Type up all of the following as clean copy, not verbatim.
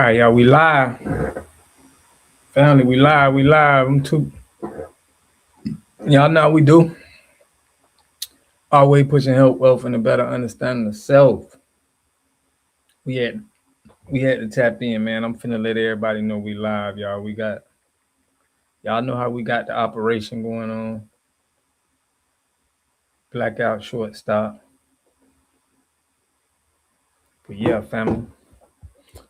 All right, y'all, we live. Family, we live, we live. I'm too. Y'all know how we do. Always pushing health, wealth, and a better understanding of self. We had we had to tap in, man. I'm finna let everybody know we live, y'all. Y'all know how we got the operation going on. Blackout shortstop. But yeah, family.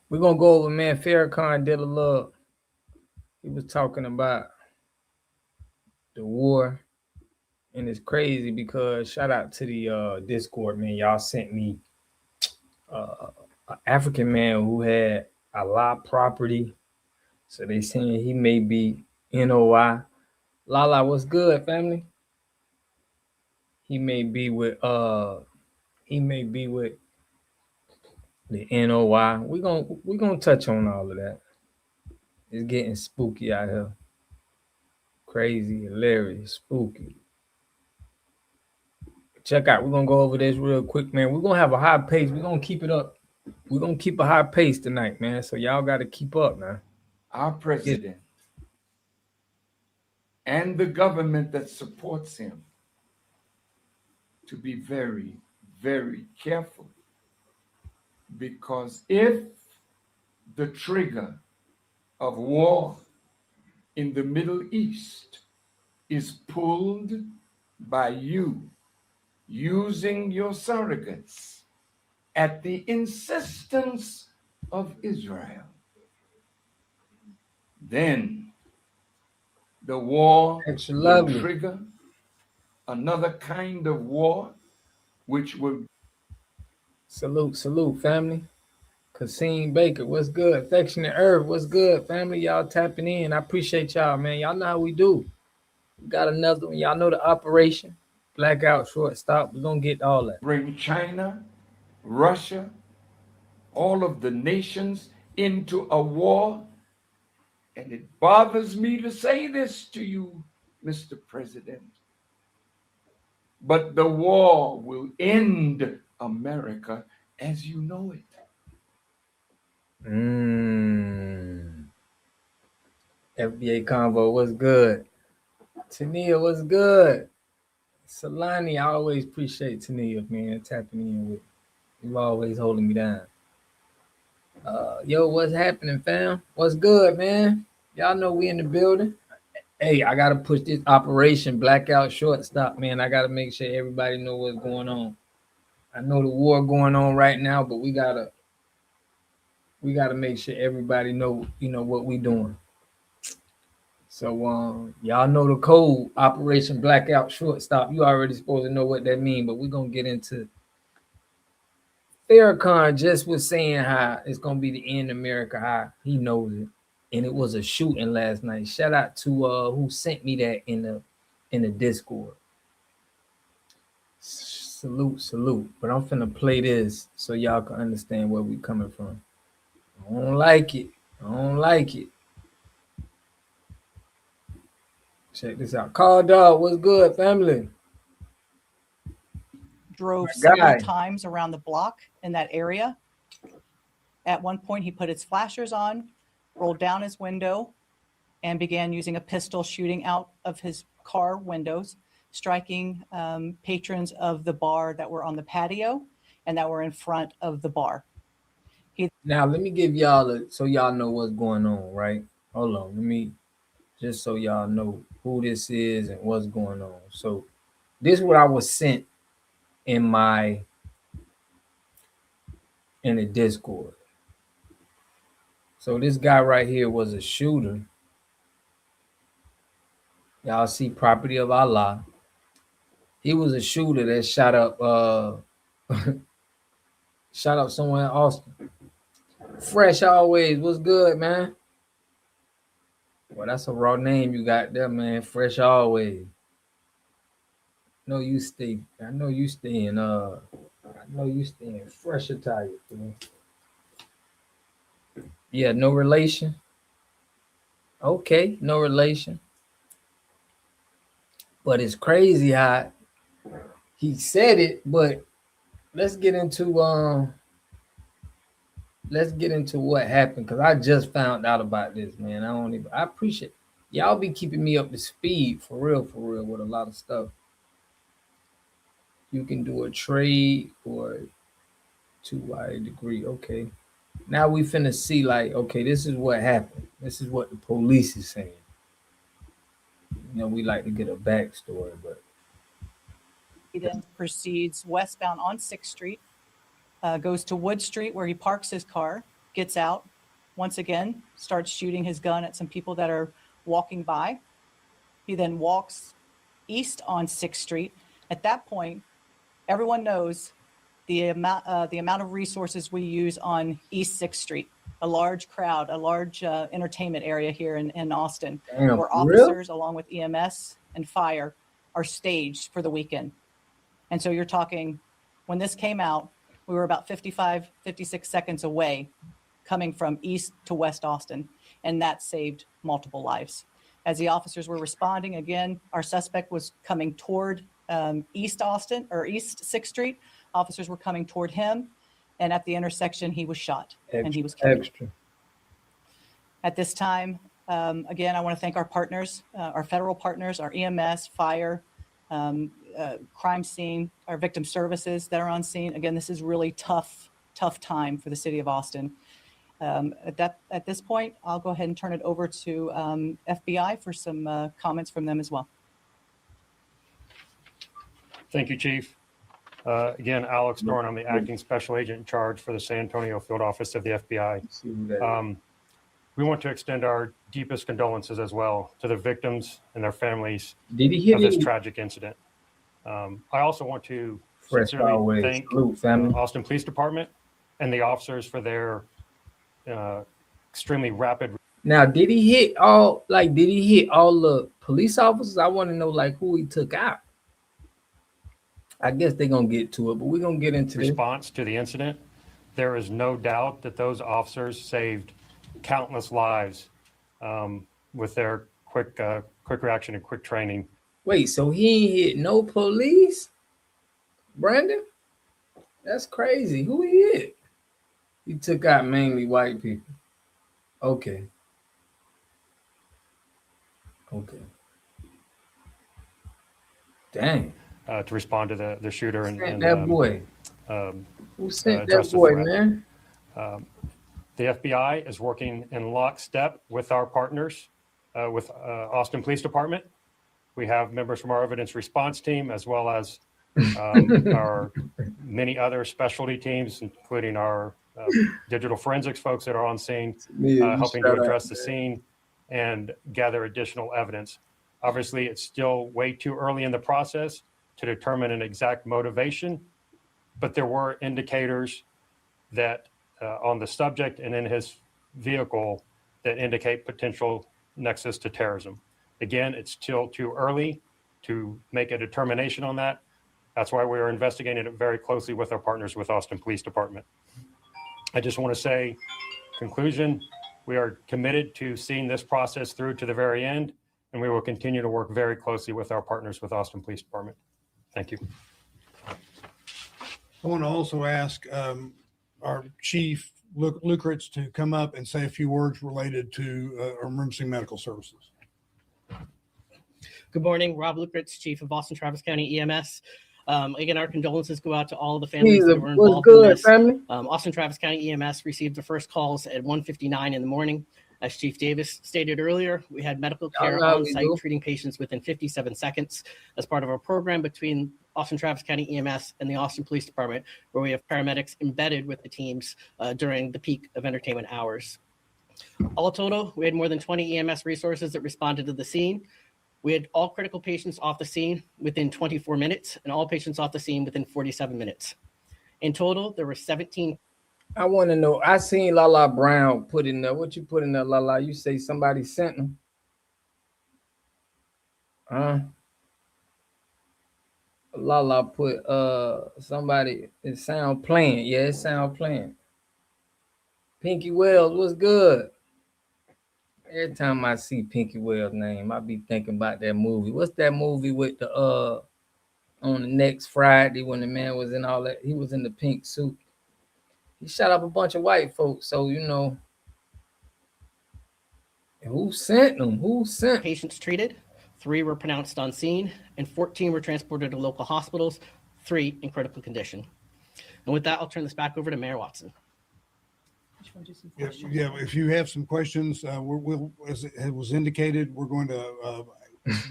We're gonna go over, man. Farrakhan did a little. He was talking about the war. And it's crazy because shout out to the Discord, man. Y'all sent me an African man who had a lot of property. So they saying he may be NOI. Lala, what's good, family? He may be with the NOI. We gonna touch on all of that. It's getting spooky out here. Crazy, hilarious, spooky. Check out. We're gonna go over this real quick, man. We're gonna have a high pace. We're gonna keep it up. We're gonna keep a high pace tonight, man. So y'all gotta keep up, man. Our president and the government that supports him to be very, very careful. Because if the trigger of war in the Middle East is pulled by you using your surrogates at the insistence of Israel, then the war will trigger another kind of war, which will. Salute, family. Kasim Baker, what's good? Affectionate Earth, what's good, family? Y'all tapping in. I appreciate y'all, man. Y'all know how we do. We got another one. Y'all know the operation. Blackout shortstop. We're gonna get all that. Bring China, Russia, all of the nations into a war. And it bothers me to say this to you, Mr. President, but the war will end America as you know it. FBA Convo, what's good? Tania, what's good? Solani, I always appreciate Tania, man, tapping in with you, always holding me down. Yo, what's happening, fam? What's good, man? Y'all know we in the building. Hey, I gotta push this operation blackout shortstop, man. I gotta make sure everybody know what's going on. I know the war going on right now, but we gotta make sure everybody know, what we doing. So y'all know the code, Operation Blackout Shortstop. You already supposed to know what that means, but we're gonna get into Farrakhan just was saying how it's gonna be the end of America, how he knows it. And it was a shooting last night. Shout out to who sent me that in the Discord. Salute. But I'm finna play this so y'all can understand where we coming from. I don't like it. Check this out. Call Dog, what's good, family? Drove several times around the block in that area. At one point, he put his flashers on, rolled down his window, and began using a pistol shooting out of his car windows, striking patrons of the bar that were on the patio and that were in front of the bar. Now, let me give y'all so y'all know what's going on, right? Hold on. Let me, just so y'all know who this is and what's going on. So this is what I was sent in the Discord. So this guy right here was a shooter. Y'all see Property of Allah. He was a shooter that shot up someone in Austin. Fresh always. What's good, man? Well, that's a raw name you got there, man. Fresh always. I know you stay in fresh attire, man. Yeah, no relation. Okay, no relation. But it's crazy how he said it, but let's get into let's get into what happened because I just found out about this, man. I appreciate y'all be keeping me up to speed for real, with a lot of stuff. You can do a trade or 2 degree. Okay. Now we finna see like, okay, this is what happened. This is what the police is saying. We like to get a backstory, but He then proceeds westbound on 6th Street, goes to Wood Street where he parks his car, gets out, once again, starts shooting his gun at some people that are walking by. He then walks east on 6th Street. At that point, everyone knows the amount of resources we use on East 6th Street, a large crowd, a large entertainment area here in Austin, damn, where for real? officers along with EMS and fire are staged for the weekend. And so you're talking, when this came out, we were about 55, 56 seconds away coming from east to west Austin, and that saved multiple lives. As the officers were responding, again, our suspect was coming toward East Austin or East 6th Street. Officers were coming toward him, and at the intersection, he was shot and he was killed. At this time, again, I want to thank our partners, our federal partners, our EMS, fire, crime scene, our victim services that are on scene. Again, this is really tough time for the city of Austin. At this point, I'll go ahead and turn it over to FBI for some comments from them as well. Thank you, Chief. Again, Alex Dorn, I'm the acting special agent in charge for the San Antonio field office of the FBI. We want to extend our deepest condolences as well to the victims and their families of this tragic incident. I also want to sincerely thank Austin Police Department and the officers for their extremely rapid. Now, did he hit all the police officers? I want to know like who he took out. I guess they're going to get to it, but we're going to get into response to the incident. There is no doubt that those officers saved countless lives with their quick reaction and quick training. Wait, so he ain't hit no police? Brandon? That's crazy. Who he hit? He took out mainly white people. Okay. Dang. To respond to the shooter and that boy. Who sent that boy, man? The FBI is working in lockstep with our partners, with Austin Police Department. We have members from our evidence response team, as well as our many other specialty teams, including our digital forensics folks that are on scene, helping to address the scene and gather additional evidence. Obviously, it's still way too early in the process to determine an exact motivation, but there were indicators that on the subject and in his vehicle that indicate potential nexus to terrorism. Again, it's still too early to make a determination on that. That's why we are investigating it very closely with our partners with Austin Police Department. I just want to say, conclusion, we are committed to seeing this process through to the very end, and we will continue to work very closely with our partners with Austin Police Department. Thank you. I want to also ask our Chief Lukritz to come up and say a few words related to emergency medical services. Good morning, Rob Lukritz, Chief of Austin Travis County EMS. Again, our condolences go out to all of the families that were involved in this. Family? Austin Travis County EMS received the first calls at 1:59 in the morning. As Chief Davis stated earlier, we had medical care on site treating patients within 57 seconds as part of our program between Austin Travis County EMS and the Austin Police Department, where we have paramedics embedded with the teams during the peak of entertainment hours. All total, we had more than 20 EMS resources that responded to the scene. We had all critical patients off the scene within 24 minutes and all patients off the scene within 47 minutes. In total, there were 17. I want to know, I seen Lala Brown put in there. What you put in there, Lala? You say somebody sent them? Lala put somebody, it sound playing. Yeah, it sound playing. Pinky Wells, what's good? Every time I see Pinky Wells' name, I be thinking about that movie. What's that movie with the on the next Friday when the man was in all that? He was in the pink suit. He shot up a bunch of white folks. So, you know, who sent them? Who sent patients treated, 3 were pronounced on scene, and 14 were transported to local hospitals, 3 in critical condition. And with that, I'll turn this back over to Mayor Watson. Yeah, if you have some questions, we'll, as it was indicated, we're going to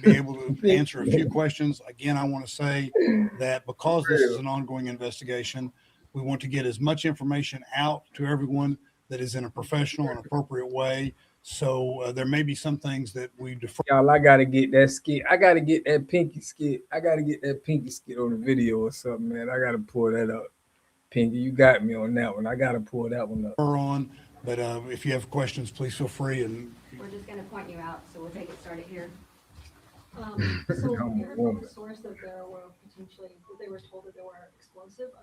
be able to answer a few questions. Again, I want to say that because this is an ongoing investigation, we want to get as much information out to everyone that is in a professional and appropriate way. So there may be some things that we defer. Y'all, I gotta get that skit. I gotta get that Pinky skit. I gotta get that Pinky skit on the video or something, man. I gotta pull that up. Pinky, you got me on that one. I gotta pull that one up. On, but if you have questions, please feel free. And we're just going to point you out, so we'll take it started here. So you heard from the source that there were potentially, that they were told that there were explosives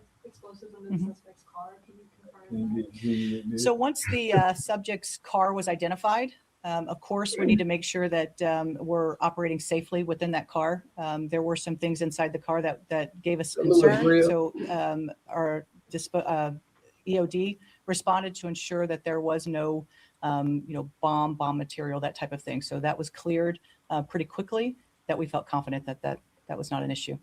in the suspect's car. Can you confirm that? So once the subject's car was identified, of course, we need to make sure that we're operating safely within that car. There were some things inside the car that gave us concern. So our EOD responded to ensure that there was no, bomb material, that type of thing. So that was cleared pretty quickly. That we felt confident that was not an issue.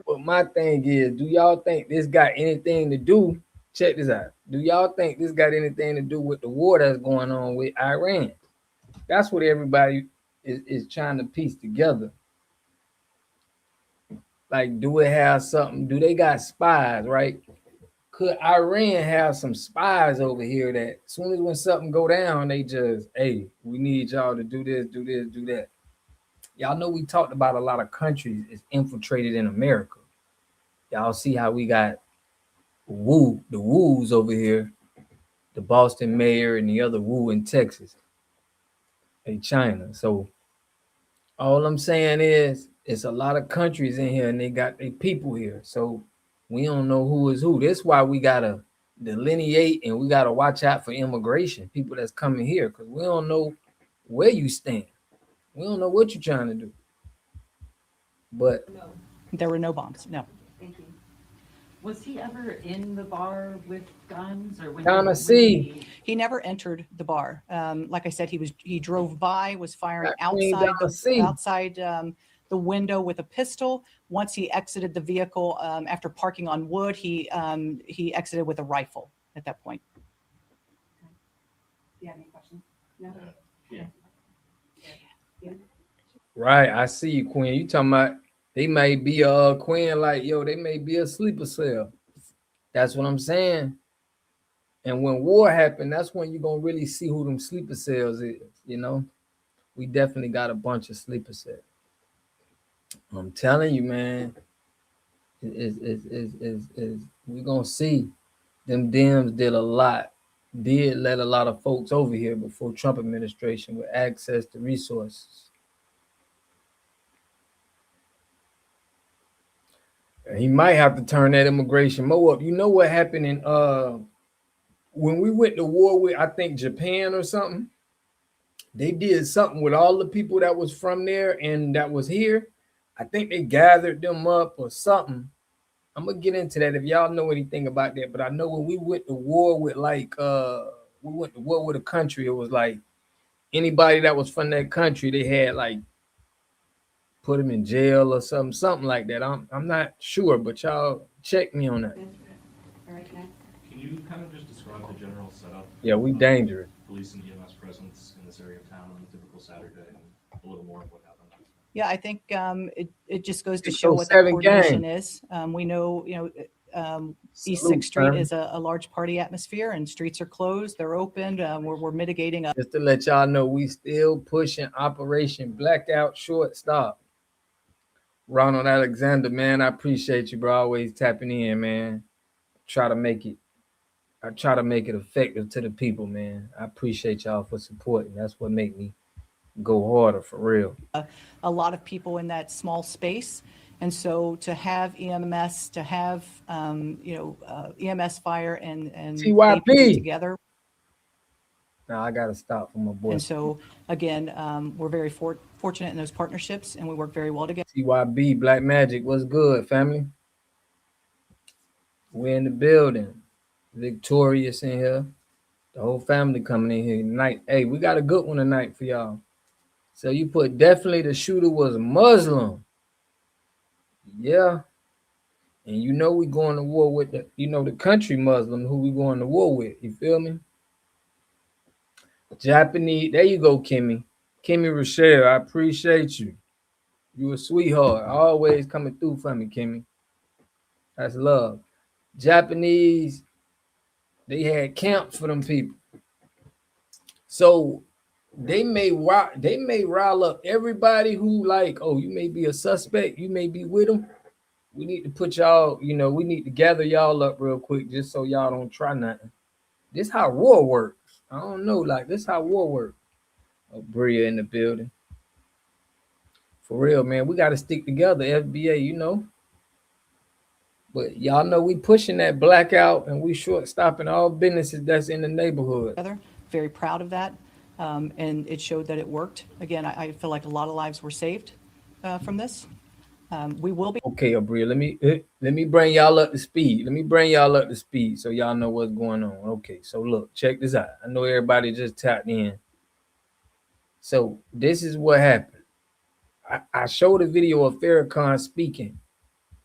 Well, my thing is, do y'all think this got anything to do? Check this out. Do y'all think this got anything to do with the war that's going on with Iran? That's what everybody is trying to piece together. Like, do it have something? Do they got spies, right? Could Iran have some spies over here that as soon as when something go down, they just, hey, we need y'all to do this, do this, do that. Y'all know we talked about a lot of countries is infiltrated in America. Y'all see how we got the Woos over here, the Boston mayor and the other Woo in Texas, in China. So all I'm saying is it's a lot of countries in here and they got their people here. So we don't know who is who. That's why we gotta delineate and we gotta watch out for immigration, people that's coming here, because we don't know where you stand. We don't know what you're trying to do. But No. There were no bombs. No. Thank you. Was he ever in the bar with guns or when? Trying to see. He never entered the bar. Like I said, he drove by, was firing That outside the window with a pistol. Once he exited the vehicle after parking on wood, he exited with a rifle at that point. Do you have any questions? No? Yeah. right, I see you, Queen. You talking about they may be Queen, like, yo, they may be a sleeper cell. That's what I'm saying. And when war happened, that's when you're gonna really see who them sleeper cells is, you know. We definitely got a bunch of sleeper cells. I'm telling you, man, we're gonna see. Them Dems did let a lot of folks over here before Trump administration with access to resources. And he might have to turn that immigration more up. You know what happened in when we went to war with, I think, Japan or something? They did something with all the people that was from there and that was here. I think they gathered them up or something. I'm gonna get into that if y'all know anything about that. But I know when we went to war with we went to war with a country, it was like anybody that was from that country, they had like put them in jail or something like that. I'm not sure, but y'all check me on that. All right, Can you kind of just describe the general setup? Yeah, we dangerous. Police and EMS presence in this area of town on a typical Saturday, and a little more of what happened. Yeah, I think it just goes to show what the 607 coordination gang. is. We know, East Salute, 6th Street fam. is a large party atmosphere and streets are closed, they're opened. We're mitigating. Just to let y'all know, we still pushing Operation Blackout Shortstop. Ronald Alexander, man, I appreciate you, bro. Always tapping in, man. I try to make it effective to the people, man. I appreciate y'all for supporting. That's what make me go harder, for real. A lot of people in that small space. And so to have EMS, to have, EMS, fire and TYP APD together. Now I got to stop for my boy. And so, again, we're very fortunate in those partnerships and we work very well together. TYB, Black Magic, what's good, family? We're in the building. Victorious in here. The whole family coming in here tonight. Hey, we got a good one tonight for y'all. So you put definitely the shooter was Muslim. Yeah. And you know we going to war with the, the country Muslim who we going to war with. You feel me? Japanese. There you go, Kimmy. Kimmy Rochelle, I appreciate you. You a sweetheart. Always coming through for me, Kimmy. That's love. Japanese, they had camps for them people. So they may rile up everybody who like, oh, you may be a suspect, you may be with them. We need to put y'all, we need to gather y'all up real quick just so y'all don't try nothing. This how war works. I don't know, like this how war works. Oh, Bria in the building. For real, man, we got to stick together, FBA, But y'all know we pushing that blackout and we short stopping all businesses that's in the neighborhood. Very proud of that. And it showed that it worked. Again, I feel like a lot of lives were saved from this. We will be. Okay, Abria, let me bring y'all up to speed. Let me bring y'all up to speed so y'all know what's going on. Okay, so look, check this out. I know everybody just tapped in. So this is what happened. I showed a video of Farrakhan speaking,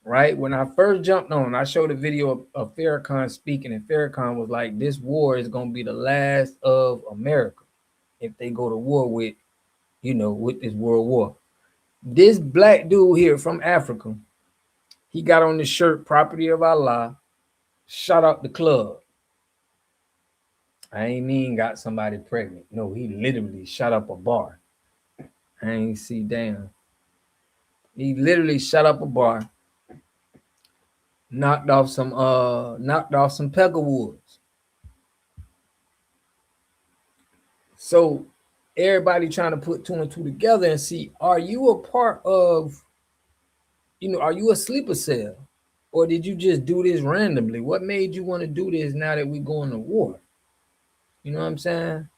right? When I first jumped on, I showed a video of Farrakhan speaking, and Farrakhan was like, this war is going to be the last of America if they go to war with, with this world war. This black dude here from Africa, he got on the shirt, Property of Allah, shot up the club. I ain't mean got somebody pregnant. No, he literally shot up a bar. I ain't see damn. He literally shot up a bar, knocked off some pega woods. So everybody trying to put two and two together and see, are you a part of, are you a sleeper cell? Or did you just do this randomly? What made you want to do this now that we're going to war? You know what I'm saying?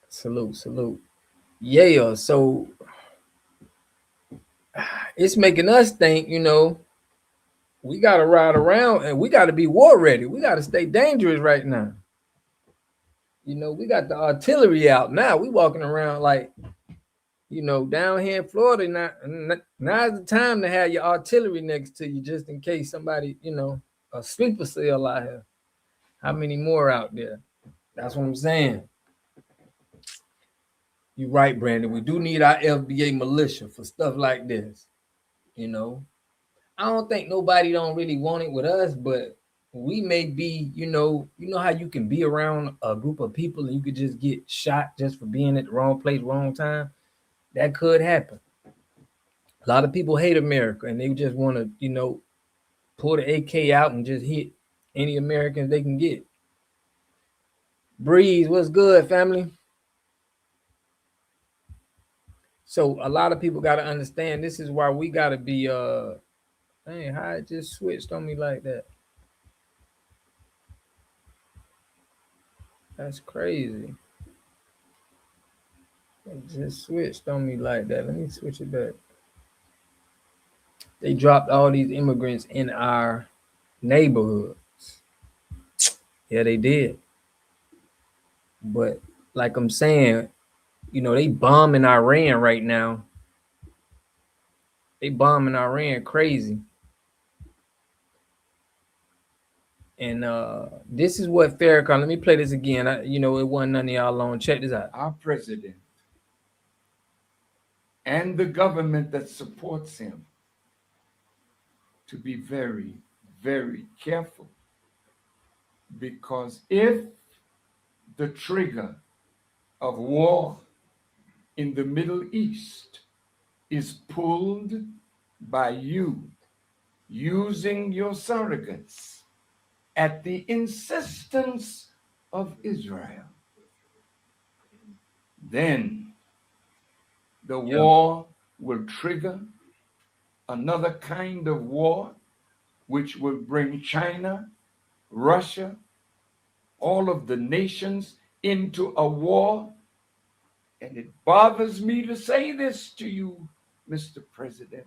Salute. Yeah, so it's making us think, we got to ride around and we got to be war ready. We got to stay dangerous right now. We got the artillery out now. We walking around like, down here in Florida, now's the time to have your artillery next to you just in case somebody, a sleeper cell out here. How many more out there? That's what I'm saying. You're right, Brandon. We do need our FBA militia for stuff like this. I don't think nobody don't really want it with us, but we may be, you know how you can be around a group of people and you could just get shot just for being at the wrong place, wrong time. That could happen. A lot of people hate America and they just want to, pull the AK out and just hit any Americans they can get. Breeze, what's good, family? So a lot of people got to understand this is why we got to be, dang, how it just switched on me like that. That's crazy. It just switched on me like that. Let me switch it back. They dropped all these immigrants in our neighborhoods. Yeah, they did. But like I'm saying, they bombing Iran right now. They bombing Iran crazy. And this is what Farrakhan, let me play this again. It wasn't none of y'all alone. Check this out. Our president and the government that supports him to be very, very careful. Because if the trigger of war in the Middle East is pulled by you using your surrogates at the insistence of Israel, then the war will trigger another kind of war, which will bring China, Russia, all of the nations into a war. And it bothers me to say this to you, Mr. President,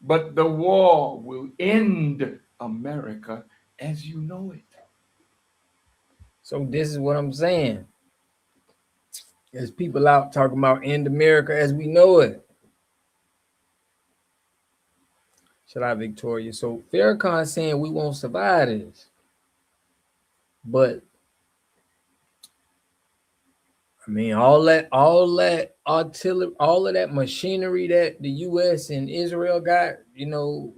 but the war will end America as you know it. So this is what I'm saying. There's people out talking about end America as we know it. Shout out Victoria. So Farrakhan saying we won't survive this. But I mean, all that artillery, all of that machinery that the US and Israel got, you know,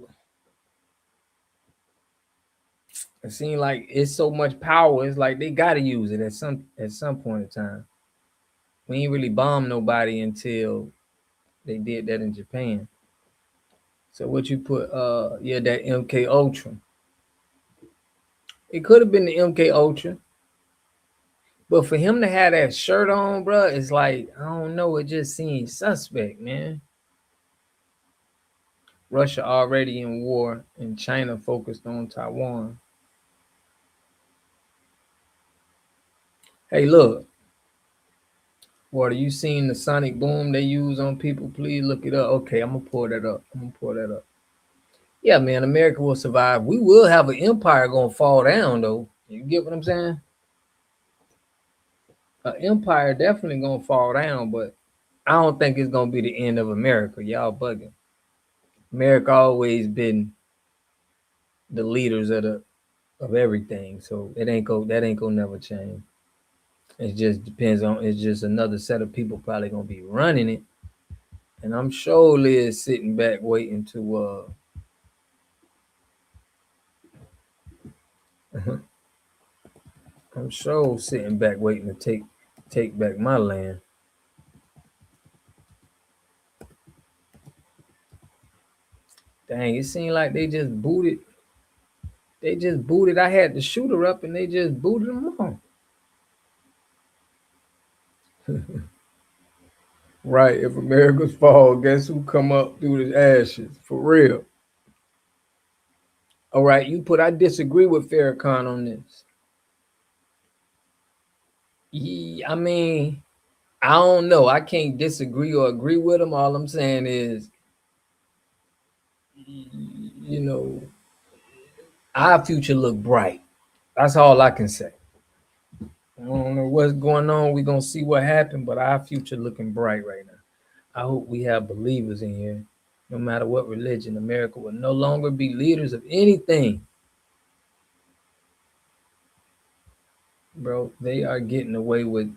it seems like it's so much power. It's like they gotta use it at some point in time. We ain't really bombed nobody until they did that in Japan. So what you put, yeah, that MK Ultra. It could have been the MK Ultra, but for him to have that shirt on, bro, it's like I don't know. It just seems suspect, man. Russia already in war, and China focused on Taiwan. Hey, look, Water, you seen the sonic boom they use on people? Please look it up. Okay, I'm gonna pull that up. Yeah, man, America will survive. We will have an empire gonna fall down, though. You get what I'm saying? An empire definitely gonna fall down, but I don't think it's gonna be the end of America. Y'all bugging. America always been the leaders of everything, so that ain't gonna never change. It just depends on. It's just another set of people probably gonna be running it, and I'm sure Liz sitting back waiting to. I'm sure sitting back waiting to take back my land. Dang, it seemed like they just booted. They just booted. I had the shooter up, and they just booted him on. Right. If America's fall, guess who come up through the ashes? For real. All right, you put. I disagree with Farrakhan on this. I mean, I don't know. I can't disagree or agree with him. All I'm saying is, you know, our future look bright. That's all I can say. I don't know what's going on. We're gonna see what happened, but our future looking bright right now. I hope we have believers in here. No matter what religion, America will no longer be leaders of anything. Bro, they are getting away with.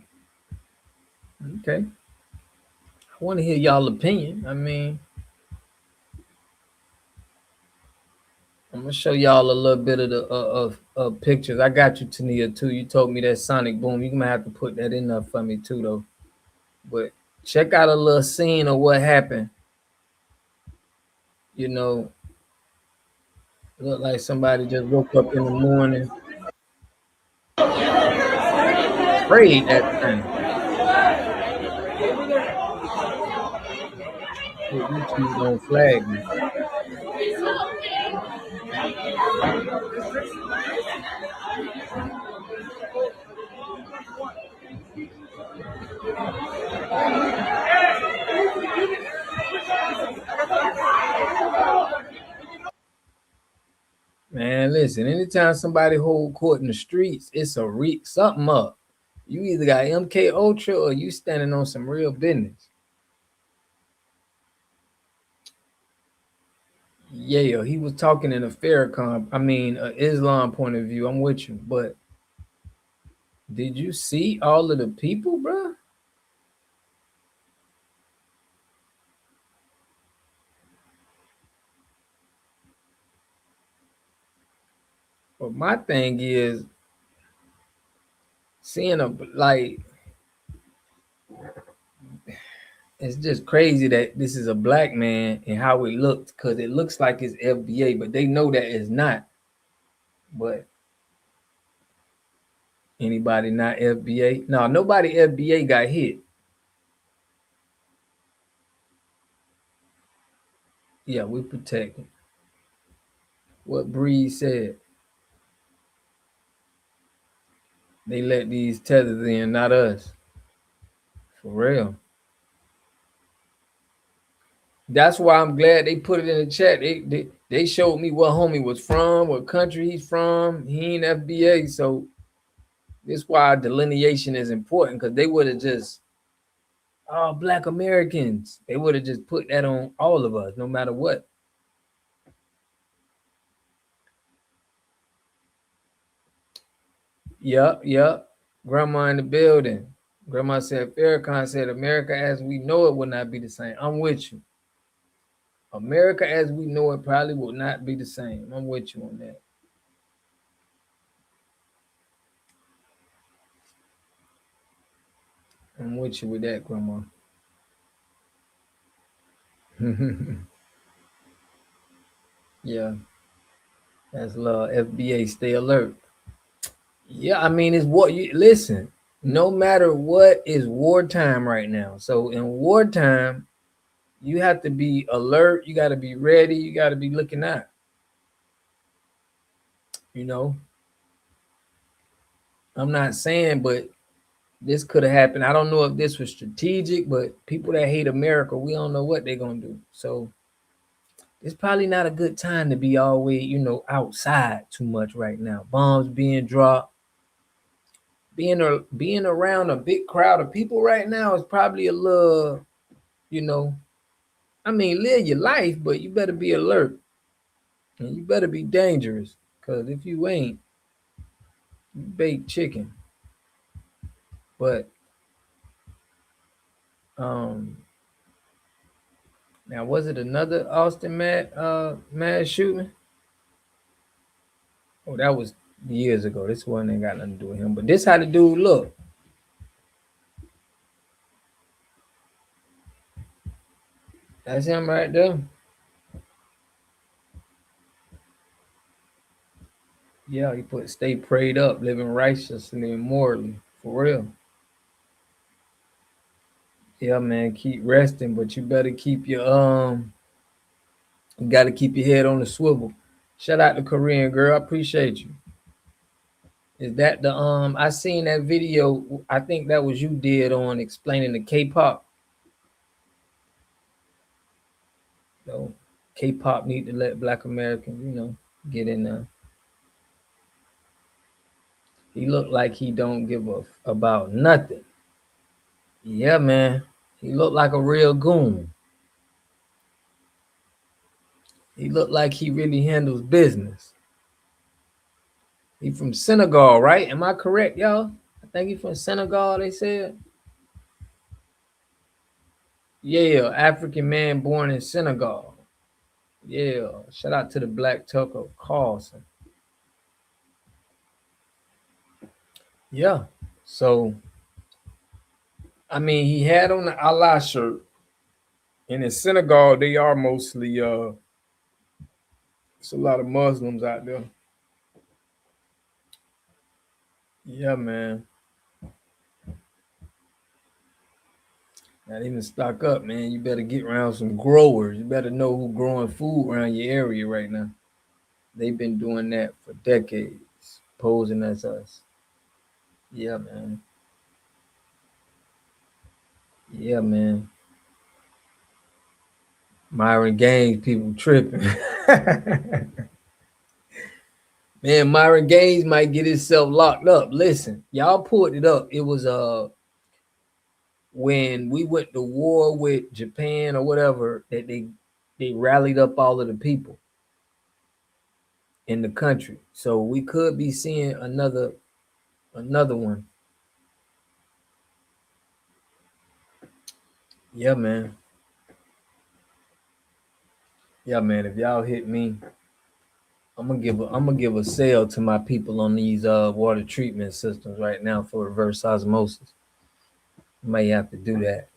Okay. I want to hear y'all opinion. I mean, I'm gonna show y'all a little bit of the of pictures. I got you, Tania, too. You told me that sonic boom. You're gonna have to put that in there for me too, though. But check out a little scene of what happened. You know, look like somebody just woke up in the morning, afraid that time. YouTube don't flag me. Man, listen, anytime somebody hold court in the streets, it's a something up. You either got MK Ultra or you standing on some real business. Yeah, he was talking in a Farrakhan, Islam point of view. I'm with you, but did you see all of the people, bro? But my thing is seeing it's just crazy that this is a black man and how it looks, because it looks like it's FBA, but they know that it's not. But anybody not FBA? No, nobody FBA got hit. Yeah, we protected. What Breeze said. They let these tethers in, not us. For real. That's why I'm glad they put it in the chat. They showed me what homie was from, what country he's from. He ain't FBA, so this is why delineation is important, because they would have just Black Americans. They would have just put that on all of us, no matter what. Yep. Grandma in the building. Grandma said, Farrakhan said, America as we know it will not be the same. I'm with you. America as we know it probably will not be the same. I'm with you on that. I'm with you with that, Grandma. Yeah. That's love. FBA, stay alert. Yeah, I mean, it's what you listen. No matter what, is wartime right now. So in wartime, you have to be alert. You got to be ready. You got to be looking out. You know, I'm not saying, but this could have happened. I don't know if this was strategic, but people that hate America, we don't know what they're gonna do. So it's probably not a good time to be always, outside too much right now. Bombs being dropped. Being around a big crowd of people right now is probably a little, live your life, but you better be alert and you better be dangerous, because if you ain't, you baked chicken. But now was it another Austin mass shooting? Oh, that was years ago. This one ain't got nothing to do with him. But this how the dude look. That's him right there. Yeah, he put stay prayed up, living righteously and morally. For real. Yeah, man, keep resting, but you better keep your you gotta keep your head on the swivel. Shout out to Korean girl. I appreciate you. Is that the I seen that video, I think that was you did on explaining the K-pop. So K-pop need to let Black Americans, get in there. He looked like he don't give a about nothing. Yeah, man. He looked like a real goon. He looked like he really handles business. He from Senegal, right? Am I correct, y'all? I think he from Senegal, they said. Yeah, African man born in Senegal. Yeah, shout out to the Black Tucker Carlson. Yeah, so, he had on the Allah shirt. And in Senegal, they are mostly, it's a lot of Muslims out there. Yeah, man. Not even stock up, man. You better get around some growers. You better know who growing food around your area right now. They've been doing that for decades, posing as us. Yeah, man. Yeah, man. Myron Gaines, people tripping. Man, Myron Gaines might get himself locked up. Listen, y'all pulled it up. It was when we went to war with Japan or whatever, that they rallied up all of the people in the country. So we could be seeing another one. Yeah, man. Yeah, man. If y'all hit me, I'm gonna give a sale to my people on these water treatment systems right now for reverse osmosis. May have to do that.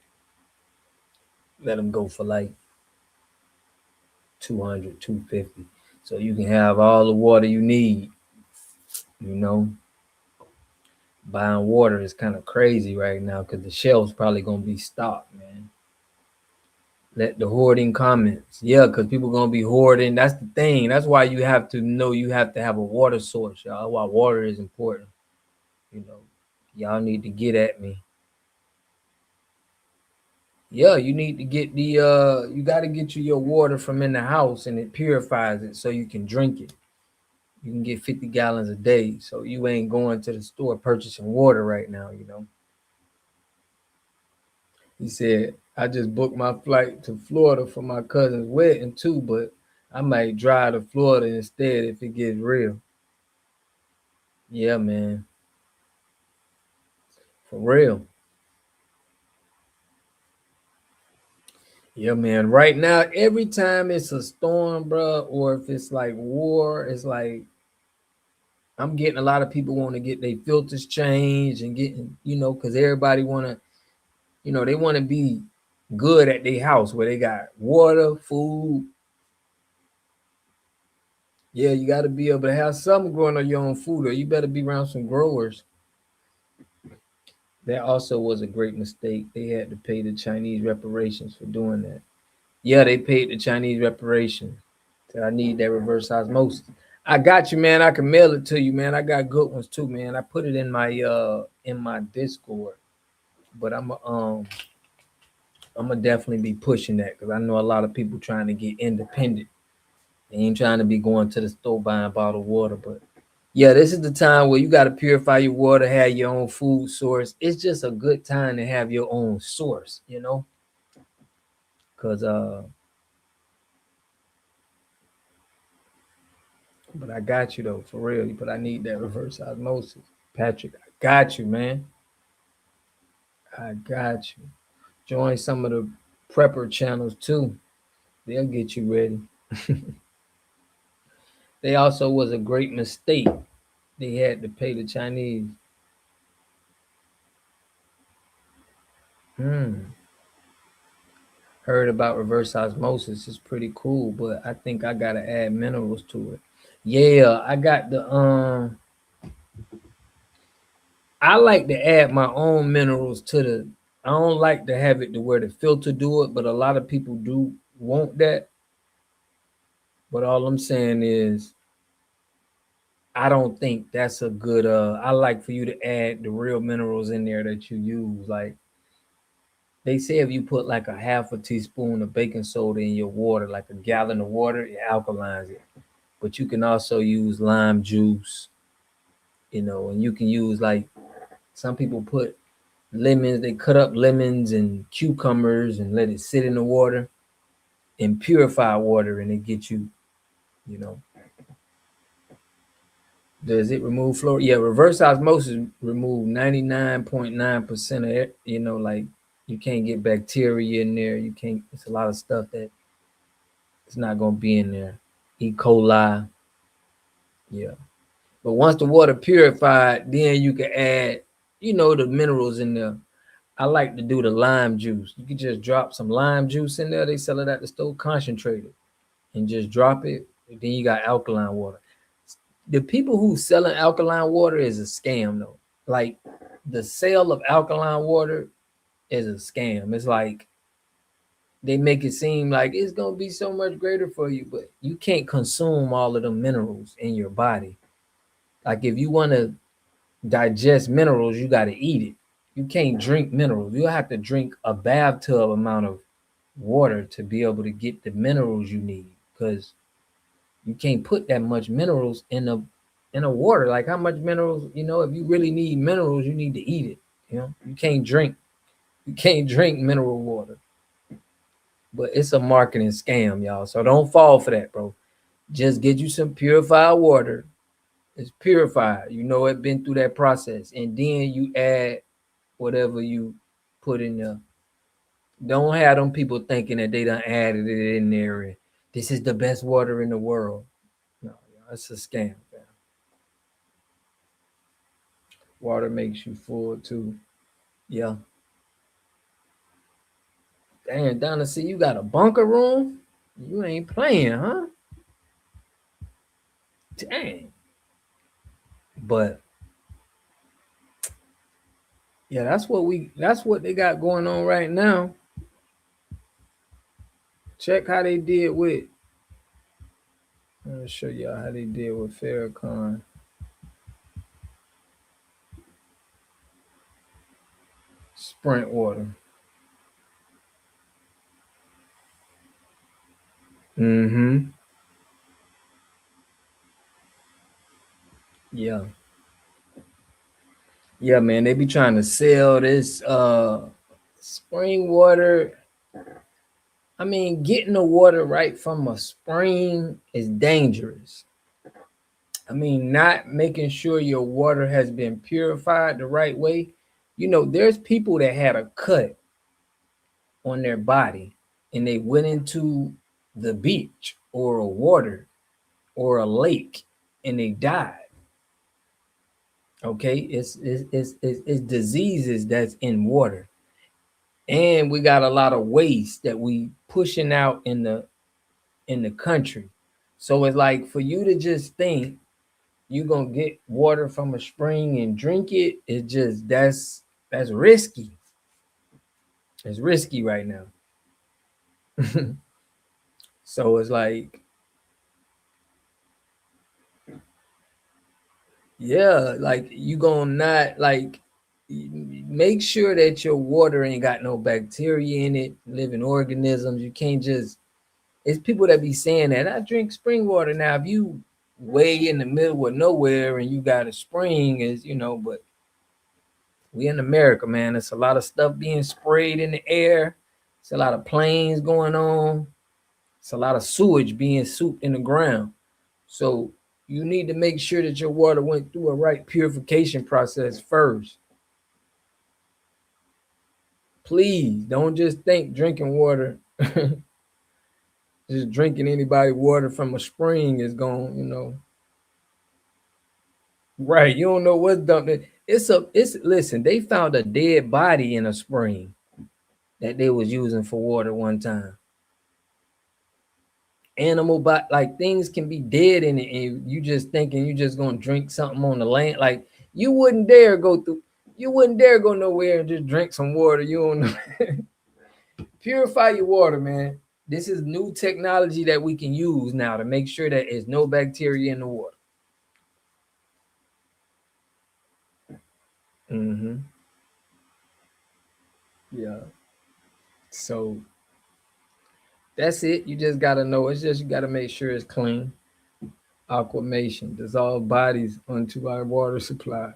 Let them go for like 200, 250. So you can have all the water you need. Buying water is kind of crazy right now because the shelves probably gonna be stocked, man. Let the hoarding comments. Yeah, because people gonna be hoarding. That's the thing. That's why you have to know you have to have a water source, y'all. That's why water is important. Y'all need to get at me. Yeah, you need to get the you got to get you your water from in the house, and it purifies it so you can drink it. You can get 50 gallons a day, so you ain't going to the store purchasing water right now, you know. He said, I just booked my flight to Florida for my cousin's wedding too, but I might drive to Florida instead if it gets real. Yeah, man. For real. Yeah, man. Right now, every time it's a storm, bro, or if it's like war, it's like I'm getting a lot of people want to get their filters changed and getting, because everybody want to, they want to be good at their house where they got water, food. Yeah, you got to be able to have something growing on your own food, or you better be around some growers. That also was a great mistake. They had to pay the Chinese reparations for doing that. Yeah, they paid the Chinese reparations. So I need that reverse osmosis. I got you, man. I can mail it to you, man. I got good ones too, man. I put it in my Discord, but I'm gonna definitely be pushing that because I know a lot of people trying to get independent. They ain't trying to be going to the store buying bottled water, but yeah, this is the time where you got to purify your water, have your own food source. It's just a good time to have your own source, because but I got you though, for real. But I need that reverse osmosis. Patrick, I got you, man. I got you. Join some of the prepper channels too. They'll get you ready. They also was a great mistake. They had to pay the Chinese. Heard about reverse osmosis. It's pretty cool, but I think I gotta add minerals to it. Yeah, I got the I like to add my own minerals to the. I don't like to have it to where the filter do it, but a lot of people do want that. But all I'm saying is I don't think that's a good I like for you to add the real minerals in there that you use. Like they say if you put like a half a teaspoon of baking soda in your water, like a gallon of water, it alkalines it. But you can also use lime juice, and you can use like some people put lemons, they cut up lemons and cucumbers and let it sit in the water and purify water, and it gets you, you know. Does it remove fluoride? Yeah, reverse osmosis remove 99.9% of it, like you can't get bacteria in there. You can't, it's a lot of stuff that it's not gonna be in there. E. coli. Yeah. But once the water purified, then you can add, the minerals in there. I like to do the lime juice. You can just drop some lime juice in there. They sell it at the store concentrated and just drop it. And then you got alkaline water. The people who selling alkaline water is a scam though. Like the sale of alkaline water is a scam. It's like they make it seem like it's gonna be so much greater for you, but you can't consume all of the minerals in your body. Like if you want to digest minerals, you got to eat it. You can't drink minerals. You'll have to drink a bathtub amount of water to be able to get the minerals you need, because you can't put that much minerals in a water. Like how much minerals, if you really need minerals, you need to eat it. You can't drink mineral water. But it's a marketing scam, y'all. So don't fall for that, bro. Just get you some purified water. It's purified. It been through that process. And then you add whatever you put in there. Don't have them people thinking that they done added it in there and this is the best water in the world. No, it's a scam, man. Water makes you full too. Yeah. Damn, Donna, see you got a bunker room? You ain't playing, huh? Dang. But yeah, that's what they got going on right now. Check how they did with. I'm gonna show y'all how they did with Farrakhan. Sprint water. Mm-hmm. Yeah. Yeah, man. They be trying to sell this spring water. I mean, getting the water right from a spring is dangerous. I mean, not making sure your water has been purified the right way. You know, there's people that had a cut on their body and they went into the beach or a water or a lake and they died. Okay, it's diseases that's in water, and we got a lot of waste that we pushing out in the country. So it's like for you to just think you're gonna get water from a spring and drink it, it's just that's risky. It's risky right now. So it's like, yeah, like you gonna not like make sure that your water ain't got no bacteria in it, living organisms. You can't just, it's people that be saying that I drink spring water. Now, if you way in the middle of nowhere and you got a spring, is but we in America, man. It's a lot of stuff being sprayed in the air. It's a lot of planes going on. It's a lot of sewage being souped in the ground. So you need to make sure that your water went through a right purification process first. Please don't just think drinking water, just drinking anybody water from a spring is going, right. You don't know what's dumped in. Listen, they found a dead body in a spring that they was using for water one time. Animal, but like things can be dead in it, and you just thinking you just gonna drink something on the land. Like you wouldn't dare go nowhere and just drink some water. You don't know. Purify your water, man. This is new technology that we can use now to make sure that there's no bacteria in the water. Mm-hmm. Yeah. So that's it. You just gotta know. It's just you gotta make sure it's clean. Aquamation, dissolve bodies onto our water supply.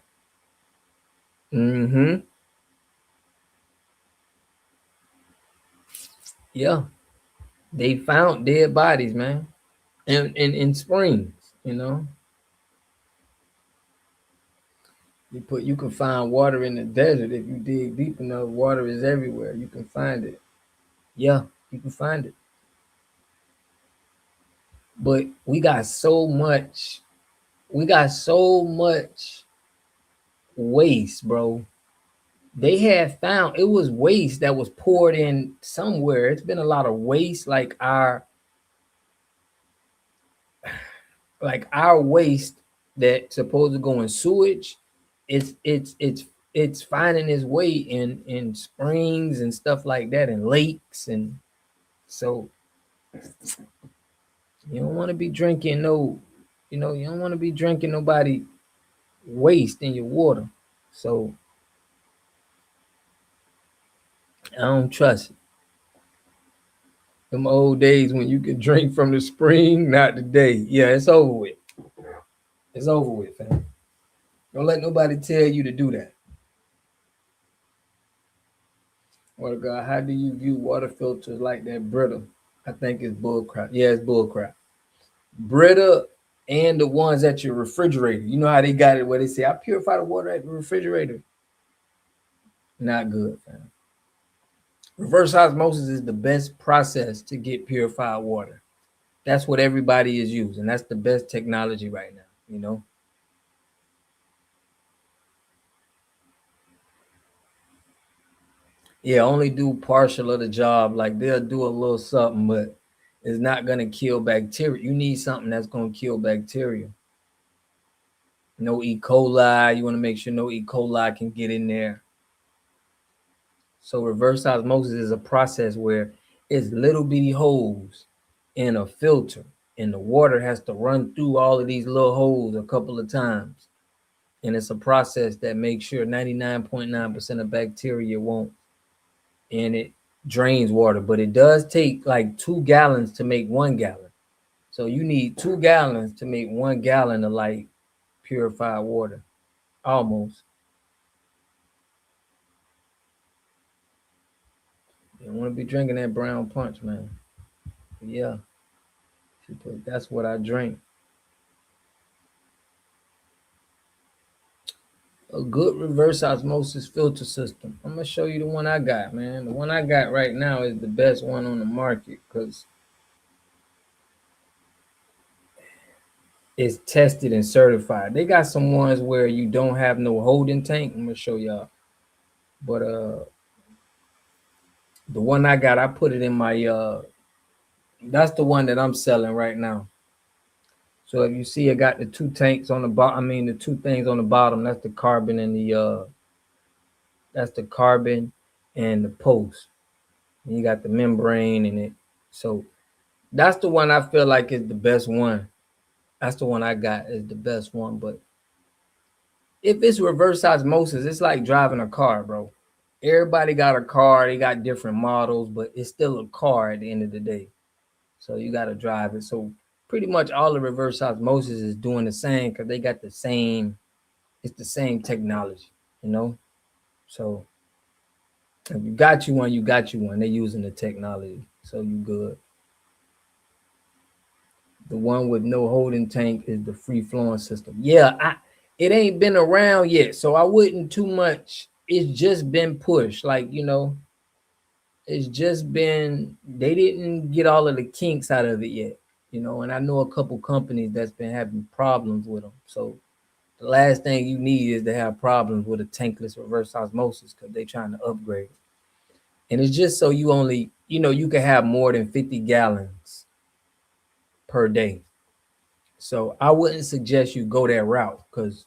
Mm-hmm. Yeah. They found dead bodies, man. And in springs. You can find water in the desert if you dig deep enough. Water is everywhere. You can find it. Yeah, you can find it. But we got so much waste, bro. They had found it was waste that was poured in somewhere. It's been a lot of waste, like our waste that's supposed to go in sewage. It's finding its way in springs and stuff like that, and lakes, and so you don't want to be drinking you don't want to be drinking nobody waste in your water. So I don't trust it. Them old days when you could drink from the spring, not today. Yeah, it's over with. It's over with, fam. Don't let nobody tell you to do that. Water God, how do you view water filters like that Brita? I think it's bullcrap. Yeah, it's bullcrap. Brita and the ones at your refrigerator. You know how they got it where they say, I purify the water at the refrigerator. Not good, fam. Reverse osmosis is the best process to get purified water. That's what everybody is using. That's the best technology right now. Yeah, only do partial of the job. Like they'll do a little something, but it's not going to kill bacteria. You need something that's going to kill bacteria. No E. coli. You want to make sure no E. coli can get in there. So reverse osmosis is a process where it's little bitty holes in a filter, and the water has to run through all of these little holes a couple of times. And it's a process that makes sure 99.9% of bacteria won't. And drains water, but it does take like 2 gallons to make 1 gallon. So you need 2 gallons to make 1 gallon of like purified water, almost. You don't want to be drinking that brown punch, man. But yeah, that's what I drink. A good reverse osmosis filter system. I'm gonna show you the one I got, man. The one I got right now is the best one on the market because it's tested and certified. They got some ones where you don't have no holding tank. I'm gonna show y'all. But the one I got, I put it in my that's the one that I'm selling right now. So if you see, I got the 2 tanks on the bottom. I mean, the 2 things on the bottom. That's the carbon and the post. And you got the membrane in it. So that's the one I feel like is the best one. That's the one I got is the best one. But if it's reverse osmosis, it's like driving a car, bro. Everybody got a car. They got different models, but it's still a car at the end of the day. So you got to drive it. So pretty much all the reverse osmosis is doing the same because they got the same, it's the same technology, you know? So if you got you one, you got you one. They're using the technology. So you good. The one with no holding tank is the free flowing system. Yeah, it ain't been around yet. So I wouldn't too much. It's just been pushed. Like, you know, it's just been, they didn't get all of the kinks out of it yet. You know, and I know a couple companies that's been having problems with them. So the last thing you need is to have problems with a tankless reverse osmosis because they're trying to upgrade. And it's just so you only, you know, you can have more than 50 gallons per day. So I wouldn't suggest you go that route because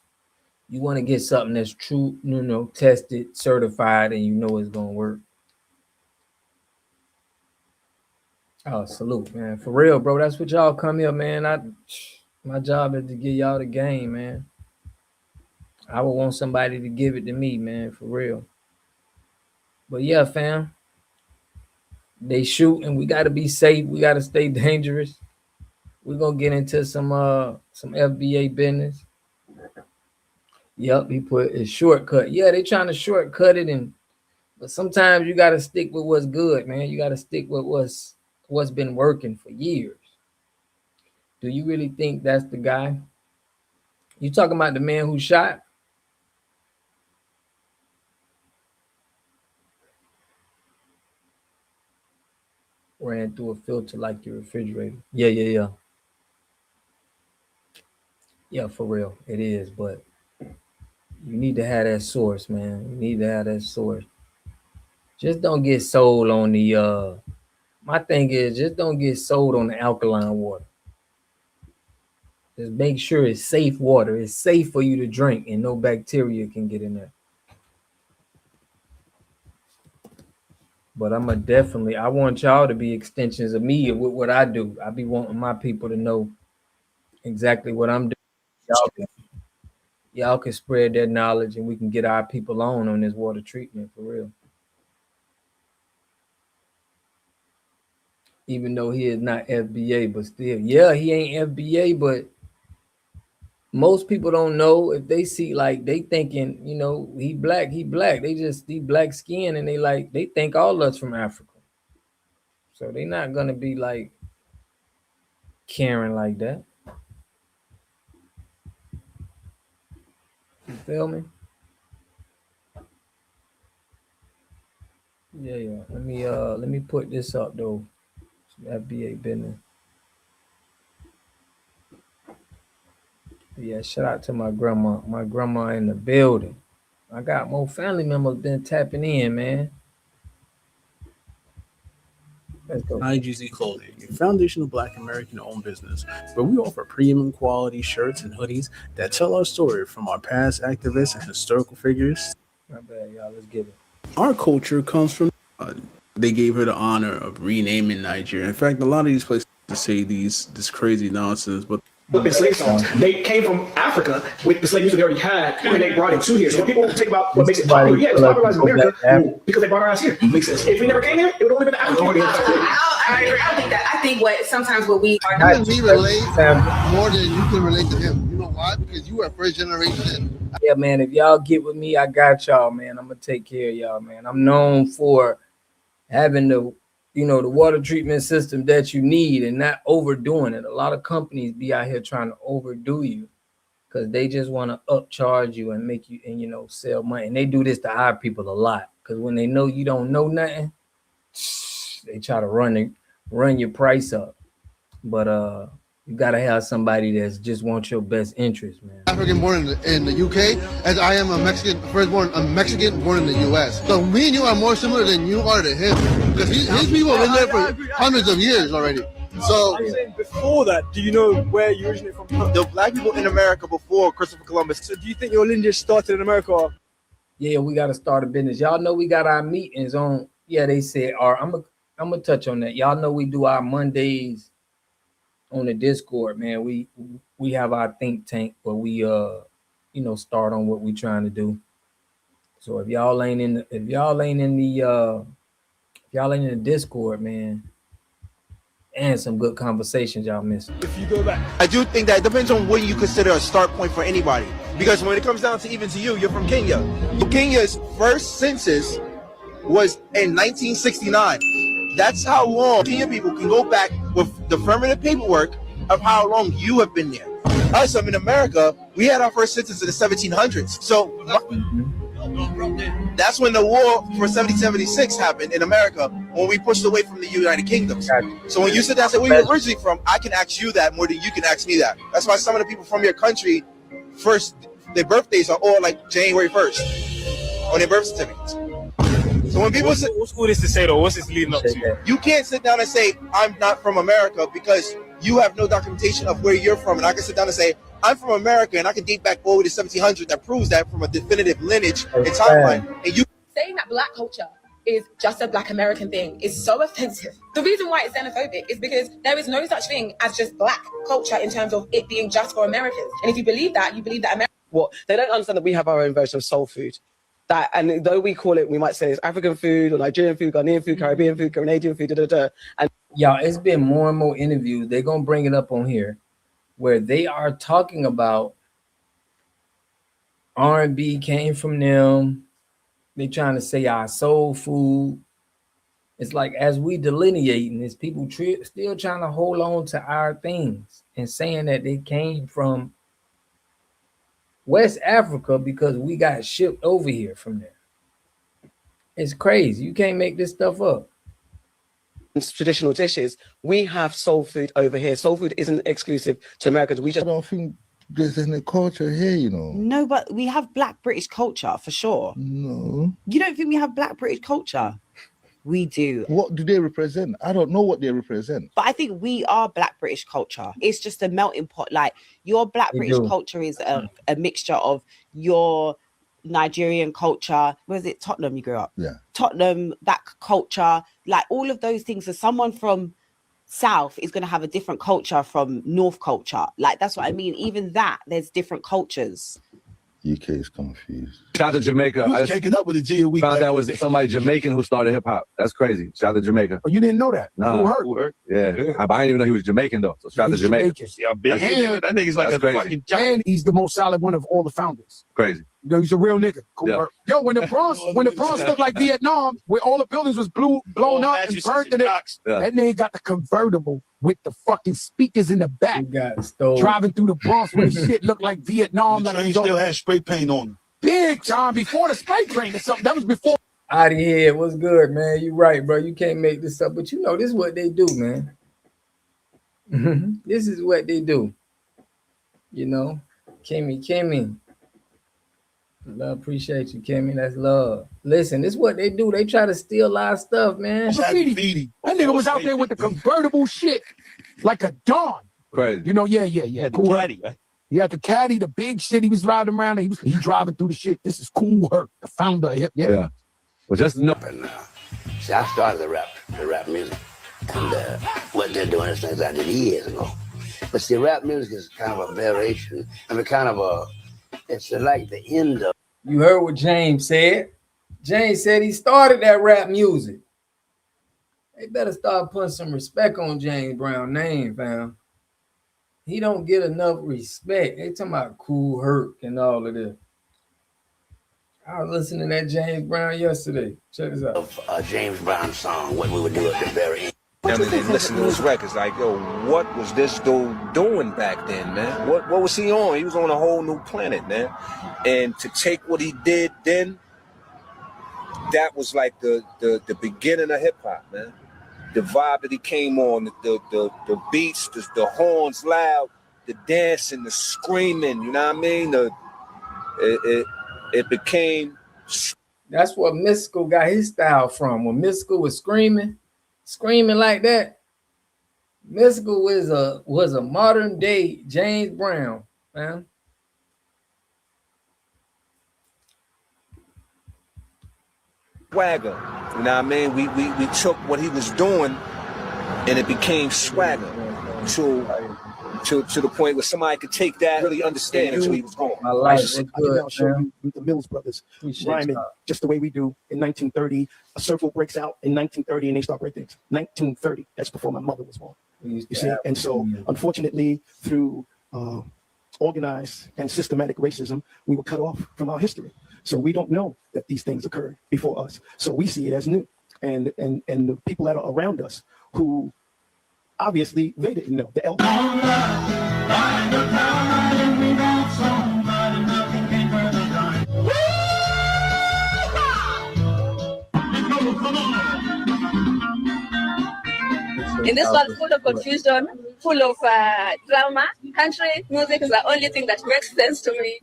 you want to get something that's true, you know, tested, certified, and you know it's going to work. Oh, salute, man. For real, bro. That's what y'all come here, man. My job is to give y'all the game, man. I would want somebody to give it to me, man, for real. But yeah, fam. They shoot and we gotta be safe. We gotta stay dangerous. We're gonna get into some FBA business. Yep, he put a shortcut. Yeah, they trying to shortcut it, but sometimes you gotta stick with what's good, man. You gotta stick with what's been working for years. Do you really think that's the guy? You talking about the man who shot? Ran through a filter like your refrigerator. Yeah. Yeah, for real. It is, but you need to have that source, man. You need to have that source. Just don't get sold on the my thing is just don't get sold on the alkaline water. Just make sure it's safe water. It's safe for you to drink and no bacteria can get in there. But I want y'all to be extensions of me with what I do. I be wanting my people to know exactly what I'm doing. Y'all can spread that knowledge and we can get our people on this water treatment for real. Even though he is not FBA, but still, yeah, he ain't FBA, but most people don't know. If they see, like, they thinking, you know, he black. He black skin, and they think all us from Africa. So they not gonna be like caring like that. You feel me? Yeah. Let me put this up though. Some FBA business. Yeah, shout out to my grandma. My grandma in the building. I got more family members been tapping in, man. IGZ Clothing, a foundational Black American-owned business where we offer premium quality shirts and hoodies that tell our story from our past activists and historical figures. Not bad, y'all. Let's get it. Our culture comes from. They gave her the honor of renaming Nigeria. In fact, a lot of these places say this crazy nonsense, but flipping slave songs. They came from Africa with the slave music they already had, and they brought it to here. So when people think about what makes it popular, yeah, it's popularized in America because they brought our ass here. Makes sense. If we never came here, it would only been the African. I agree. I think that. I think sometimes what we are not. We relate more than you can relate to him. You know why? Because you are first generation. Yeah, man. If y'all get with me, I got y'all, man. I'm gonna take care of y'all, man. I'm known for having the water treatment system that you need and not overdoing it. A lot of companies be out here trying to overdo you because they just want to upcharge you and make you sell money. And they do this to our people a lot because when they know you don't know nothing, they try to run your price up. But you gotta have somebody that's just wants your best interest, man. African born in the UK, as I am a Mexican, I'm Mexican born in the US. So me and you are more similar than you are to him, because his people have been there for hundreds of years already. So I'm saying before that, do you know where you originate from? The black people in America before Christopher Columbus. So do you think your lineage started in America? Yeah, we gotta start a business. Y'all know we got our meetings on. Yeah, they said, I'm gonna touch on that. Y'all know we do our Mondays on the Discord, man. We have our think tank where we start on what we trying to do. So if y'all ain't in the Discord, man, and some good conversations y'all missed. If you go back, I do think that it depends on what you consider a start point for anybody. Because when it comes down to even to you, you're from Kenya. Kenya's first census was in 1969. That's how long Kenyan people can go back with the affirmative paperwork of how long you have been there. Us, in America, we had our first census in the 1700s. So that's when the war for 1776 happened in America, when we pushed away from the United Kingdom. So when you sit down and say, where you originally from, I can ask you that more than you can ask me that. That's why some of the people from your country, their birthdays are all like January 1st on their birth certificates. So when people say, what's all this to say though? What's this leading up to? You can't sit down and say, I'm not from America, because you have no documentation of where you're from. And I can sit down and say, I'm from America, and I can date back all the way to 1700 that proves that from a definitive lineage and timeline. And you saying that black culture is just a black American thing is so offensive. The reason why it's xenophobic is because there is no such thing as just black culture in terms of it being just for Americans. And if you believe that, you believe that America. Well, they don't understand that we have our own version of soul food. That, and though we call it, we might say it's African food or Nigerian food, Ghanaian food, Caribbean food, Canadian food, And y'all, it's been more and more interviews. They're gonna bring it up on here, where they are talking about R&B came from them. They trying to say our soul food. It's like as we delineating this, people still trying to hold on to our things and saying that they came from West Africa because we got shipped over here from there. It's crazy. You can't make this stuff up. Traditional dishes, we have soul food over here. Soul food isn't exclusive to Americans. I don't think there's any culture here, you know. No, but we have Black British culture for sure. No. You don't think we have Black British culture? We do. What do they represent? I don't know what they represent. But I think we are Black British culture. It's just a melting pot. Like your Black British culture is a mixture of your Nigerian culture. Where is it? Tottenham you grew up? Yeah. Tottenham, that culture, like all of those things. So someone from South is going to have a different culture from North culture. Like that's what I mean. Even that, there's different cultures. UK is confused. Shout out to Jamaica. I taking up with the G a week. Found out was somebody Jamaican who started hip hop. That's crazy. Shout out to Jamaica. Oh, you didn't know that? No. Who hurt? Yeah. I didn't even know he was Jamaican though. So shout out to Jamaica. Yeah, that nigga's like a fucking giant. And he's the most solid one of all the founders. Crazy. You know, he's a real nigga. Cool. Yeah. Yo, when the Bronx looked like Vietnam, where all the buildings was blown up and burned in it, that nigga got the convertible with the fucking speakers in the back. Driving through the Bronx where shit looked like Vietnam. The train still had spray paint on him. Big time before the spray paint or something. That was before. Out of here, what's good, man? You right, bro. You can't make this up, but you know this is what they do, man. This is what they do. You know, Kimmy. Love, appreciate you, Kimmy. That's love. Listen, this is what they do. They try to steal our stuff, man. Graffiti. That nigga was out there with the convertible shit like a Don. Crazy. You know, yeah. Cool. Caddy, right? He had the caddy, the big shit. He was riding around. He driving through the shit. This is Cool Herc, the founder of hip. Yeah. Well, just know. See, I started the rap music, and what they're doing is things I did years ago. But see, rap music is kind of a variation. I mean, it's like the end of. You heard what James said. James said he started that rap music. They better start putting some respect on James Brown's name, fam. He don't get enough respect. They talking about Kool Herc and all of this. I was listening to that James Brown yesterday. Check this out. A James Brown song, what we would do at the very end. I mean, they listen to his records like, yo, what was this dude doing back then, man? What was he on? He was on a whole new planet, man. And to take what he did then, that was like the beginning of hip hop, man. The vibe that he came on, the beats, the horns loud, the dancing, the screaming, you know what I mean? It became. That's what Mystical got his style from. When Mystical was screaming like that, Mystical was a modern day James Brown, man. Swagger, you know what I mean? We took what he was doing, and it became swagger to the point where somebody could take that, really understand where he was going. My life I can now show you the Mills Brothers rhyming just the way we do in 1930. A circle breaks out in 1930 and they start breakdance. 1930, that's before my mother was born. You see? And so, unfortunately, through organized and systematic racism, we were cut off from our history. So we don't know that these things occurred before us. So we see it as new. And the people that are around us who obviously they didn't know. The elders. In this world full of confusion, full of drama, country music is the only thing that makes sense to me.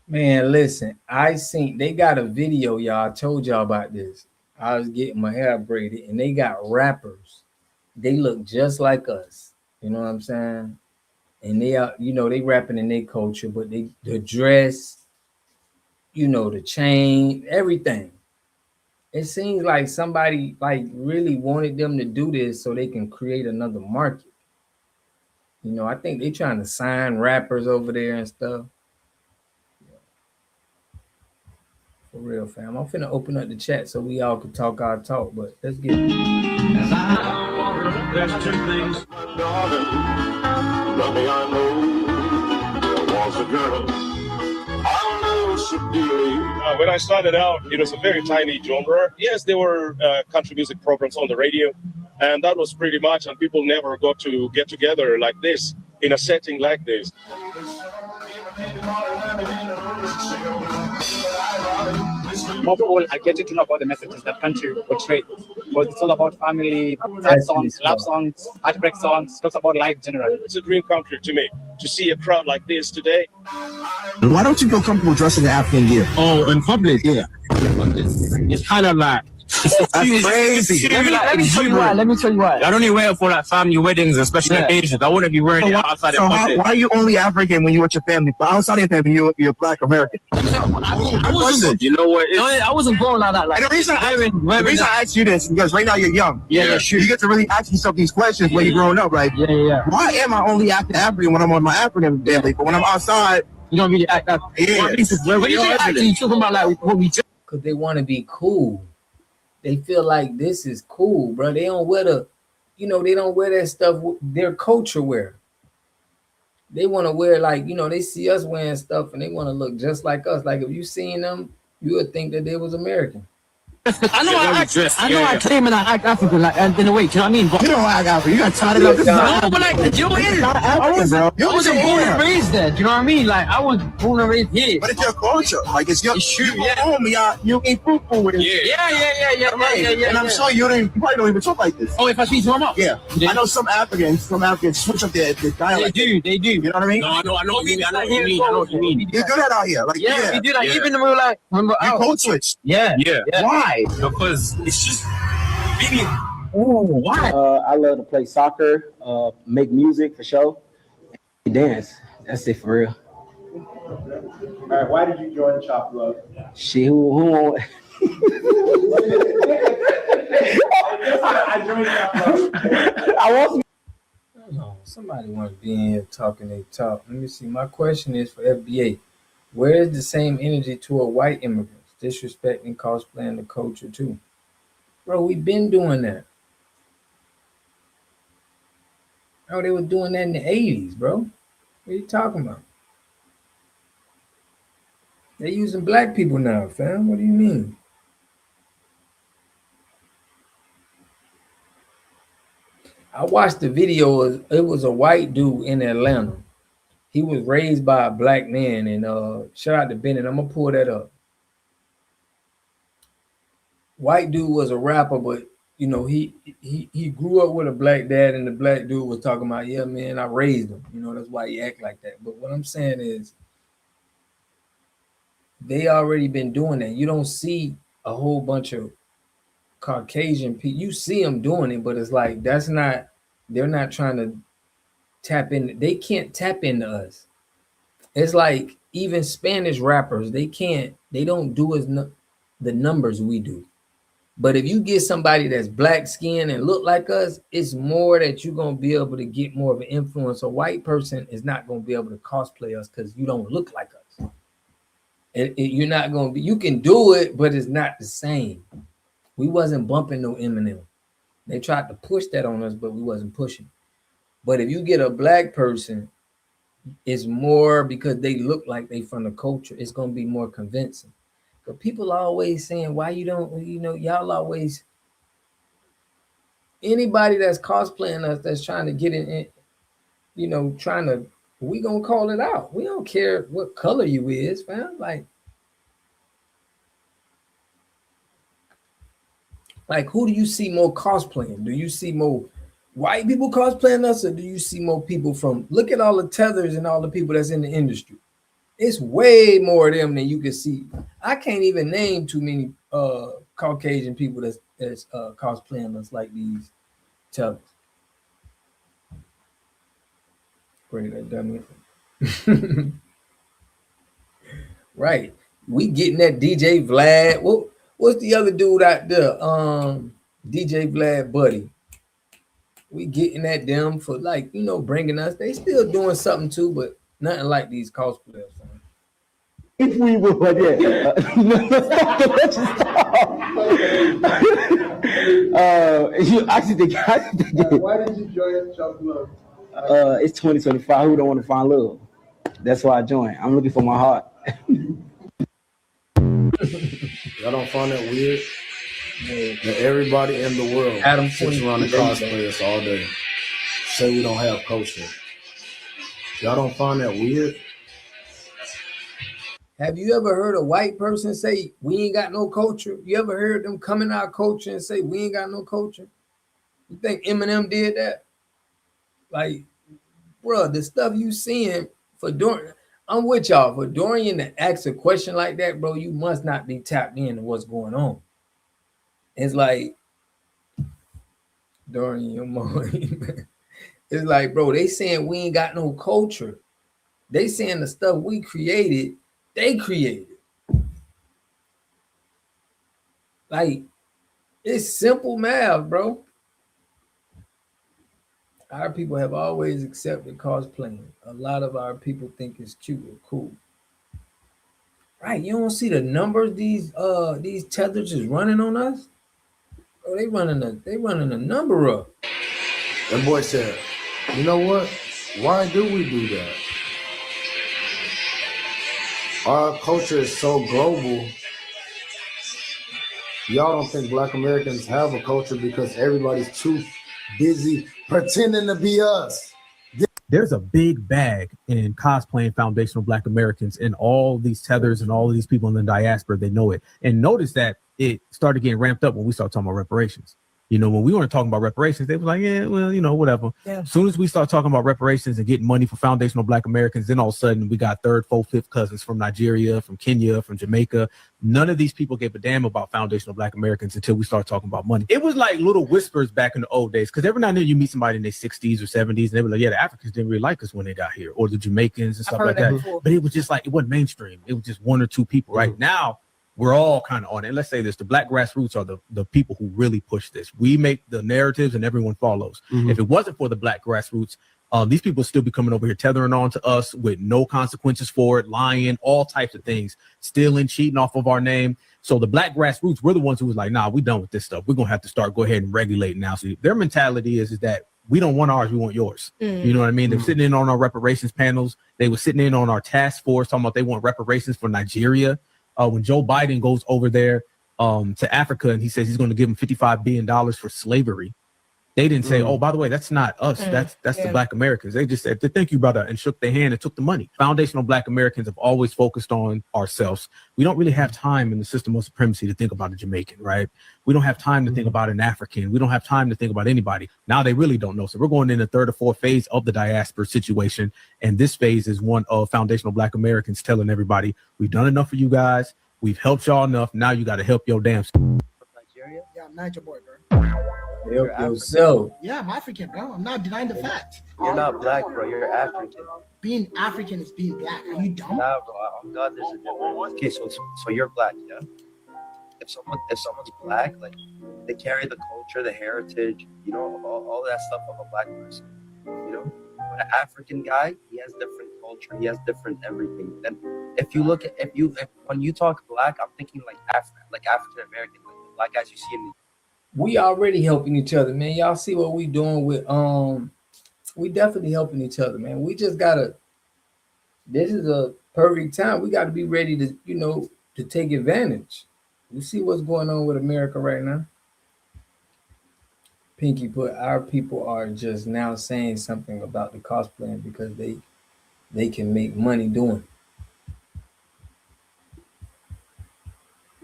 Man, listen, they got a video, y'all. I told y'all about this. I was getting my hair braided, and they got rappers. They look just like us. You know what I'm saying? And they are, they rapping in their culture, but the dress, the chain, everything. It seems like somebody really wanted them to do this so they can create another market. I think they trying to sign rappers over there and stuff. For real, fam. I'm finna open up the chat so we all can talk our talk, but let's get it. There's two things, darling. Lovely, I know. There was a girl I know so dearly. When I started out, it was a very tiny genre. Yes, there were country music programs on the radio, and that was pretty much, and people never got to get together like this, in a setting like this. More people are getting to know about the messages that country portrays. But it's all about family, sad songs, love songs, heartbreak songs, talks about life generally. It's a dream come true to me to see a crowd like this today. Why don't you feel comfortable dressing in African gear? Oh, in public? Yeah. It's kind of like. That's crazy. Let me tell you why. I don't even wear it for like family weddings and special occasions. I wouldn't be wearing it outside so in public. why are you only African when you're with your family? But outside of your family, you're Black American. I wasn't. You know what? I wasn't born like that. Like, and the reason I ask you this is because right now you're young. Yeah, sure. You get to really ask yourself these questions when you're growing up, right? Yeah. Why am I only acting African when I'm on my African family, but when I'm outside, you don't really act that? Yeah. When you say acting, you talking about like what we do? Because they want to be cool. They feel like this is cool, bro. They don't wear they don't wear that stuff their culture wear. They want to wear they see us wearing stuff and they want to look just like us. Like if you seen them, you would think that they was American. I know I claim and I act African, like, and in a way, do you know what I mean? But you don't act African. You got tied up. No, but like, you know what it is? I wasn't born and raised there. Do you know what I mean? Like, I was born and raised here. But it's your culture. Like, it's your home. You ain't fruitful with it. Yeah. And I'm sure you probably don't even talk like this. Oh, if I speak to my mom? Yeah. I know some Africans switch up their dialect. They do. You know what I mean? No, I know what you mean. You're good at out here. Like, we do that. Even when we were like, remember, you code switch. Yeah. Why? Because it's just really. Why? I love to play soccer, make music for show, and dance. That's it for real. All right, why did you join Chop Love? She who I joined Chop Love. I was. Somebody want to be in here talking they talk. Let me see. My question is for FBA. Where is the same energy toward white immigrants? Disrespecting, cosplaying the culture too. Bro, we've been doing that. Oh, they were doing that in the 80s, bro. What are you talking about? They're using black people now, fam. What do you mean? I watched the video. It was a white dude in Atlanta. He was raised by a black man, and shout out to Bennett. I'm gonna pull that up. White dude was a rapper, but you know, he grew up with a black dad, and the black dude was talking about, yeah, man, I raised him. You know, that's why he act like that. But what I'm saying is, they already been doing that. You don't see a whole bunch of Caucasian people. You see them doing it, but it's like they're not trying to tap in. They can't tap into us. It's like even Spanish rappers, they don't do the numbers we do. But if you get somebody that's black skinned and look like us, it's more that you're gonna be able to get more of an influence. A white person is not gonna be able to cosplay us because you don't look like us. You're not gonna be. You can do it, but it's not the same. We wasn't bumping no Eminem. They tried to push that on us, but we wasn't pushing. But if you get a black person, it's more because they look like they from the culture. It's gonna be more convincing. But people are always saying, why you don't, you know, y'all always, anybody that's cosplaying us, that's trying to get in, you know, we gonna call it out. We don't care what color you is, fam. Like who do you see more cosplaying? Do you see more white people cosplaying us, or do you see more people from, look at all the tethers and all the people that's in the industry. It's way more of them than you can see. I can't even name too many Caucasian people that's cosplaying us like these tethers. Great, that dummy. Right. We getting that DJ Vlad. What's the other dude out there? DJ Vlad Buddy. We getting at them for, like, you know, bringing us. They still doing something too, but nothing like these cosplayers. If we would, yeah. Why did you join Chop Love? It's 2025. Who don't want to find love? That's why I joined. I'm looking for my heart. Y'all don't find that weird? That everybody in the world sits around and cosplayers all day. Say we don't have culture. Y'all don't find that weird? Have you ever heard a white person say, we ain't got no culture? You ever heard them come in our culture and say, we ain't got no culture? You think Eminem did that? Like, bro, the stuff you seeing for Dorian, I'm with y'all. For Dorian to ask a question like that, bro, you must not be tapped into what's going on. It's like, Dorian, your mind. It's like, bro, they saying we ain't got no culture. They saying the stuff we created, they created. Like, it's simple math, bro. Our people have always accepted cosplaying. A lot of our people think it's cute or cool. Right, you don't see the numbers these tethers is running on us? Oh, they running a number up. That boy said, you know what? Why do we do that? Our culture is so global. Y'all don't think Black Americans have a culture because everybody's too busy pretending to be us. There's a big bag in cosplaying foundational Black Americans, and all these tethers and all of these people in the diaspora, they know it. And notice that it started getting ramped up when we started talking about reparations. You know, when we weren't talking about reparations, they were like, yeah, well, you know, whatever. Yeah. As soon as we start talking about reparations and getting money for foundational Black Americans, then all of a sudden we got third, fourth, fifth cousins from Nigeria, from Kenya, from Jamaica. None of these people gave a damn about foundational Black Americans until we start talking about money. It was like little whispers back in the old days, because every now and then you meet somebody in their 60s or 70s and they were like, yeah, the Africans didn't really like us when they got here, or the Jamaicans and stuff like that. But it was just like, it wasn't mainstream. It was just one or two people. Right now, we're all kind of on it. And let's say this, the Black grassroots are the people who really push this. We make the narratives and everyone follows. If it wasn't for the Black grassroots, These people still be coming over here tethering on to us with no consequences for it, lying, all types of things, stealing, cheating off of our name. So the black grassroots, we're the ones who was like, nah, we done with this stuff. We're gonna have to go ahead and regulate now. So their mentality is that we don't want ours, we want yours. You know what I mean? They're sitting in on our reparations panels. They were sitting in on our task force talking about they want reparations for Nigeria. When Joe Biden goes over there to Africa and he says he's going to give them $55 billion for slavery, they didn't say, oh, by the way, that's not us. That's the Black Americans. They just said, thank you, brother, and shook their hand and took the money. Foundational Black Americans have always focused on ourselves. We don't really have time in the system of supremacy to think about a Jamaican, right? We don't have time to think about an African. We don't have time to think about anybody. Now they really don't know. So we're going in the third or fourth phase of the diaspora situation. And this phase is one of foundational Black Americans telling everybody, we've done enough for you guys. We've helped y'all enough. Now you got to help your damn. Nigeria? Yeah, I'm Niger boy, bro. Help yourself. Yeah, I'm African, bro. I'm not denying the fact. You're not black, bro. You're African. Being African is being black. Are you dumb? Nah, bro. Oh God, there's a difference. Okay, so you're black, yeah. If someone's black, like they carry the culture, the heritage, you know, all that stuff of a black person. You know, but an African guy, he has different culture. He has different everything. And if you look at when you talk black, I'm thinking like African American, like the black guys you see in the. We already helping each other, man. Y'all see what we doing with we definitely helping each other, man. We just gotta, this is a perfect time. We gotta be ready to, you know, to take advantage. You see what's going on with America right now? Pinky put, our people are just now saying something about the cosplaying because they can make money doing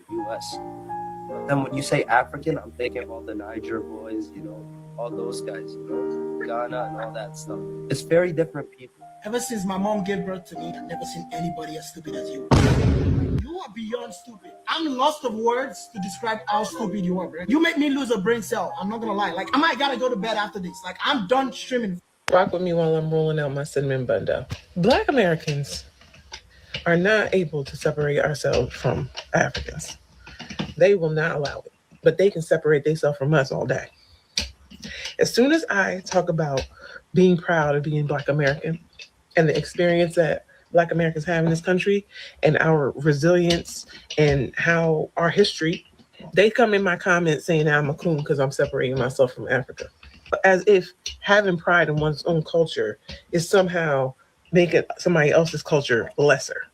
it. US. But then when you say African, I'm thinking of all the Niger boys, you know, all those guys, you know, Ghana and all that stuff. It's very different people. Ever since my mom gave birth to me, I've never seen anybody as stupid as you. You are beyond stupid. I'm lost of words to describe how stupid you are, bro. You make me lose a brain cell. I'm not gonna lie. Like, I might gotta go to bed after this. Like, I'm done streaming. Rock with me while I'm rolling out my cinnamon bun dough. Black Americans are not able to separate ourselves from Africans. They will not allow it, but they can separate themselves from us all day. As soon as I talk about being proud of being Black American and the experience that Black Americans have in this country and our resilience and how our history, they come in my comments saying that I'm a coon because I'm separating myself from Africa. As if having pride in one's own culture is somehow making somebody else's culture lesser.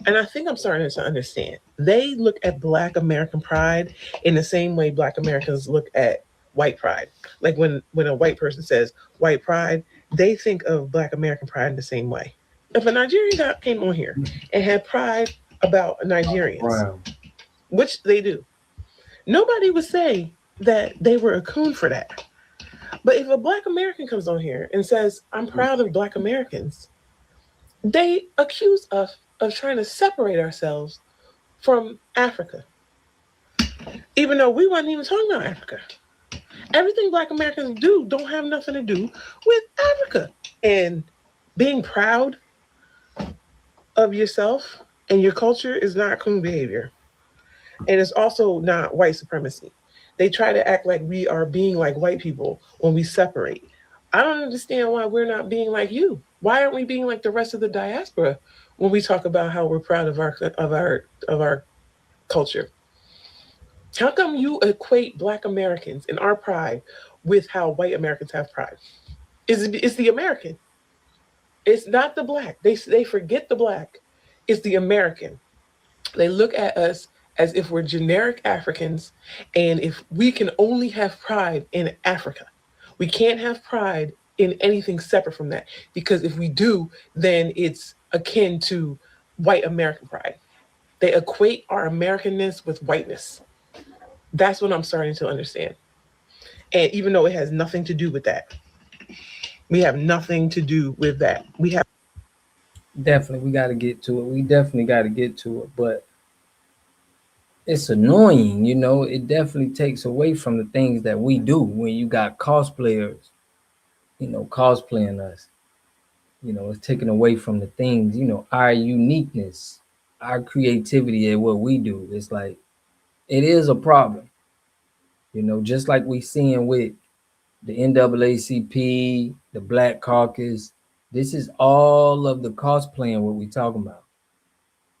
And I think I'm starting to understand. They look at Black American pride in the same way Black Americans look at white pride. Like when a white person says white pride, they think of Black American pride in the same way. If a Nigerian guy came on here and had pride about Nigerians, which they do, nobody would say that they were a coon for that. But if a Black American comes on here and says, I'm proud of Black Americans, they accuse us of trying to separate ourselves from Africa. Even though we weren't even talking about Africa. Everything Black Americans do don't have nothing to do with Africa. And being proud of yourself and your culture is not coon behavior. And it's also not white supremacy. They try to act like we are being like white people when we separate. I don't understand why we're not being like you. Why aren't we being like the rest of the diaspora when we talk about how we're proud of our culture? How come you equate Black Americans and our pride with how white Americans have pride? It's the American. It's not the Black. They forget the Black. It's the American. They look at us as if we're generic Africans, and if we can only have pride in Africa. We can't have pride in anything separate from that, because if we do, then it's akin to white American pride. They equate our Americanness with whiteness. That's what I'm starting to understand. And even though it has nothing to do with that, we have nothing to do with that. We have definitely, we got to get to it. We definitely got to get to it, but it's annoying, you know. It definitely takes away from the things that we do when you got cosplayers, you know, cosplaying us. You know, it's taken away from the things, you know, our uniqueness, our creativity at what we do. It's like, it is a problem, you know, just like we seeing with the NAACP, the Black Caucus. This is all of the cosplaying what we talking about.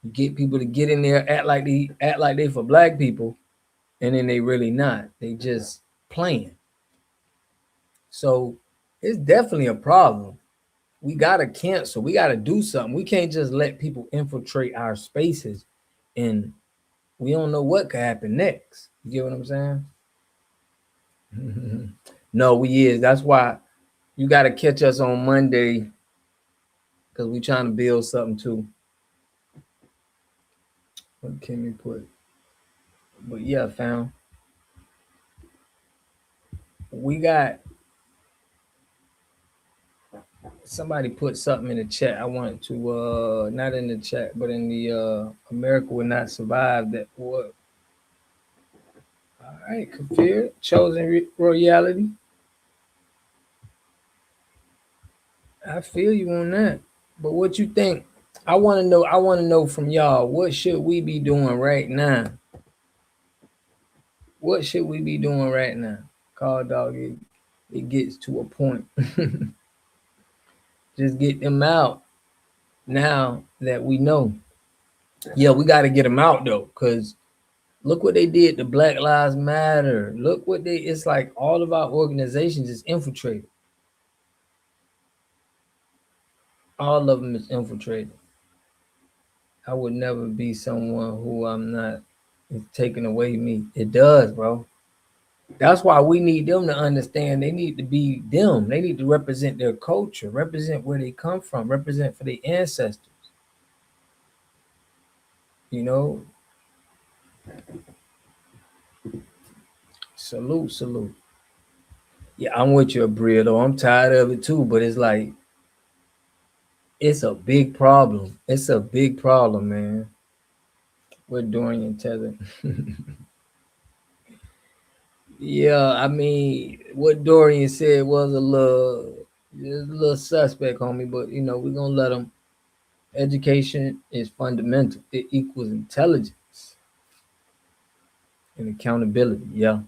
You get people to get in there, act like they for black people, and then they really not. They just playing. So it's definitely a problem. We gotta cancel. We gotta do something. We can't just let people infiltrate our spaces, and we don't know what could happen next. You get what I'm saying? No, we is. That's why you got to catch us on Monday, because we trying to build something too. What can we put? But yeah, fam. We got somebody put something in the chat. I want to not in the chat, but in the America Will Not Survive. That what? All right, Kafir, Chosen Royalty. I feel you on that. But what you think? I want to know from y'all, what should we be doing right now? What should we be doing right now? Call dog, it gets to a point. Just get them out now that we know. Yeah, we got to get them out though, because look what they did to Black Lives Matter. Look what it's like all of our organizations is infiltrated. All of them is infiltrated. I would never be someone who I'm not. It's taking away me. It does, bro. That's why we need them to understand they need to be them. They need to represent their culture, represent where they come from, represent for their ancestors. You know? Salute. Yeah, I'm with you, Abria, though. I'm tired of it too, but it's like, it's a big problem. It's a big problem, man. We're Dorian Tether. Yeah, I mean, what Dorian said was a little suspect, homie, but you know, we're gonna let them. Education is fundamental. It equals intelligence and accountability. Yeah.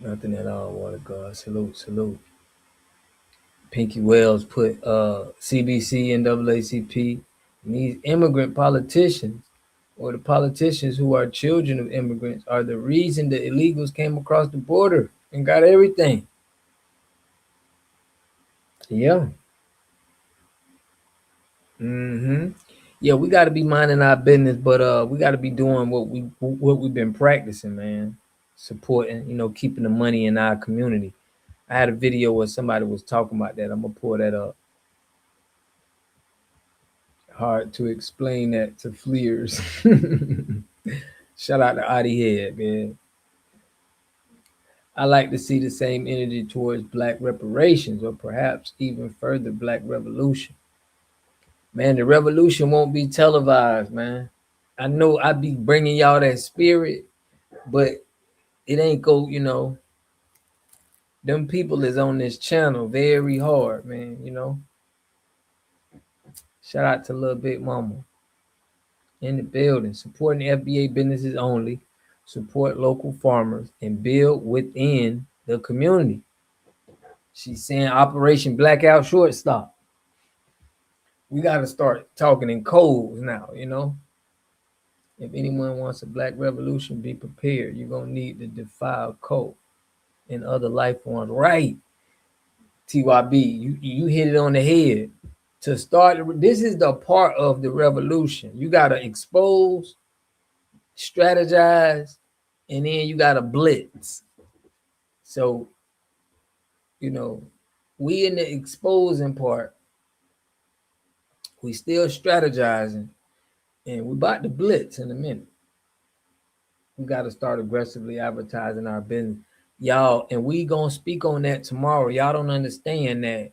Nothing at all, water God. Salute. Pinky Wells put CBC, NAACP, and these immigrant politicians, or the politicians who are children of immigrants, are the reason the illegals came across the border and got everything. Yeah. Yeah, we got to be minding our business, but we got to be doing what we've been practicing, man. Supporting, you know, keeping the money in our community. I had a video where somebody was talking about that. I'm gonna pull that up. Hard to explain that to fleers. Shout out to Adi Head, man. I like to see the same energy towards Black reparations, or perhaps even further Black revolution. Man, the revolution won't be televised, man. I know I be bringing y'all that spirit, but it ain't go, you know. Them people is on this channel very hard, man, you know. Shout out to Lil Big Mama in the building. Supporting FBA businesses only. Support local farmers and build within the community. She's saying Operation Blackout Shortstop. We got to start talking in codes now, you know. If anyone wants a Black revolution, be prepared. You're going to need to defile code and other life forms. Right, TYB, you hit it on the head. To start, this is the part of the revolution. You got to expose, strategize, and then you got to blitz. So, you know, we in the exposing part, we still strategizing, and we're about to blitz in a minute. We got to start aggressively advertising our business. Y'all, and we gonna speak on that tomorrow. Y'all don't understand that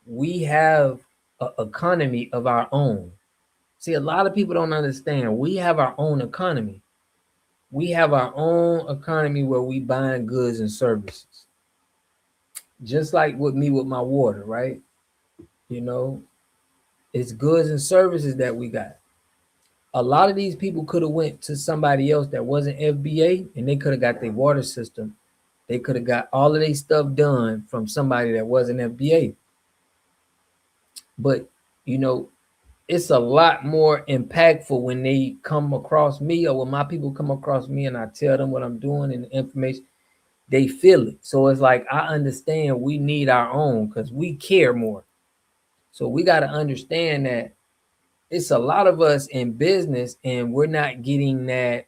we have an economy of our own. See, a lot of people don't understand. We have our own economy. We have our own economy where we buying goods and services. Just like with me with my water, right? You know, it's goods and services that we got. A lot of these people could have went to somebody else that wasn't FBA, and they could have got their water system. They could have got all of their stuff done from somebody that wasn't FBA. But, you know, it's a lot more impactful when they come across me, or when my people come across me and I tell them what I'm doing and the information, they feel it. So it's like, I understand we need our own because we care more. So we got to understand that it's a lot of us in business and we're not getting that.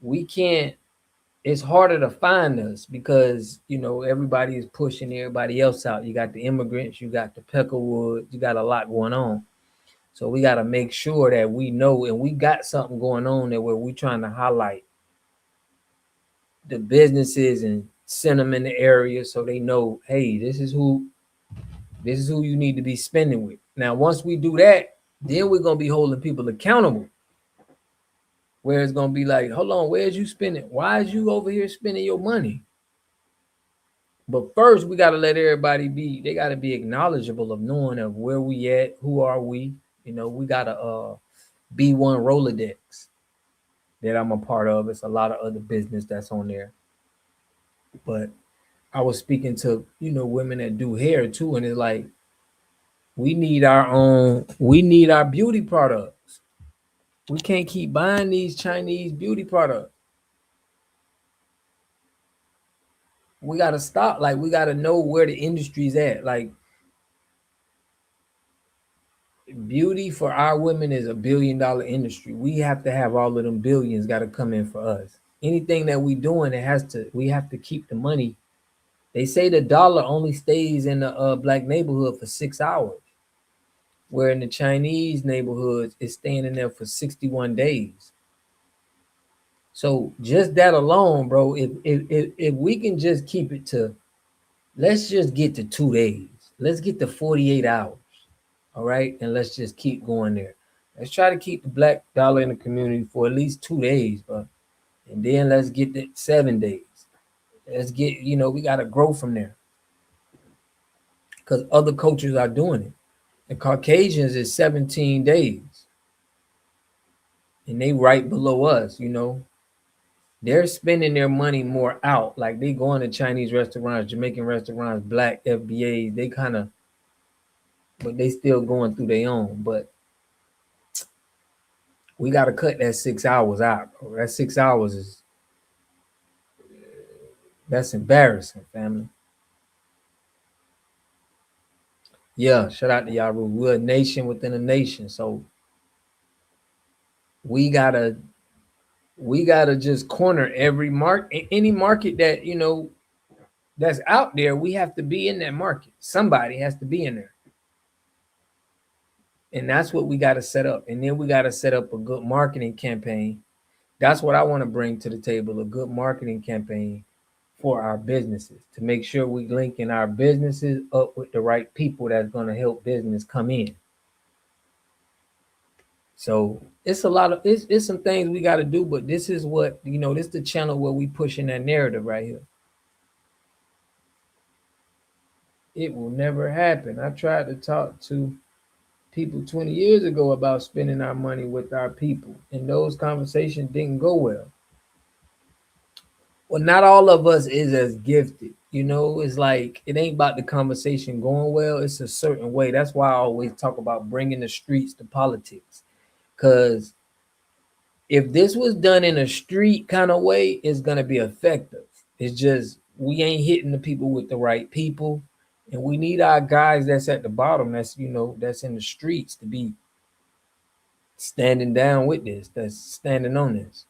We can't, it's harder to find us because, you know, everybody is pushing everybody else out. You got the immigrants, you got the Peckerwood, you got a lot going on. So we got to make sure that we know, and we got something going on there where we're trying to highlight the businesses and send them in the area so they know, hey, this is who you need to be spending with. Now, once we do that, then we're going to be holding people accountable. Where it's going to be like, hold on, where's you spending? Why is you over here spending your money? But first, we got to let everybody be, they got to be acknowledgeable of knowing of where we at, who are we. You know, we got a B1 Rolodex that I'm a part of. It's a lot of other business that's on there. But I was speaking to, you know, women that do hair too. And it's like, we need our beauty products. We can't keep buying these Chinese beauty products. We got to stop. Like, we got to know where the industry's at. Like, beauty for our women is $1 billion industry. We have to have all of them billions got to come in for us. Anything that we doing, we have to keep the money. They say the dollar only stays in the black neighborhood for 6 hours, where in the Chinese neighborhoods, it's staying in there for 61 days. So just that alone, bro, if we can just keep it to, let's just get to 2 days. Let's get to 48 hours. All right. And let's just keep going there. Let's try to keep the black dollar in the community for at least 2 days, bro. And then let's get to 7 days. Let's get, you know, we got to grow from there. Because other cultures are doing it. The Caucasians is 17 days. And they right below us, you know. They're spending their money more out. Like, they going to Chinese restaurants, Jamaican restaurants, black FBAs. They kind of, but they still going through their own. But we got to cut that 6 hours out, bro. That 6 hours that's embarrassing, family. Yeah, shout out to Yaru. We're a nation within a nation. So we gotta just corner every any market that, you know, that's out there. We have to be in that market. Somebody has to be in there. And that's what we got to set up. And then we got to set up a good marketing campaign. That's what I want to bring to the table, a good marketing campaign for our businesses, to make sure we linking our businesses up with the right people that's going to help business come in. So it's a lot of, it's some things we got to do, but this is what, you know, this is the channel where we pushing that narrative right here. It will never happen. I tried to talk to people 20 years ago about spending our money with our people, and those conversations didn't go well. Well, not all of us is as gifted, you know. It's like, it ain't about the conversation going well. It's a certain way. That's why I always talk about bringing the streets to politics, because if this was done in a street kind of way, it's going to be effective. It's just, we ain't hitting the people with the right people. And we need our guys that's at the bottom, that's, you know, that's in the streets, to be standing down with this, that's standing on this.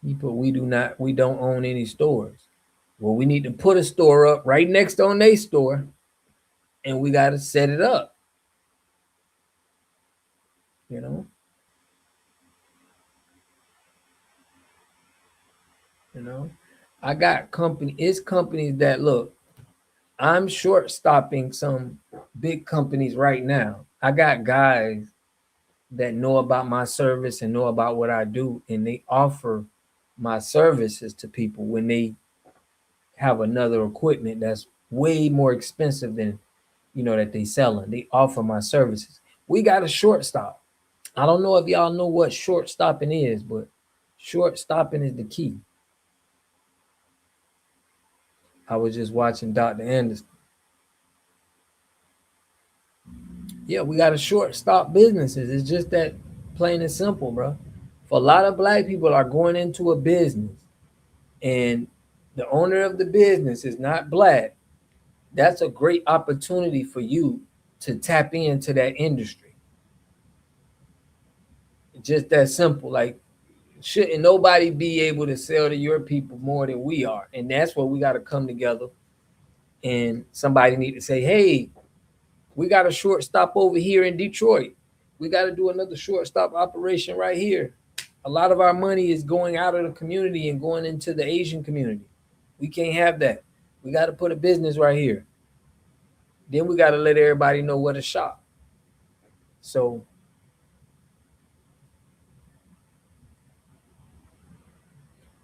We don't own any stores. Well, we need to put a store up right next on their store, and we got to set it up. You know? You know? I got companies that, look, I'm short stopping some big companies right now. I got guys that know about my service and know about what I do, and they offer my services to people when they have another equipment that's way more expensive than, you know, that they selling. They offer my services. We got a shortstop. I don't know if y'all know what short stopping is, but short stopping is the key. I was just watching Dr. Anderson. Yeah, we got to short stop businesses. It's just that plain and simple, bro. For a lot of black people are going into a business and the owner of the business is not black. That's a great opportunity for you to tap into that industry. Just that simple. Like, shouldn't nobody be able to sell to your people more than we are? And that's where we got to come together. And somebody need to say, hey, we got a shortstop over here in Detroit. We got to do another shortstop operation right here. A lot of our money is going out of the community and going into the Asian community. We can't have that. We got to put a business right here. Then we got to let everybody know what to shop. So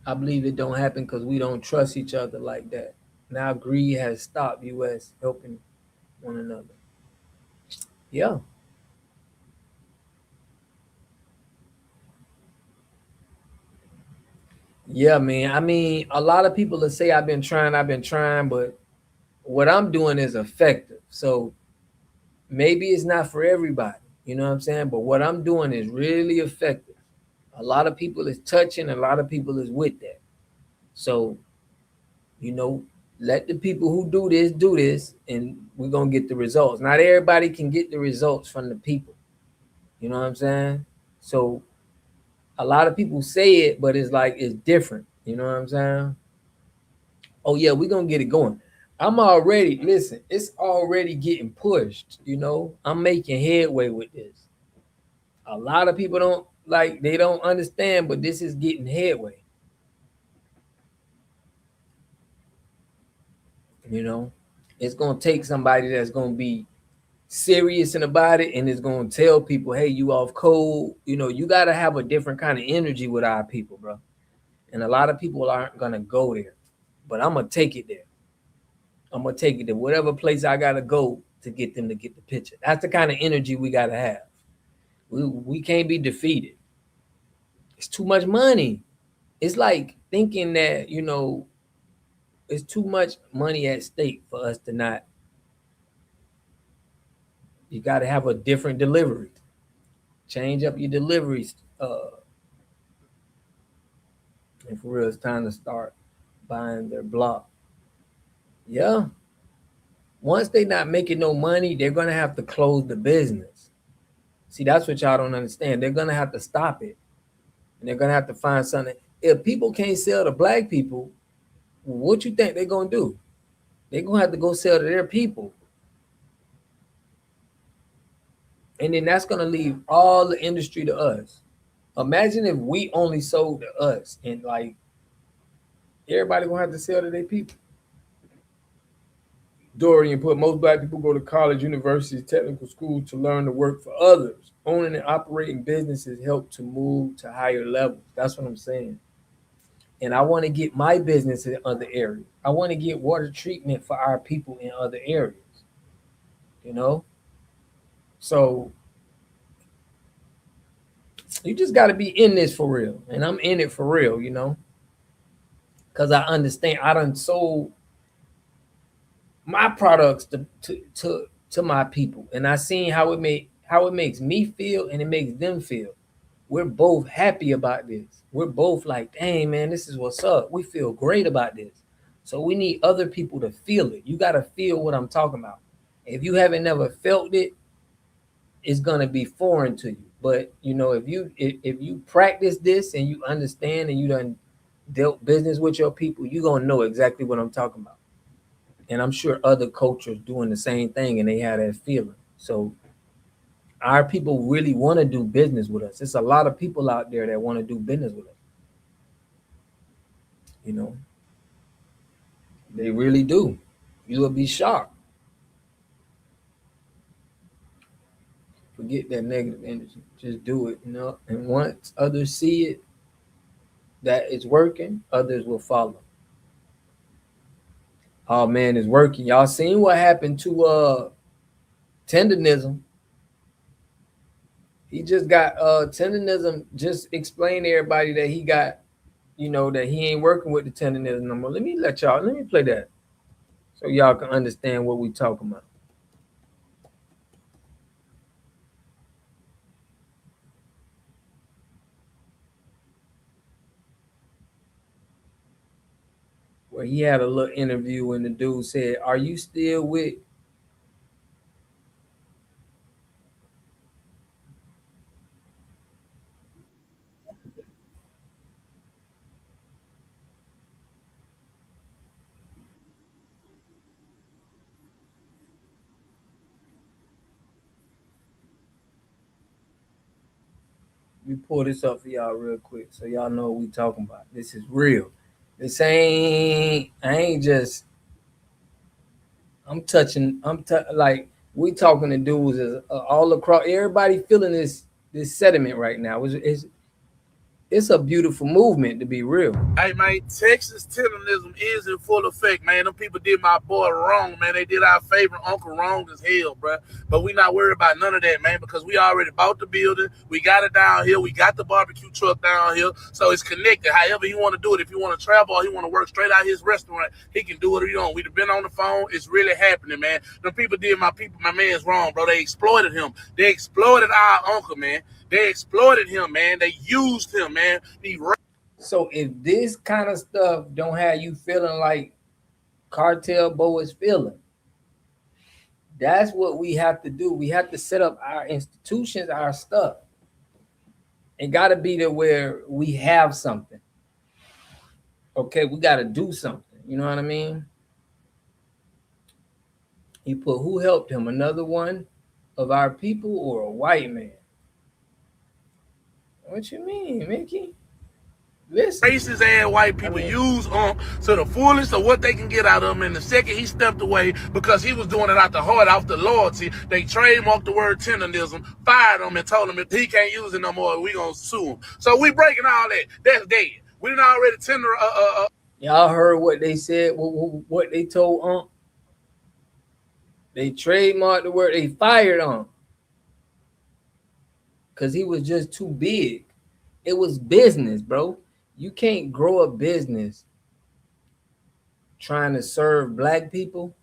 I believe it don't happen because we don't trust each other like that. Now greed has stopped U.S. helping one another. Yeah. Yeah, man. I mean, a lot of people that say I've been trying, but what I'm doing is effective. So maybe it's not for everybody, you know what I'm saying? But what I'm doing is really effective. A lot of people is touching, a lot of people is with that. So, you know, let the people who do this, and we're going to get the results. Not everybody can get the results from the people. You know what I'm saying? So a lot of people say it, but it's like, it's different. You know what I'm saying? Oh yeah, we're going to get it going. It's already getting pushed. You know, I'm making headway with this. A lot of people they don't understand, but this is getting headway. You know, it's going to take somebody that's going to be serious about it and is going to tell people, hey, you off code. You know, you got to have a different kind of energy with our people, bro. And a lot of people aren't going to go there, but I'm going to take it there. I'm going to take it to whatever place I got to go to get them to get the picture. That's the kind of energy we got to have. We can't be defeated. It's too much money. It's like thinking that, you know, it's too much money at stake for us to not. You got to have a different delivery. Change up your deliveries. And for real, it's time to start buying their block. Yeah. Once they not making no money, they're going to have to close the business. See, that's what y'all don't understand. They're going to have to stop it. And they're going to have to find something. If people can't sell to black people, what you think they're going to do? They're going to have to go sell to their people. And then that's going to leave all the industry to us. Imagine if we only sold to us and like everybody going to have to sell to their people. Dorian put, most black people go to college, universities, technical schools to learn to work for others. Owning and operating businesses help to move to higher levels. That's what I'm saying. And I want to get my business in other areas. I want to get water treatment for our people in other areas. You know? So you just got to be in this for real. And I'm in it for real, you know? Because I understand. I done sold my products to my people. And I seen how it makes me feel and it makes them feel. We're both happy about this. We're both like, dang, man, this is what's up. We feel great about this. So we need other people to feel it. You got to feel what I'm talking about. If you haven't never felt it, it's going to be foreign to you. But, you know, if you practice this and you understand and you done dealt business with your people, you're going to know exactly what I'm talking about. And I'm sure other cultures doing the same thing and they have that feeling. So our people really want to do business with us. There's a lot of people out there that want to do business with us. You know, they really do. You will be shocked. Forget that negative energy. Just do it, you know. And once others see it, that it's working, others will follow. Oh man, it's working. Y'all seen what happened to tendonism? He just got tendonism. Just explain to everybody that he got, that he ain't working with the tendonism no more. Let me play that so y'all can understand what we talking about. Where he had a little interview and the dude said, "Are you still with?" We pull this up for y'all real quick so y'all know what we talking about. This is real. This ain't. Like we talking to dudes is all across. Everybody feeling this sentiment right now. It's a beautiful movement, to be real. Hey, man, Texas tendonism is in full effect, man. Them people did my boy wrong, man. They did our favorite uncle wrong as hell, bro. But we not worried about none of that, man, because we already bought the building. We got it down here. We got the barbecue truck down here. So it's connected. However you want to do it. If you want to travel or he want to work straight out his restaurant, he can do what he want. We've been on the phone. It's really happening, man. Them people did my man's wrong, bro. They exploited him. They exploited our uncle, man. They exploited him, man. They used him, man. So if this kind of stuff don't have you feeling like Cartel Bo is feeling, that's what we have to do. We have to set up our institutions, our stuff. It got to be to where we have something. Okay, we got to do something. You know what I mean? You put who helped him? Another one of our people or a white man? What you mean, Mickey? Listen. Racist and white people use to the fullest of what they can get out of him. And the second he stepped away because he was doing it out the heart, out the loyalty, they trademarked the word tendonism, fired him, and told him if he can't use it no more, we gonna sue him. So we breaking all that. That's dead. We done already tender. Y'all heard what they said? What they told They trademarked the word. They fired because he was just too big. It was business, bro. You can't grow a business trying to serve black people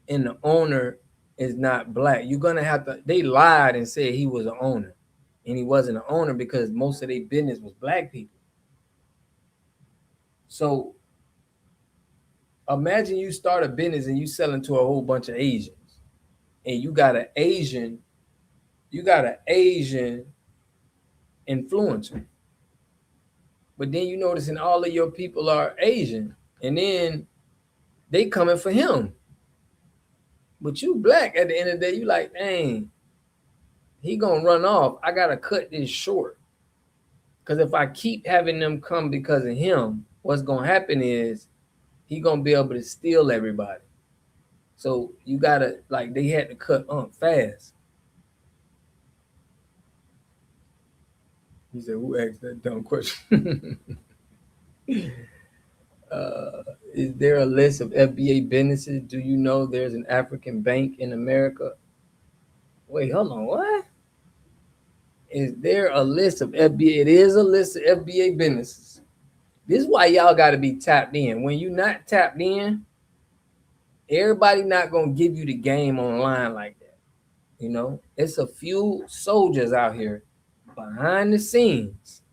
and the owner is not black. You're going to have to, they lied and said he was an owner and he wasn't an owner because most of their business was black people. So imagine you start a business and you selling to a whole bunch of Asians and you got an Asian influencer. But then you noticing all of your people are Asian and then they coming for him. But you black at the end of the day, you like, dang, he gonna run off. I gotta cut this short. Because if I keep having them come because of him, what's gonna happen is he gonna be able to steal everybody. So you gotta, like, they had to cut fast. He said, who asked that dumb question? Is there a list of FBA businesses? Do you know there's an African bank in America? Wait, hold on, what? Is there a list of FBA? It is a list of FBA businesses. This is why y'all got to be tapped in. When you're not tapped in, everybody not going to give you the game online like that. You know, it's a few soldiers out here behind the scenes.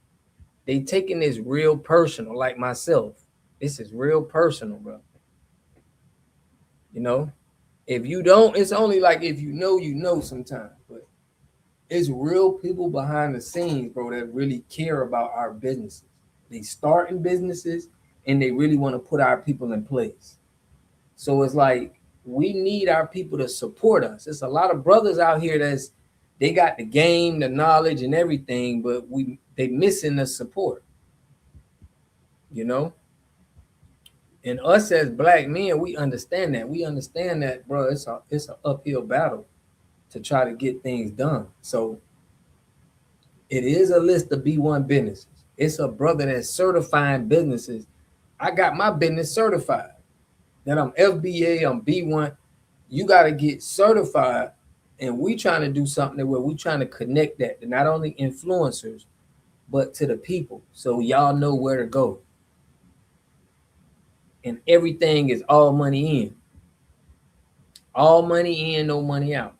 They taking this real personal, like myself. This is real personal, bro. You know, if you don't, it's only like if you know sometimes, but it's real people behind the scenes, bro, that really care about our businesses. They start in businesses and they really want to put our people in place. So it's like, we need our people to support us. There's a lot of brothers out here they got the game, the knowledge and everything, but they missing the support, you know? And us as black men, we understand that. We understand that, bro, it's an uphill battle to try to get things done. So it is a list of B1 businesses. It's a brother that's certifying businesses. I got my business certified. That I'm FBA, I'm B1. You got to get certified And we trying to do something where we trying to connect that to not only influencers, but to the people. So y'all know where to go. And everything is all money in. All money in, no money out.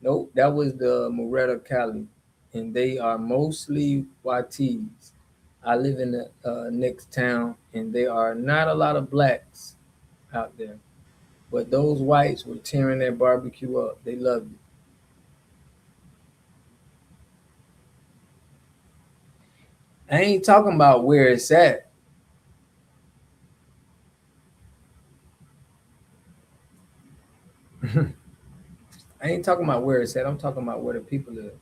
Nope, that was the Moretta Cali. And they are mostly YTs. I live in the next town, and there are not a lot of blacks out there. But those whites were tearing their barbecue up. They loved it. I ain't talking about where it's at. I ain't talking about where it's at. I'm talking about where the people live.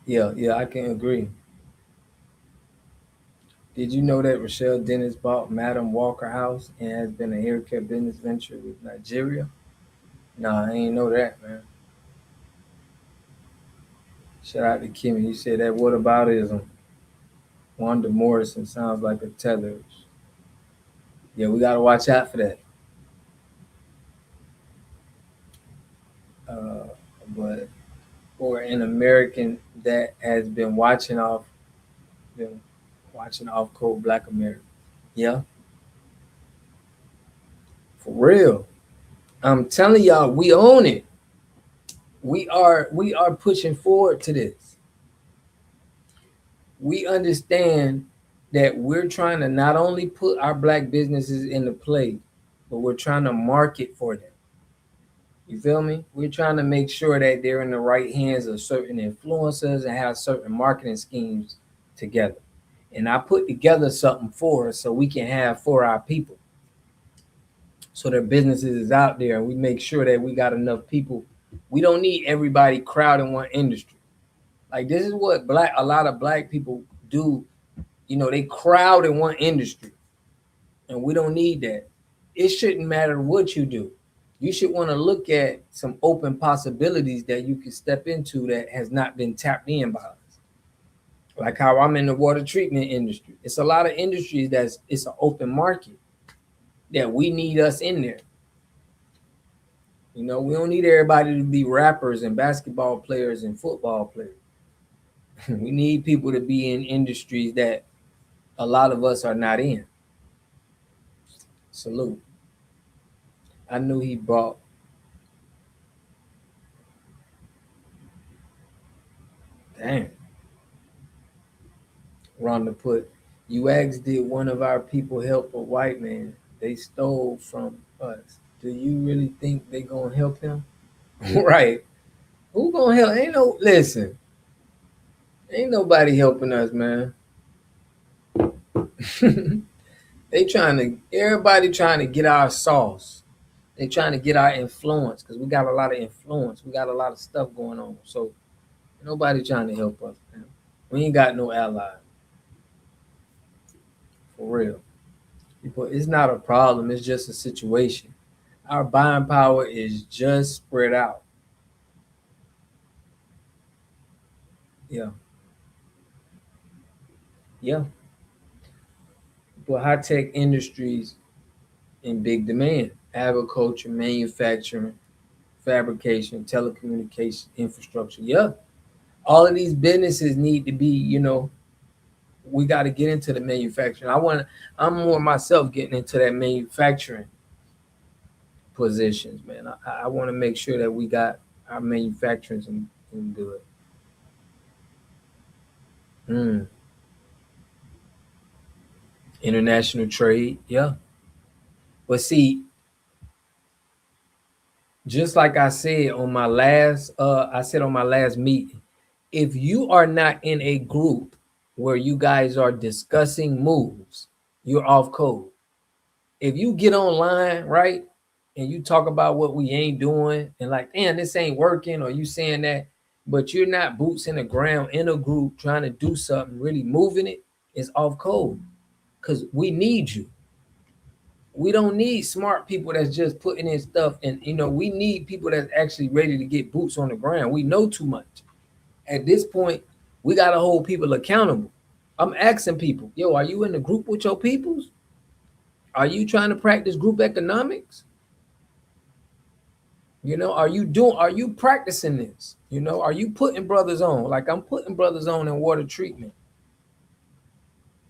Yeah, I can agree. Did you know that Rochelle Dennis bought Madam Walker House and has been a haircare business venture with Nigeria? Nah, I ain't know that, man. Shout out to Kimmy. He said that whataboutism. Wanda Morrison sounds like a tether. Yeah, we got to watch out for that. But for an American that has been watching off cold Black America. Yeah. For real. I'm telling y'all, we own it. We are pushing forward to this. We understand that we're trying to not only put our Black businesses into play, but we're trying to market for them. You feel me? We're trying to make sure that they're in the right hands of certain influencers and have certain marketing schemes together. And I put together something for us so we can have for our people. So their businesses is out there, and we make sure that we got enough people. We don't need everybody crowding one industry. Like, this is what a lot of Black people do. You know, they crowd in one industry, and we don't need that. It shouldn't matter what you do. You should want to look at some open possibilities that you can step into that has not been tapped in by us. Like how I'm in the water treatment industry. It's a lot of industries it's an open market that we need us in there. You know, we don't need everybody to be rappers and basketball players and football players. We need people to be in industries that a lot of us are not in. Salute. I knew he bought. Damn. Rhonda put, you asked, did one of our people help a white man? They stole from us. Do you really think they gonna help him? Right. Who gonna help? Listen. Ain't nobody helping us, man. Everybody trying to get our sauce. They trying to get our influence because we got a lot of influence. We got a lot of stuff going on. So nobody trying to help us, man. We ain't got no ally. For real. People, it's not a problem. It's just a situation. Our buying power is just spread out. Yeah. Yeah. But high-tech industries in big demand. Agriculture, manufacturing, fabrication, telecommunication, infrastructure. Yeah. All of these businesses need to be, we got to get into the manufacturing. I'm more myself getting into that manufacturing positions, man. I want to make sure that we got our manufacturing in good. International trade, yeah. But see, just like I said on my last meeting, if you are not in a group where you guys are discussing moves, you're off code. If you get online, right, and you talk about what we ain't doing and like, damn, this ain't working, or you saying that, but you're not boots in the ground in a group trying to do something, really moving it, it's off code. Because we need you. We don't need smart people that's just putting in stuff. And, we need people that's actually ready to get boots on the ground. We know too much. At this point, we got to hold people accountable. I'm asking people, yo, are you in the group with your peoples? Are you trying to practice group economics? You know, are you practicing this? You know, are you putting brothers on? Like I'm putting brothers on in water treatment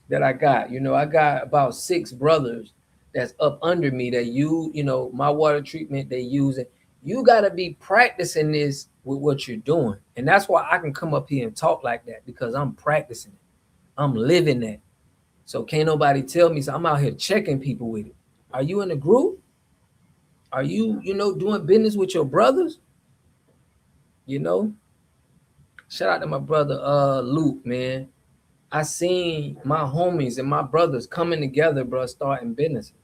that I got. You know, I got about 6 brothers that's up under me that you know, my water treatment, they use it. You got to be practicing this with what you're doing. And that's why I can come up here and talk like that, because I'm practicing it. I'm living that. So can't nobody tell me. So I'm out here checking people with it. Are you in a group? Are you, you know, doing business with your brothers? You know, shout out to my brother, Luke, man. I seen my homies and my brothers coming together, bro, starting businesses.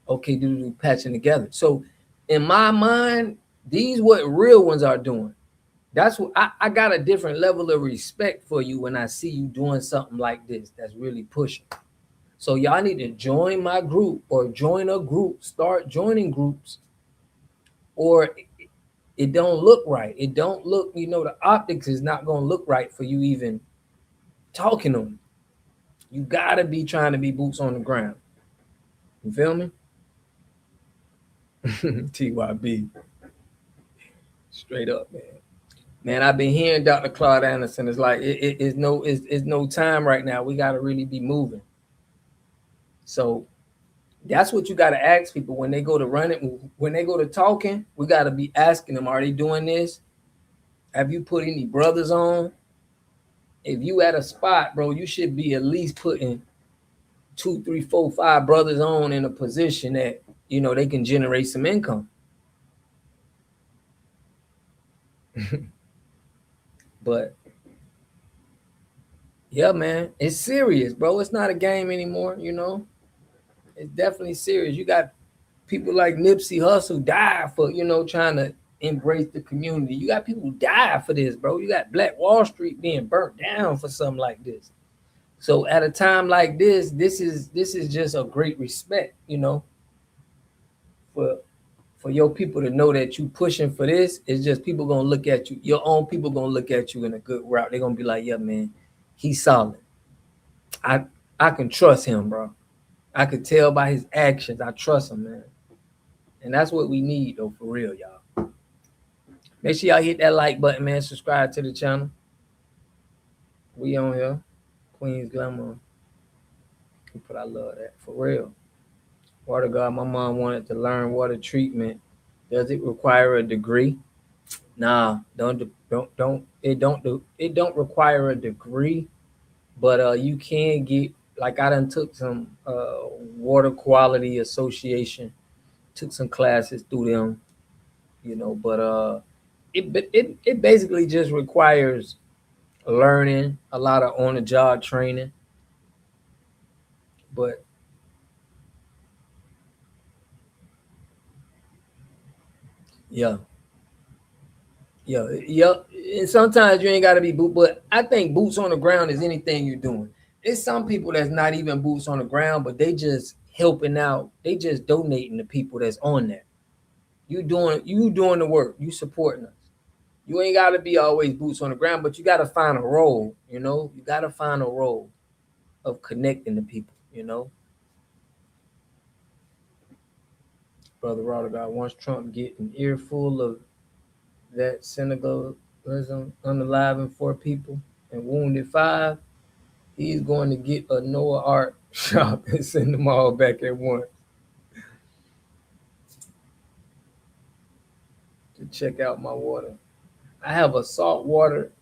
Okay, patching together. So in my mind, these what real ones are doing. That's what I got a different level of respect for you when I see you doing something like this that's really pushing. So y'all need to join my group or join a group, start joining groups, or it don't look right. It don't look, you know, the optics is not going to look right for you even talking on it. You got to be trying to be boots on the ground. You feel me? TYB. Straight up, man. Man, I've been hearing Dr. Claude Anderson. It's like it's no time right now. We got to really be moving. So that's what you got to ask people when they go to running, when they go to talking. We got to be asking them, are they doing this? Have you put any brothers on? If you at a spot, bro, you should be at least putting 2, 3, 4, 5 brothers on in a position that, you know, they can generate some income. But yeah, man, it's serious, bro. It's not a game anymore, you know. It's definitely serious. You got people like Nipsey Hussle die for, you know, trying to embrace the community. You got people who die for this, bro. You got Black Wall Street being burnt down for something like this. So at a time like this, this is just a great respect, you know, for your people to know that you pushing for this. It's just people gonna look at you, your own people gonna look at you in a good route. They're gonna be like, yeah, man, he's solid. I can trust him, bro. I could tell by his actions. I trust him, man. And that's what we need, though, for real, y'all. Make sure y'all hit that like button, man. Subscribe to the channel. We on here. Queens Glamour. But I love that, for real. Water God, my mom wanted to learn water treatment. Does it require a degree? Nah, it don't require a degree, but you can get, like I done took some Water Quality Association, took some classes through them, you know, but it basically just requires learning, a lot of on-the-job training. But yeah. And sometimes you ain't got to be but I think boots on the ground is anything you're doing. There's some people that's not even boots on the ground, but they just helping out. They just donating to people that's on there. You doing the work. You supporting us. You ain't got to be always boots on the ground, but you got to find a role, you know. You got to find a role of connecting to people, you know. Brother Roderick, once Trump get an earful of that Senegalism unaliving 4 people and wounded 5, he's going to get a Noah Ark shop and send them all back at once to check out my water. I have a saltwater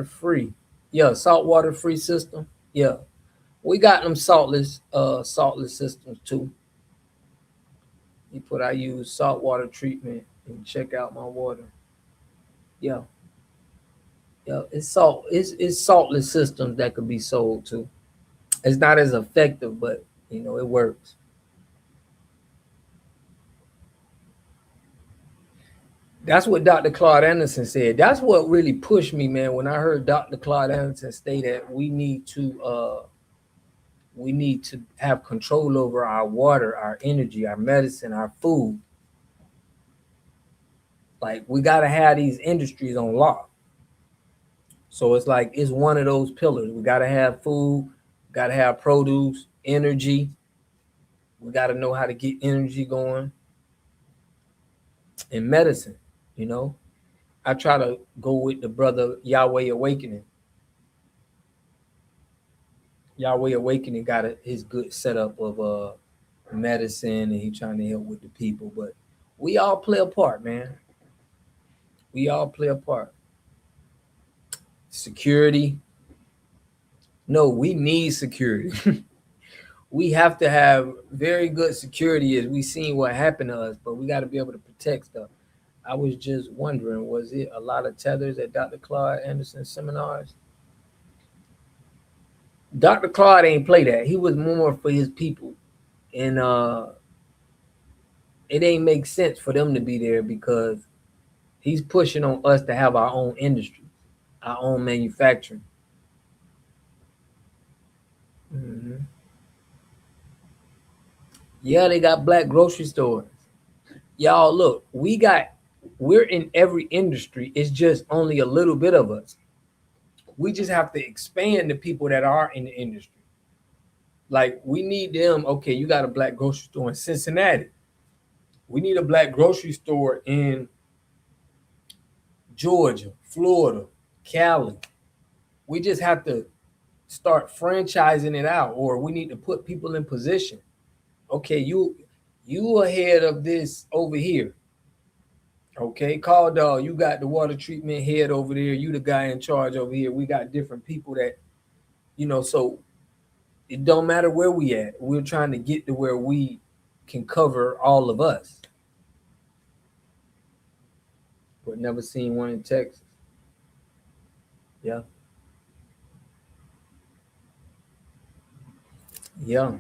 free system. Yeah, we got them saltless systems too. I use saltwater treatment and check out my water. Yeah, it's saltless systems that could be sold too. It's not as effective, but you know, it works. That's what Dr. Claude Anderson said. That's what really pushed me, man, when I heard Dr. Claude Anderson say that we need to have control over our water, our energy, our medicine, our food. Like, we got to have these industries on lock. So it's like, it's one of those pillars. We got to have food, got to have produce, energy. We got to know how to get energy going. in medicine. You know, I try to go with the brother Yahweh Awakening. Yahweh Awakening got his good setup of medicine, and he trying to help with the people. But we all play a part, man. We all play a part. Security. No, we need security. We have to have very good security as we seen what happened to us, but we got to be able to protect stuff. I was just wondering, was it a lot of tethers at Dr. Claude Anderson seminars? Dr. Claude ain't play that. He was more for his people. And it ain't make sense for them to be there because he's pushing on us to have our own industry, our own manufacturing. Mm-hmm. Yeah, they got black grocery stores. Y'all, look, we're in every industry. It's just only a little bit of us. We just have to expand the people that are in the industry. Like, we need them. Okay, you got a black grocery store in Cincinnati. We need a black grocery store in Georgia, Florida, Cali. We just have to start franchising it out, or we need to put people in position. Okay, you ahead of this over here. Okay, Call Dog, you got the water treatment head over there. You the guy in charge over here. We got different people that, so it don't matter where we at. We're trying to get to where we can cover all of us. But never seen one in Texas. Yeah. Yeah.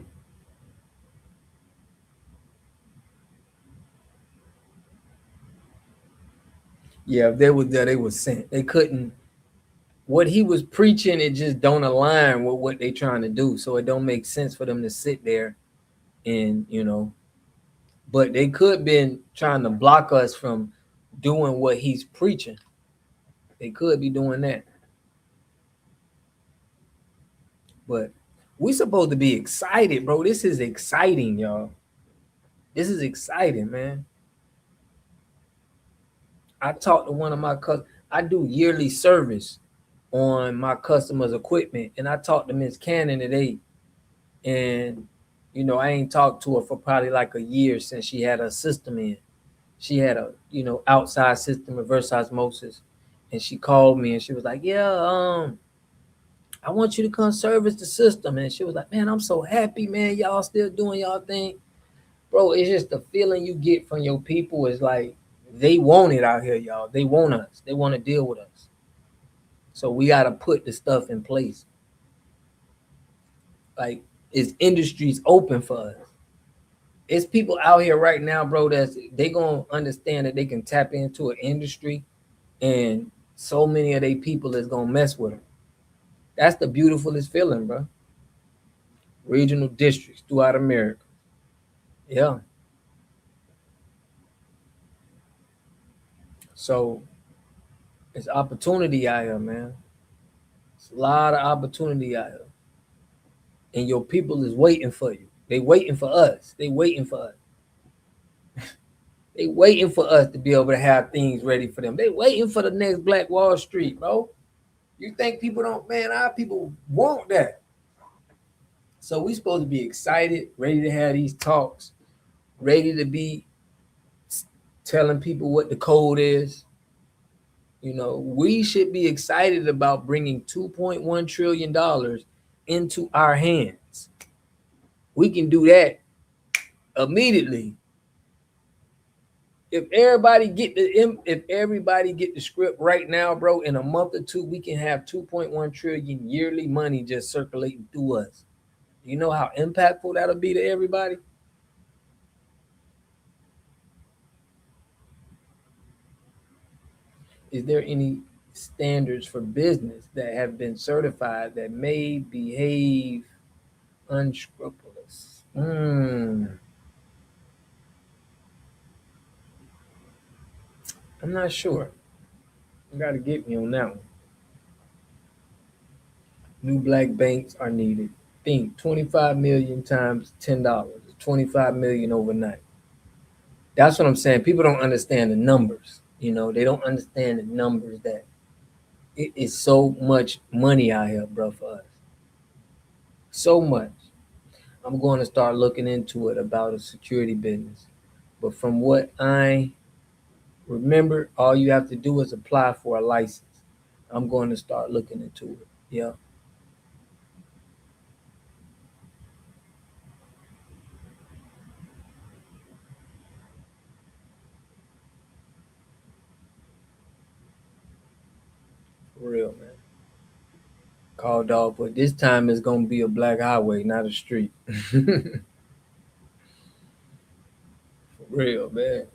Yeah, if they were there, they were sent. They couldn't. What he was preaching, it just don't align with what they trying to do. So it don't make sense for them to sit there and, but they could been trying to block us from doing what he's preaching. They could be doing that. But we supposed to be excited, bro. This is exciting, y'all. This is exciting, man. I talked to one of my customers. I do yearly service on my customers' equipment, and I talked to Miss Cannon today, and I ain't talked to her for probably like a year since she had her system in. She had a outside system, reverse osmosis, and she called me and she was like, "Yeah, I want you to come service the system." And she was like, "Man, I'm so happy, man. Y'all still doing y'all thing, bro." It's just the feeling you get from your people is like, they want it out here, y'all. They want us. They want to deal with us. So we got to put the stuff in place. Like, it's industries open for us. It's people out here right now, bro, they going to understand that they can tap into an industry, and so many of their people is going to mess with them. That's the beautifulest feeling, bro. Regional districts throughout America. Yeah. So it's opportunity out here, man. It's a lot of opportunity out here. And your people is waiting for you. They waiting for us. They waiting for us. They waiting for us to be able to have things ready for them. They waiting for the next Black Wall Street, bro. You think people don't, man, our people want that. So we supposed to be excited, ready to have these talks, ready to be telling people what the code is. We should be excited about bringing $2.1 trillion into our hands. We can do that immediately. If everybody get the script right now, bro, in a month or two, we can have 2.1 trillion yearly money just circulating through us. You know how impactful that'll be to everybody? Is there any standards for business that have been certified that may behave unscrupulous? I'm not sure. You got to get me on that one. New black banks are needed. Think 25 million times $10. 25 million overnight. That's what I'm saying. People don't understand the numbers. You know, they don't understand the numbers that it is so much money out here, bro, for us. So much. I'm going to start looking into it about a security business. But from what I remember, all you have to do is apply for a license. I'm going to start looking into it. Yeah. For real, man. Called off, but this time it's going to be a black highway, not a street. For real, man.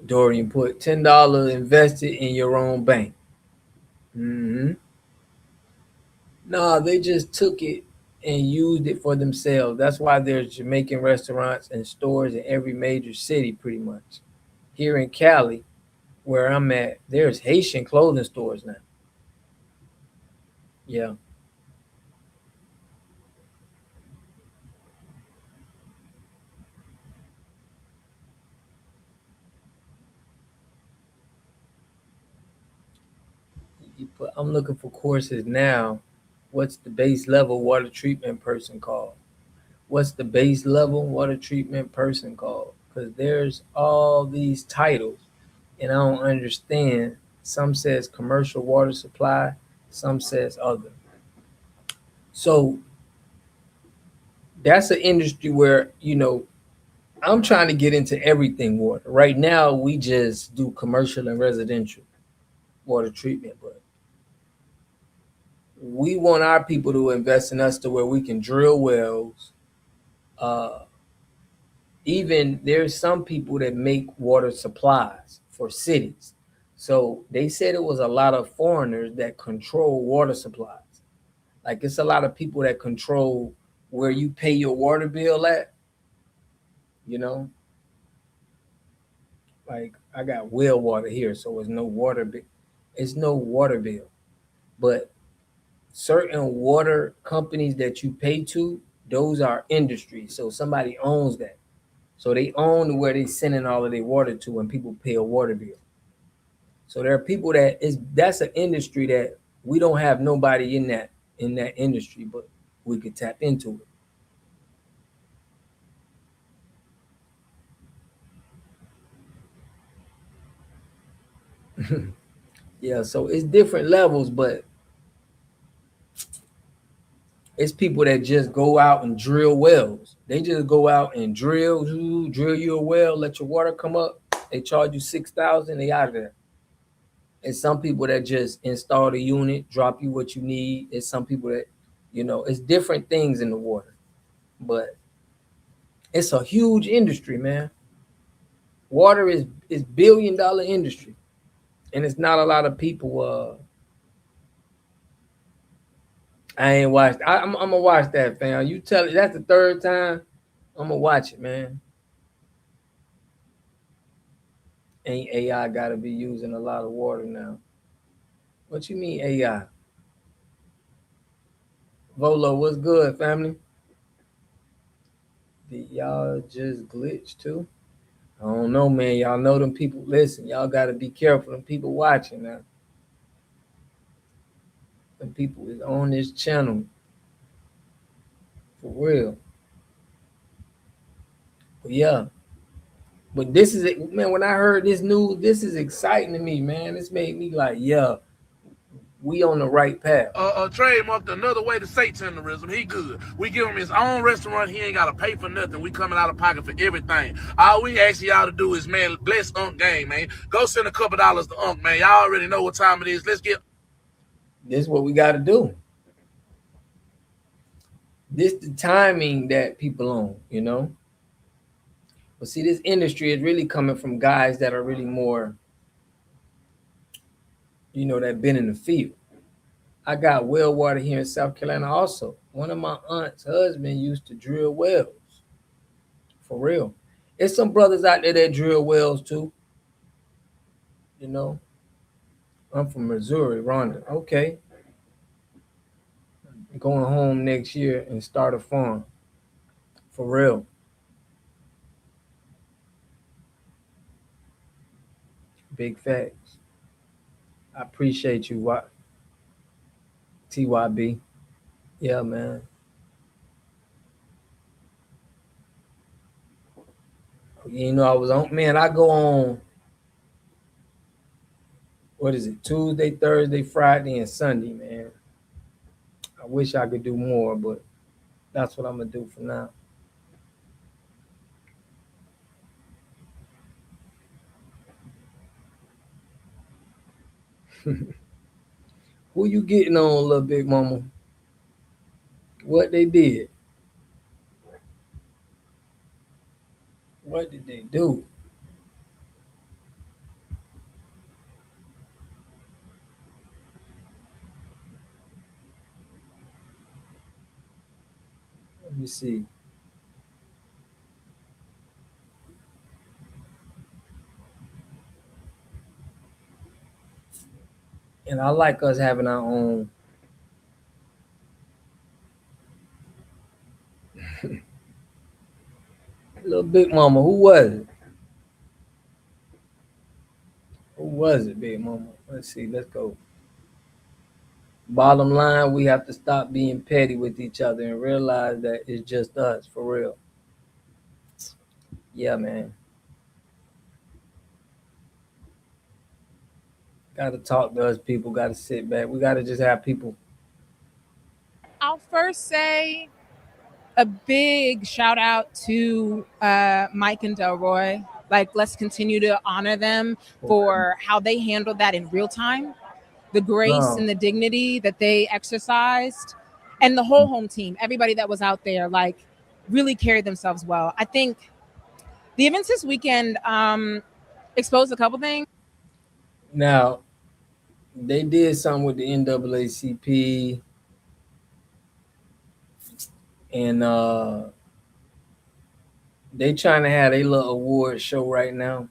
Dorian put $10 invested in your own bank. Mm-hmm. No, they just took it and used it for themselves. That's why there's Jamaican restaurants and stores in every major city, pretty much. Here in Cali, where I'm at, there's Haitian clothing stores now. Yeah. I'm looking for courses now. What's the base level water treatment person called? What's the base level water treatment person called? Because there's all these titles, and I don't understand. Some says commercial water supply, some says other. So that's an industry where, you know, I'm trying to get into everything water. Right now, we just do commercial and residential water treatment, but we want our people to invest in us to where we can drill wells. Even there's some people that make water supplies for cities. So they said it was a lot of foreigners that control water supplies. Like it's a lot of people that control where you pay your water bill at, you know? Like I got well water here, so it's no water bill. It's no water bill. But certain water companies that you pay to, those are industries. So somebody owns that. So they own where they sending all of their water to when people pay a water bill. So there are people that's an industry that we don't have nobody in that industry, but we could tap into it. Yeah, so it's different levels, but it's people that just go out and drill wells. They just go out and drill you a well, let your water come up. They charge you $6,000, they out of there. And some people that just install the unit, drop you what you need. It's some people that, you know, it's different things in the water. But it's a huge industry, man. Water is $1 billion industry. And it's not a lot of people I ain't watched. I'm gonna watch that, fam. You tell it that's the third time. I'm gonna watch it, man. Ain't AI gotta be using a lot of water now? What you mean AI? Volo, what's good, family? Did y'all just glitch too? I don't know, man. Y'all know them people. Listen, y'all gotta be careful. Them people watching now. Them people is on this channel. For real. But yeah. But this is it, man. When I heard this news, this is exciting to me, man. This made me like, yeah, we on the right path. Trademarked another way to say terrorism. He good. We give him his own restaurant. He ain't got to pay for nothing. We coming out of pocket for everything. All we ask y'all to do is, man, bless Unc Game, man. Go send a couple dollars to Unc, man. Y'all already know what time it is. Let's get. This is what we got to do. This the timing that people on, you know. But see, this industry is really coming from guys that are really more, you know, that been in the field. I got well water here in South Carolina also. One of my aunt's husband used to drill wells. For real. There's some brothers out there that drill wells too. You know. I'm from Missouri, Rhonda. Okay. I'm going home next year and start a farm. For real. Big facts. I appreciate you, TYB. Yeah, man. You know, I was on, man, I go on, what is it, Tuesday, Thursday, Friday, and Sunday, man. I wish I could do more, but that's what I'm going to do for now. Who you getting on, little big mama? What they did? What did they do? Let me see. And I like us having our own. Little big mama, who was it? Who was it, big mama? Let's see, let's go. Bottom line, we have to stop being petty with each other and realize that it's just us, for real. Yeah, man. Got to talk to us people, got to sit back. We got to just have people. I'll first say a big shout out to Mike and Delroy. Like, let's continue to honor them for how they handled that in real time, the grace and the dignity that they exercised, and the whole home team, everybody that was out there, like, really carried themselves well. I think the events this weekend exposed a couple things. Now, they did something with the NAACP, and they trying to have a little award show right now.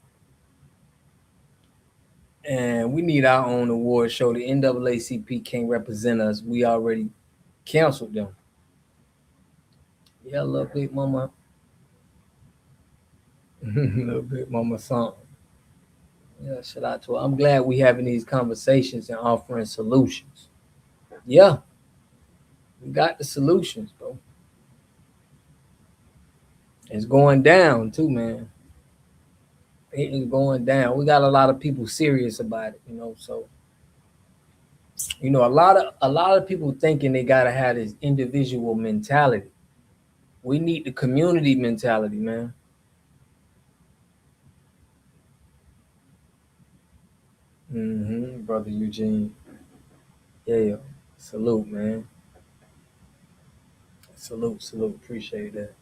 And we need our own award show. The NAACP can't represent us. We already canceled them. Yeah, little big mama. Little big mama something. Yeah, shout out to her. I'm glad we having these conversations and offering solutions. Yeah, we got the solutions, bro. It's going down too, man. It is going down. We got a lot of people serious about it, you know. So, you know, a lot of people thinking they gotta have this individual mentality. We need the community mentality, man. Brother Eugene. Yeah. Salute, man. Salute. Appreciate that.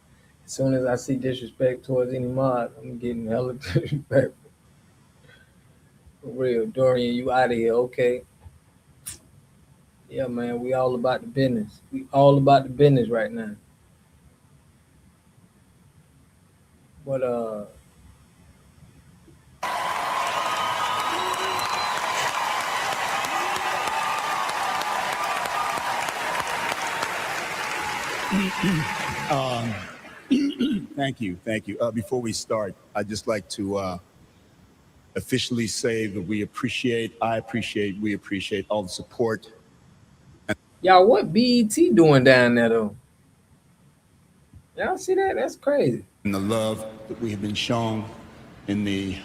As soon as I see disrespect towards any mod, I'm getting hella disrespect. For real. Dorian, you out of here, okay? Yeah, man, we all about the business. We all about the business right now. But Thank you. Before we start, I'd just like to officially say that we appreciate all the support. Y'all, what BET doing down there, though? Y'all see that? That's crazy. And the love that we have been shown in the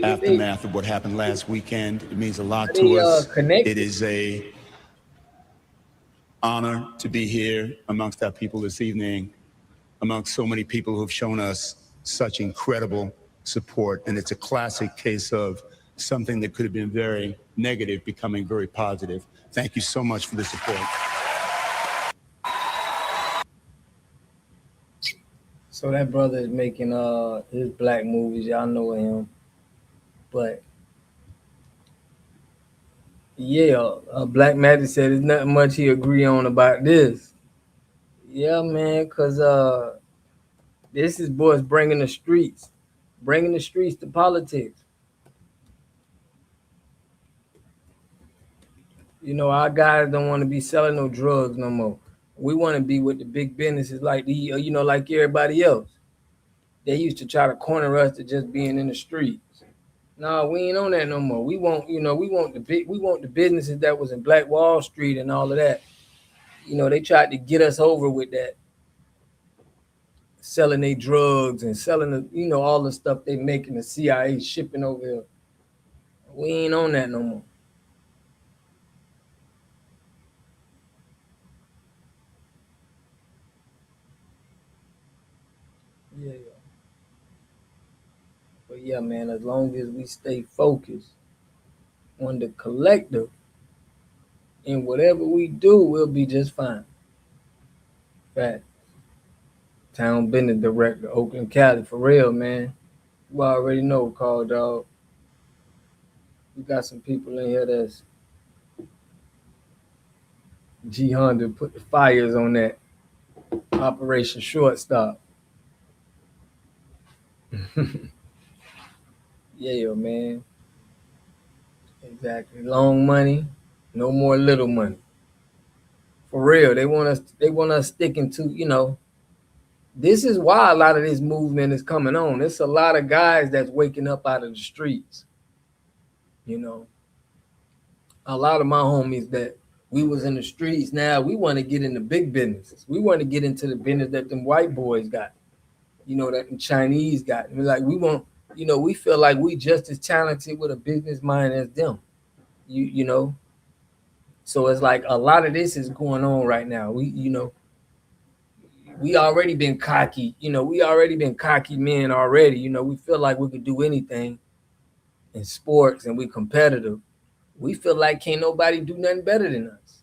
aftermath of what happened last weekend. It means a lot to us. It is an honor to be here amongst our people this evening, amongst so many people who have shown us such incredible support. And it's a classic case of something that could have been very negative becoming very positive. Thank you so much for the support. So that brother is making his black movies. Y'all know him. But yeah, Black Magic said there's nothing much he agree on about this. Yeah, man, because this is boys bringing the streets to politics. You know, our guys don't want to be selling no drugs no more. We want to be with the big businesses like like everybody else. They used to try to corner us to just being in the streets. No, we ain't on that no more. We want the businesses that was in Black Wall Street and all of that. They tried to get us over with that, selling their drugs and selling all the stuff they making the CIA shipping over here. We ain't on that no more. Yeah. But yeah, man, as long as we stay focused on the collective and whatever we do, we'll be just fine. Fact. Town business director, Oakland, Cali, for real, man. You already know, Call Dog. We got some people in here that's G Honda put the fires on that Operation Shortstop. Yeah, man. Exactly. Long money, no more little money. For real, they want us sticking to, this is why a lot of this movement is coming on. It's a lot of guys that's waking up out of the streets. A lot of my homies that we was in the streets, now we want to get into big businesses. We want to get into the business that them white boys got, that the Chinese got. And like we feel like we just as talented with a business mind as them. So it's like a lot of this is going on right now. We already been cocky, we already been cocky men already. We feel like we could do anything in sports and we competitive. We feel like can't nobody do nothing better than us,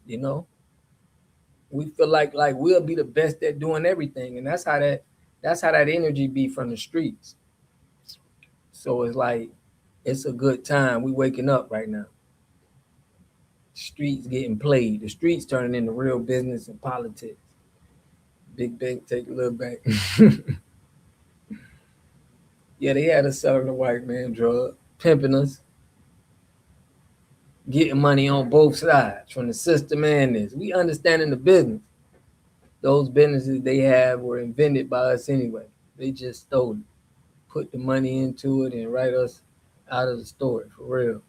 We feel like we'll be the best at doing everything. And that's how that energy be from the streets. So it's like, it's a good time. We waking up right now. Streets getting played. The streets turning into real business and politics. Big bank take a little bank. Yeah, they had us selling the white man drug, pimping us, getting money on both sides from the system and this. We understanding the business. Those businesses they have were invented by us anyway. They just stole it, put the money into it, and write us out of the story, for real.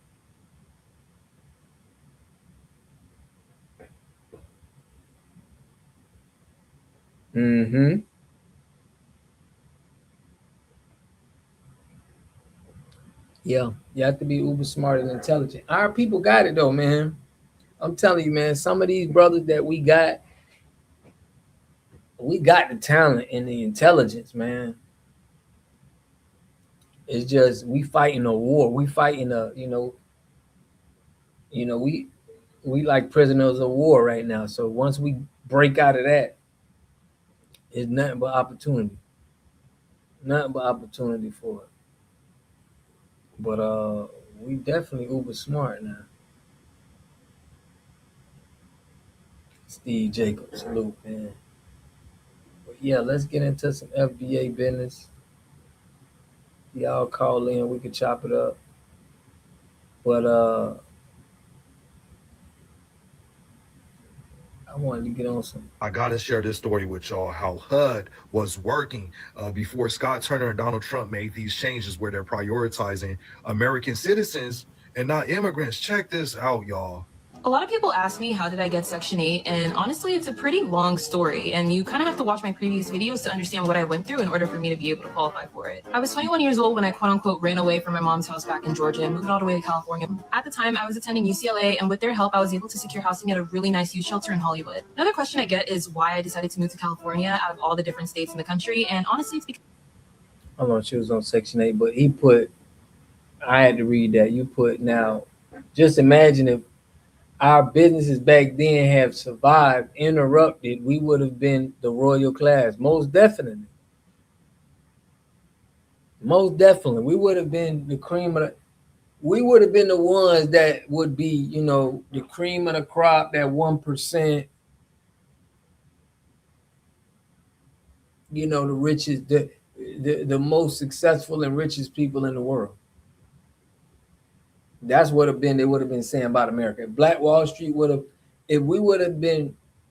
Mm-hmm. Yeah, you have to be uber smart and intelligent. Our people got it though, man. I'm telling you, man, some of these brothers that we got the talent and the intelligence, man. It's just we fighting a war. We fighting we like prisoners of war right now. So once we break out of that, it's nothing but opportunity. Nothing but opportunity for it. But we definitely uber smart now. Steve Jacobs, salute, man. But yeah, let's get into some FBA business. Y'all call in, we can chop it up. But I wanted to get on some. I gotta share this story with y'all, how HUD was working before Scott Turner and Donald Trump made these changes where they're prioritizing American citizens and not immigrants. Check this out, y'all. A lot of people ask me, how did I get Section 8? And honestly, it's a pretty long story. And you kind of have to watch my previous videos to understand what I went through in order for me to be able to qualify for it. I was 21 years old when I quote unquote ran away from my mom's house back in Georgia and moved all the way to California. At the time, I was attending UCLA, and with their help, I was able to secure housing at a really nice youth shelter in Hollywood. Another question I get is why I decided to move to California out of all the different states in the country. And honestly, it's because I don't know if she was on Section 8, but I had to read that. You put, now, just imagine if our businesses back then have survived, interrupted, we would have been the royal class. Most definitely. Most definitely. We would have been the cream of the, we would have been the ones that would be, the cream of the crop, that 1%, the richest, the most successful and richest people in the world. That's what they would have been saying about America. Black Wall Street if we would have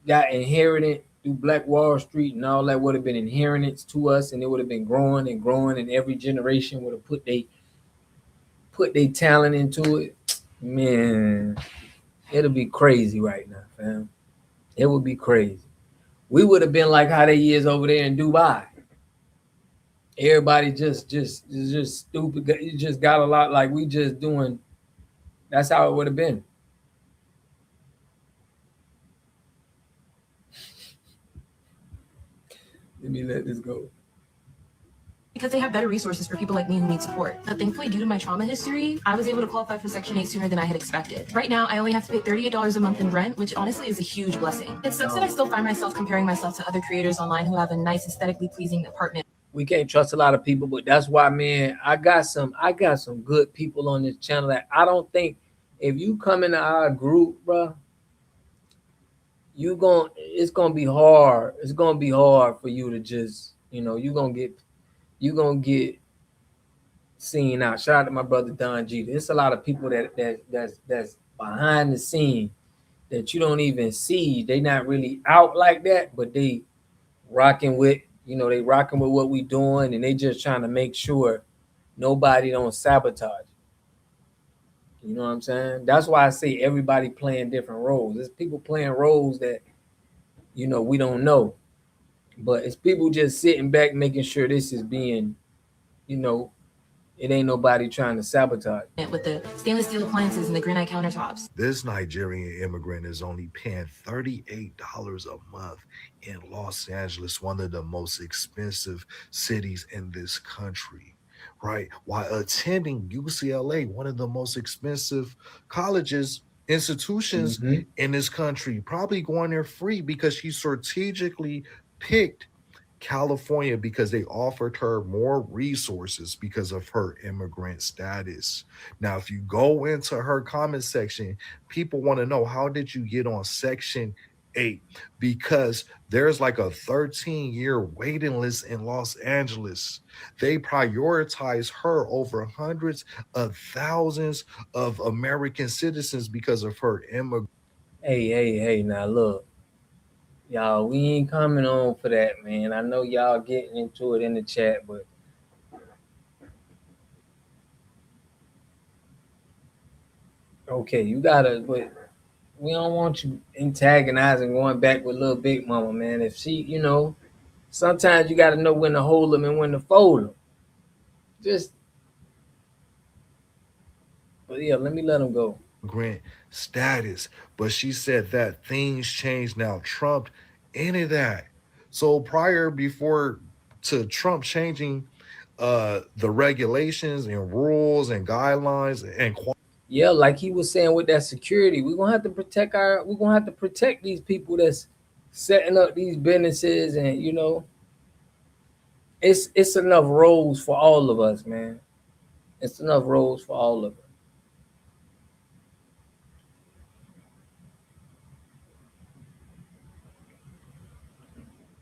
got inherited through Black Wall Street and all that would have been inheritance to us, and it would have been growing and growing, and every generation would have put put their talent into it, man, it'll be crazy right now, fam. It would be crazy. We would have been like how they is over there in Dubai. Everybody just stupid. You just got a lot like we just doing. That's how it would have been. Let me let this go. Because they have better resources for people like me who need support. But thankfully, due to my trauma history, I was able to qualify for Section 8 sooner than I had expected. Right now, I only have to pay $38 a month in rent, which honestly is a huge blessing. It sucks that I still find myself comparing myself to other creators online who have a nice, aesthetically pleasing apartment. We can't trust a lot of people, but that's why, man, I got some good people on this channel that I don't think if you come into our group, bro, it's gonna be hard. It's gonna be hard for you to just, you're gonna get seen out. Shout out to my brother Don G. There's a lot of people that's behind the scene that you don't even see. They not really out like that, but they rocking with, they rocking with what we doing, and they just trying to make sure nobody don't sabotage. You know what I'm saying? That's why I say everybody playing different roles. There's people playing roles that, we don't know. But it's people just sitting back making sure this is being, it ain't nobody trying to sabotage. With the stainless steel appliances and the granite countertops. This Nigerian immigrant is only paying $38 a month in Los Angeles, one of the most expensive cities in this country, right? While attending UCLA, one of the most expensive institutions in this country, probably going there free because she strategically picked California because they offered her more resources because of her immigrant status. Now, if you go into her comment section, people want to know, how did you get on Section 8? Because there's like a 13-year waiting list in Los Angeles. They prioritize her over hundreds of thousands of American citizens because of her immigrant. Hey, now look. Y'all, we ain't coming on for that, man. I know y'all getting into it in the chat, but okay, you gotta, but we don't want you antagonizing, going back with Little Big Mama, man. If she, sometimes you gotta know when to hold them and when to fold them. But yeah, let me let them go. Grant status, but she said that things changed now. Trump any of that. So before to Trump changing the regulations and rules and guidelines and yeah, like he was saying with that security, we're gonna have to protect these people that's setting up these businesses, and it's enough roles for all of us, man. It's enough roles for all of us.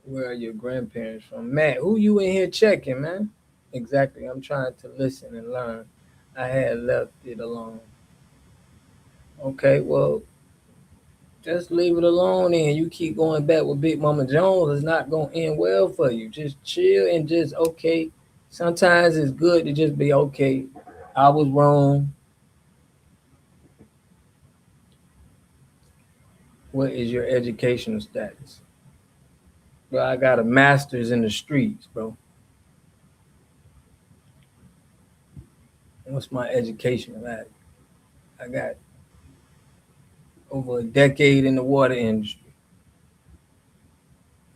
Where are your grandparents from? Matt, who you in here checking, man? Exactly. I'm trying to listen and learn. I had left it alone. Okay, well, just leave it alone and you keep going back with Big Mama Jones. It's not going to end well for you. Just chill and just, okay. Sometimes it's good to just be, okay, I was wrong. What is your educational status? Bro, I got a master's in the streets, bro. What's my educational at? I got over a decade in the water industry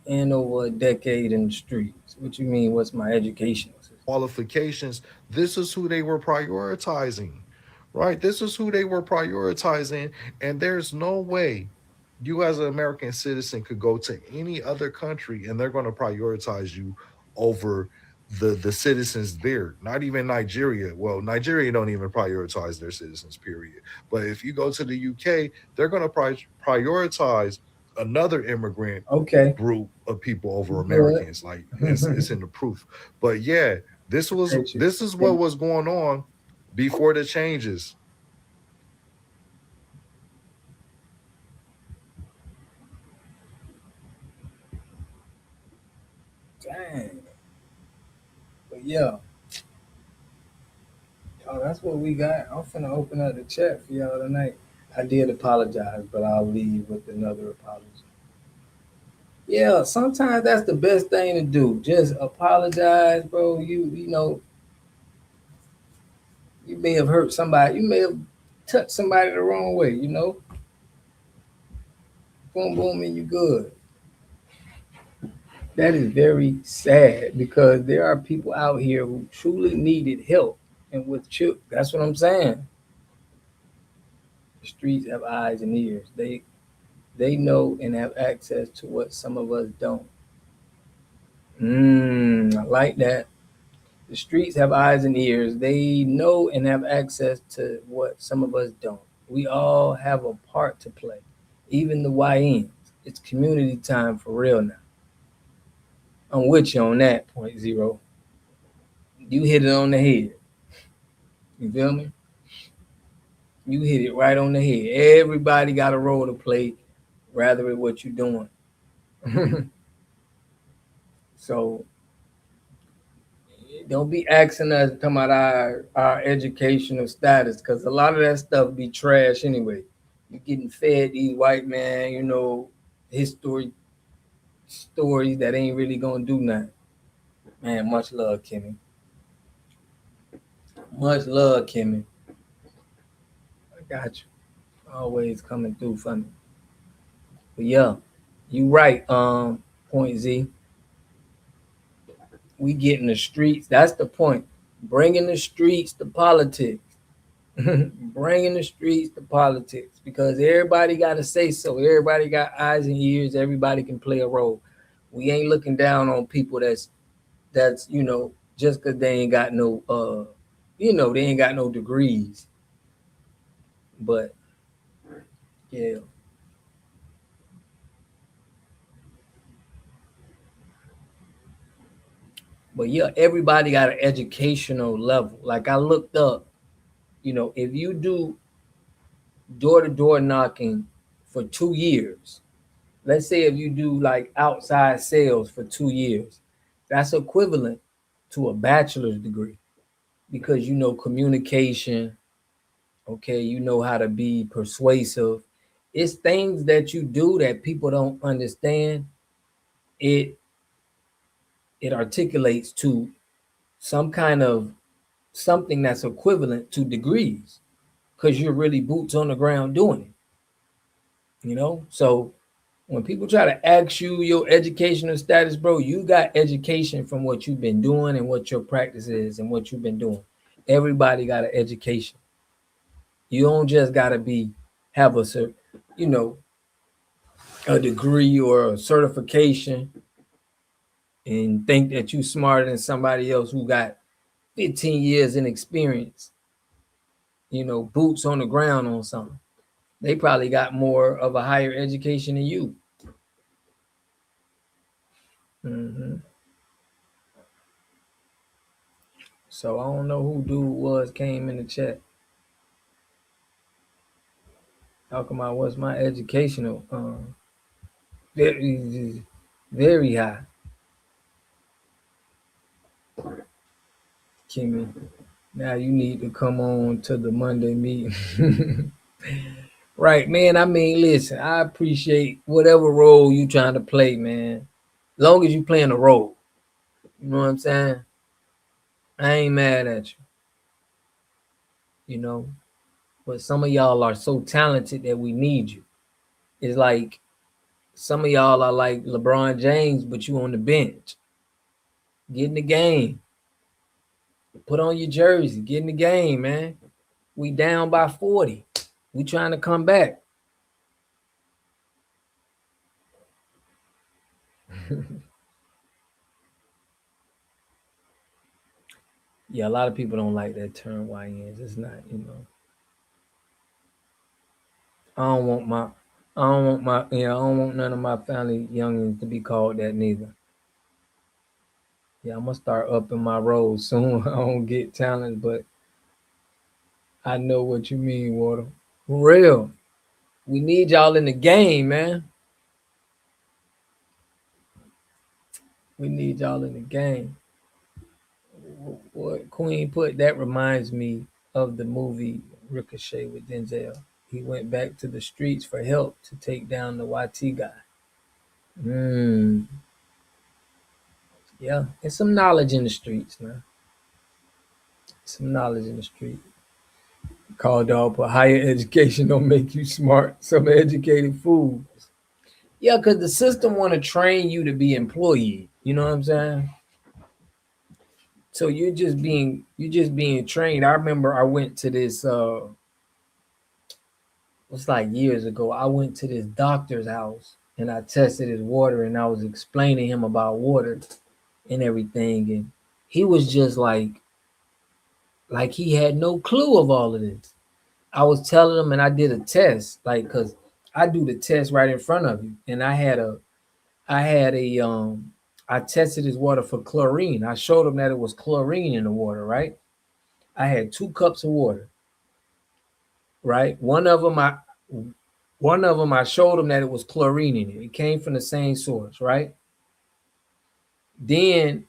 and over a decade in the streets. What you mean, what's my educational qualifications? This is who they were prioritizing, right? This is who they were prioritizing, and there's no way you as an American citizen could go to any other country and they're going to prioritize you over the citizens there. Not even Nigeria. Well, Nigeria don't even prioritize their citizens, period. But if you go to the UK, they're going to prioritize another immigrant group of people over Americans. Like it's in the proof. But yeah, this is what was going on before the changes. Dang. But yeah. Oh, that's what we got. I'm finna open up the chat for y'all tonight. I did apologize, but I'll leave with another apology. Yeah, sometimes that's the best thing to do. Just apologize, bro. You know, you may have hurt somebody. You may have touched somebody the wrong way, you know. Boom, boom, and you good. That is very sad because there are people out here who truly needed help. And with you, that's what I'm saying. The streets have eyes and ears. They know and have access to what some of us don't. I like that. The streets have eyes and ears. They know and have access to what some of us don't. We all have a part to play, even the YNs. It's community time for real now. I'm with you on that, 0. You hit it on the head. You feel me? You hit it right on the head. Everybody got a role to play, rather than what you're doing. So don't be asking us talking about our educational status, because a lot of that stuff be trash anyway. You're getting fed these white man, you know, history stories that ain't really gonna do nothing. Man, much love, Kimmy. Much love, Kimmy. I got you. Always coming through for me. But yeah, you right, Point Z. We get in the streets. That's the point. Bringing the streets to politics. Bringing the streets to politics, because everybody got to say so. Everybody got eyes and ears. Everybody can play a role. We ain't looking down on people that's you know, just because they ain't got no you know, they ain't got no degrees. But yeah. But yeah, everybody got an educational level. Like I looked up, you know, if you do door-to-door knocking for 2 years, let's say if you do like outside sales for 2 years, that's equivalent to a bachelor's degree, because you know communication, okay, you know how to be persuasive. It's things that you do that people don't understand. It articulates to some kind of something that's equivalent to degrees, because you're really boots on the ground doing it, you know. So when people try to ask you your educational status, bro, you got education from what you've been doing and what your practice is and what you've been doing. Everybody got an education. You don't just gotta have a, you know, a degree or a certification and think that you smarter than somebody else who got 15 years in experience, you know, boots on the ground on something. They probably got more of a higher education than you. So I don't know who dude came in the chat. Talking about what's my educational very, very high. Kimmy, now you need to come on to the Monday meeting. Right, man. I mean, listen, I appreciate whatever role you trying to play, man. As long as you playing a role. You know what I'm saying? I ain't mad at you. You know, but some of y'all are so talented that we need you. It's like some of y'all are like LeBron James, but you on the bench. Get in the game. Put on your jersey. Get in the game, man. We down by 40. We trying to come back. Yeah, a lot of people don't like that term YNs. It's not, you know. I don't want none of my family youngins to be called that neither. Yeah, I'm gonna start upping my role soon. I don't get talent, but I know what you mean, Water. For real. We need y'all in the game, man. We need y'all in the game. What Queen put, that reminds me of the movie Ricochet with Denzel. He went back to the streets for help to take down the YT guy. Yeah, it's some knowledge in the streets, man. Some knowledge in the street. Called up, but higher education don't make you smart. Some educated fools. Yeah, because the system want to train you to be employee. You know what I'm saying? So you're just being trained. I remember I went to this it's like years ago. I went to this doctor's house and I tested his water and I was explaining him about water and everything. And he was just like he had no clue of all of this. I was telling him and I did a test, like, because I do the test right in front of you. And I tested his water for chlorine. I showed him that it was chlorine in the water, right? I had 2 cups of water, right? One of them I showed him that it was chlorine in it. It came from the same source, right? Then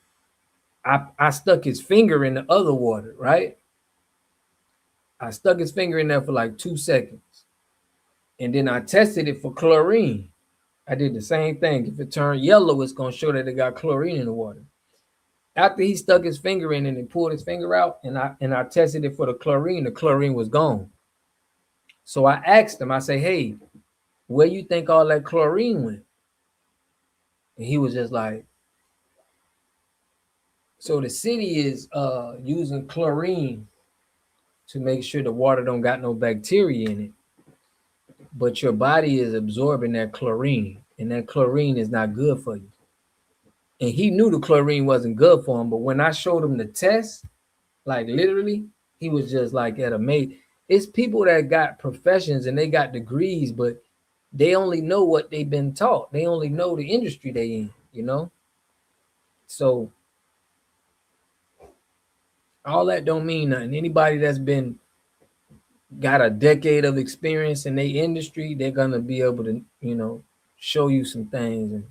I stuck his finger in the other water, right? I stuck his finger in there for like 2 seconds. And then I tested it for chlorine. I did the same thing. If it turned yellow, it's going to show that it got chlorine in the water. After he stuck his finger in and he pulled his finger out and I tested it for the chlorine was gone. So I asked him, I say, hey, where you think all that chlorine went? And he was just like, so the city is using chlorine to make sure the water don't got no bacteria in it. But your body is absorbing that chlorine, and that chlorine is not good for you. And he knew the chlorine wasn't good for him, but when I showed him the test, like literally, he was just like at a mate. It's people that got professions and they got degrees, but they only know what they've been taught. They only know the industry they in, you know? So all that don't mean nothing. Anybody that's got a decade of experience in their industry, they're gonna be able to, you know, show you some things. And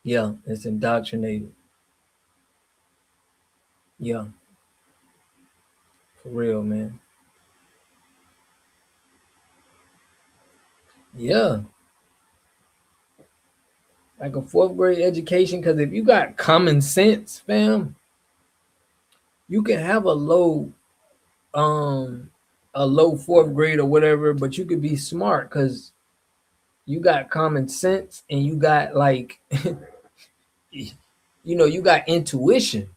yeah, it's indoctrinated. Yeah, for real, man. Yeah, like a 4th grade education. Because if you got common sense, fam, you can have a low 4th grade or whatever, but you could be smart because you got common sense and you got like, you know, you got intuition.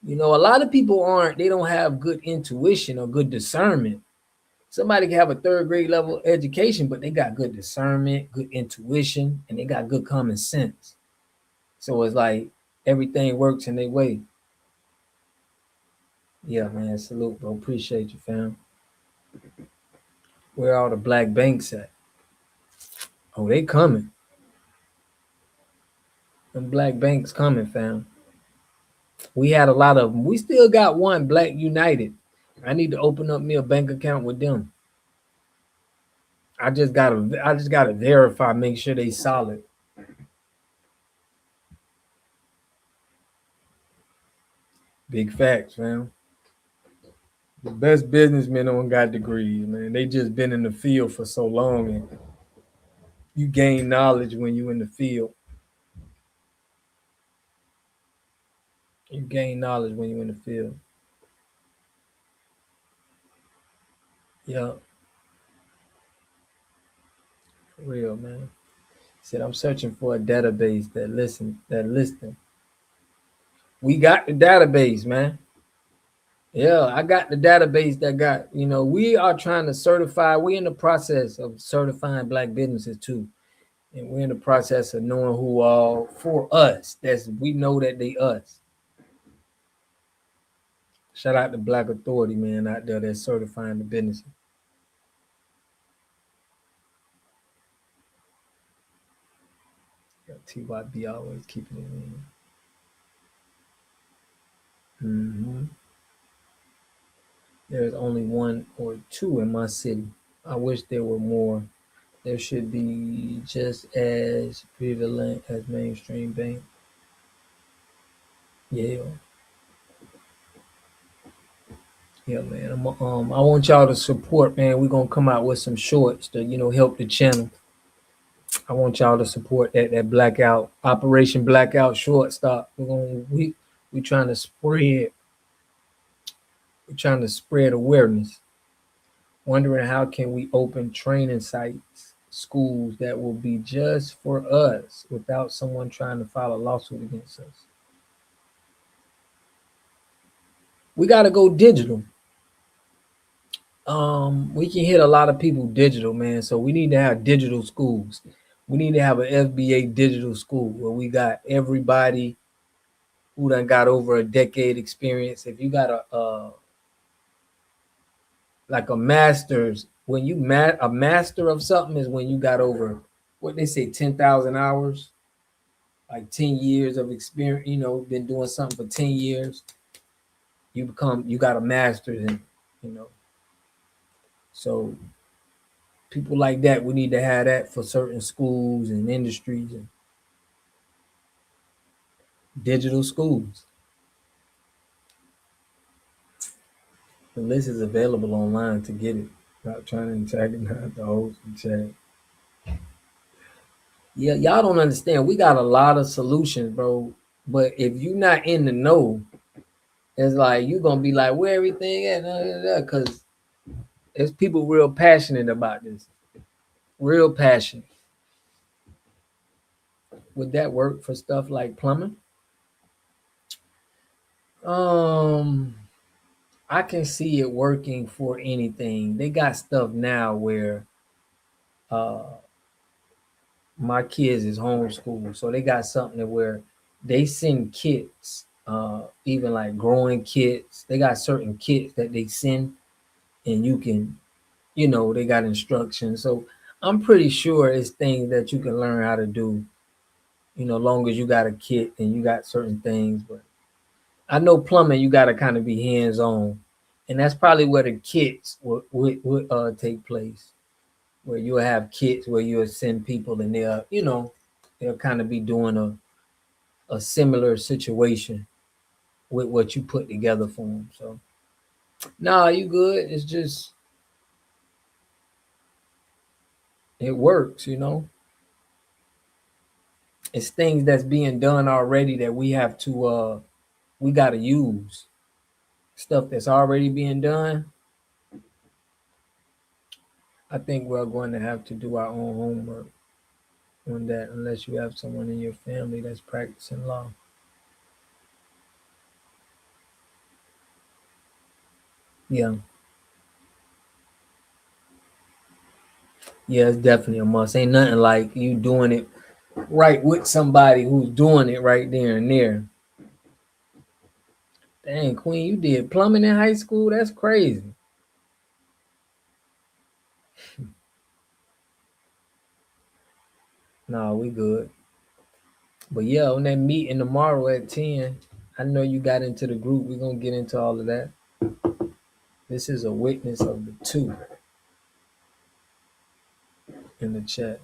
You know, a lot of people they don't have good intuition or good discernment. Somebody can have a 3rd grade level education, but they got good discernment, good intuition, and they got good common sense. So it's like everything works in their way. Yeah, man, salute, bro. Appreciate you, fam. Where all the black banks at? Oh, they coming. Them black banks coming, fam. We had a lot of them. We still got one, Black United. I need to open up me a bank account with them. I just gotta verify, make sure they solid. Big facts, fam. The best businessmen don't got degrees, man. They just been in the field for so long, and you gain knowledge when you in the field. You gain knowledge when you're in the field. Yeah. For real, man. Said I'm searching for a database that listen. We got the database, man. Yeah, I got the database that got, you know, we are trying to certify, we're in the process of certifying black businesses too. And we're in the process of knowing who all for us. We know that they us. Shout out to Black Authority, man, out there that's certifying the businesses. TYB always keeping it in. There's only 1 or 2 in my city. I wish there were more. There should be just as prevalent as mainstream bank. Yeah. Yeah, man. I want y'all to support, man. We're gonna come out with some shorts to, help the channel. I want y'all to support that blackout Operation Blackout Shortstop. We trying to spread. We're trying to spread awareness. Wondering how can we open training sites, schools that will be just for us without someone trying to file a lawsuit against us. We got to go digital. We can hit a lot of people digital, man. So we need to have digital schools. We need to have an FBA digital school where we got everybody who done got over a decade experience. If you got like a master's, when you a master of something is when you got over what they say 10,000 hours, like 10 years of experience. Been doing something for 10 years. You got a master's in, So people like that, we need to have that for certain schools and industries and digital schools. The list is available online to get it. Not trying to antagonize the host and chat. Yeah, y'all don't understand. We got a lot of solutions, bro. But if you're not in the know, it's like you're gonna be like, where everything at? Because there's people real passionate about this. Real passionate. Would that work for stuff like plumbing? I can see it working for anything. They got stuff now where my kids is homeschooled, so they got something where they send kits, even like growing kits. They got certain kits that they send, and you can, they got instructions. So I'm pretty sure it's things that you can learn how to do, long as you got a kit and you got certain things. But I know plumbing, you got to kind of be hands-on, and that's probably where the kits would take place, where you'll have kits where you'll send people and they'll kind of be doing a similar situation with what you put together for them. So, nah, you good. It's just, it works, It's things that's being done already that we have to, we got to use. Stuff that's already being done. I think we're going to have to do our own homework on that, unless you have someone in your family that's practicing law. Yeah. Yeah, it's definitely a must. Ain't nothing like you doing it right with somebody who's doing it right there and there. Dang, Queen, you did plumbing in high school? That's crazy. No, we good. But yeah, on that meeting tomorrow at 10, I know you got into the group. We're going to get into all of that. This is a witness of the two in the chat.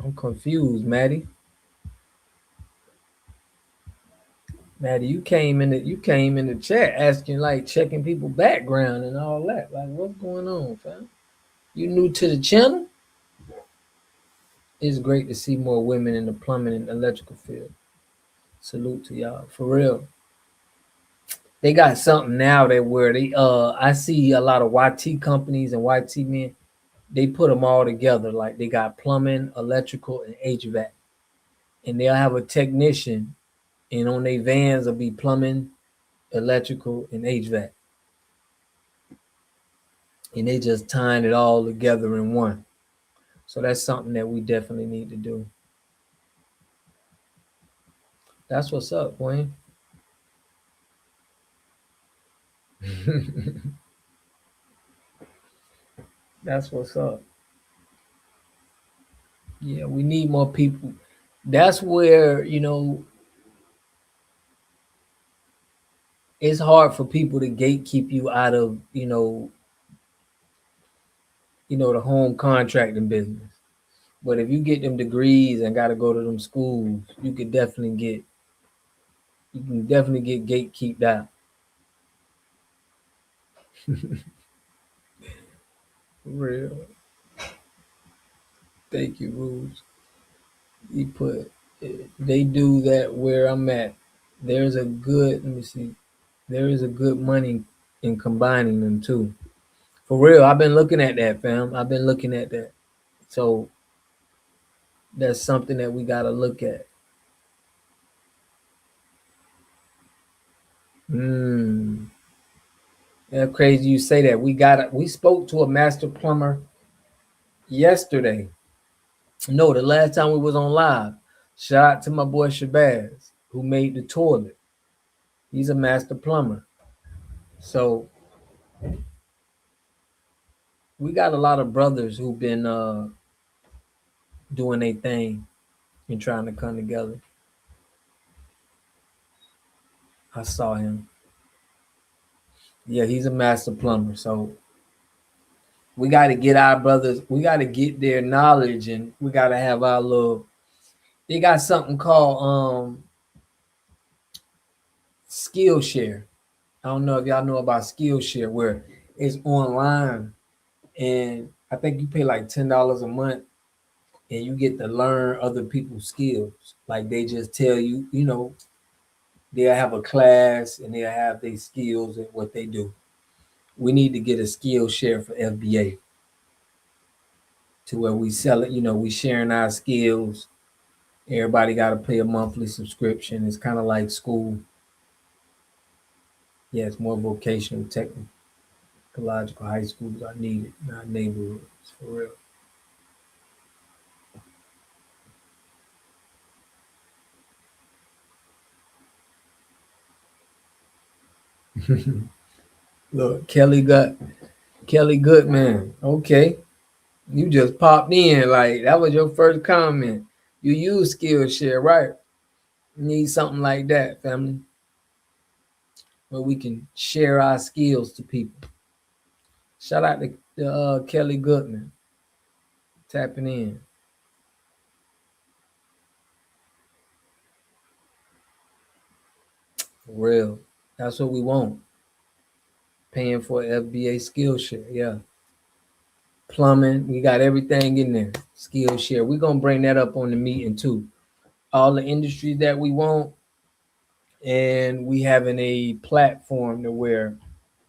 I'm confused, Maddie. Maddie, you came in the chat asking, like, checking people background and all that. Like, what's going on, fam? You new to the channel? It's great to see more women in the plumbing and electrical field. Salute to y'all, for real. They got something now that where they I see a lot of YT companies and YT men. They put them all together. Like they got plumbing, electrical, and HVAC, and they'll have a technician, and on their vans will be plumbing, electrical, and HVAC, and they just tying it all together in one. So that's something that we definitely need to do. That's what's up, Wayne. That's what's up. Yeah, we need more people. That's where, it's hard for people to gatekeep you out of, you know, the home contracting business. But if you get them degrees and got to go to them schools, you can definitely get gatekeeped out. For real. Thank you, Rules. He put, they do that where I'm at. There's a good, let me see. There is a good money in combining them too. For real, I've been looking at that, fam. I've been looking at that. So that's something that we got to look at. Yeah, crazy you say that. We spoke to a master plumber yesterday. No, the last time we was on live. Shout out to my boy Shabazz, who made the toilet. He's a master plumber. So we got a lot of brothers who've been doing their thing and trying to come together. I saw him. Yeah, he's a master plumber. So we got to get our brothers, we got to get their knowledge, and we got to have our little, they got something called Skillshare. I don't know if y'all know about Skillshare, where it's online, and I think you pay like $10 a month, and you get to learn other people's skills. Like they just tell you, you know, they'll have a class and they'll have their skills and what they do. We need to get a Skillshare for FBA to where we sell it, you know, we sharing our skills. Everybody got to pay a monthly subscription. It's kind of like school. Yeah, it's more vocational, technological high schools are needed, not neighborhoods, for real. Look, Kelly Goodman. Okay. You just popped in. Like, that was your first comment. You use Skillshare, right? You need something like that, family, where we can share our skills to people. Shout out to Kelly Goodman. Tapping in. For real. That's what we want. Paying for FBA Skillshare, yeah. Plumbing, we got everything in there. Skillshare. We're going to bring that up on the meeting too. All the industries that we want, and we having a platform to where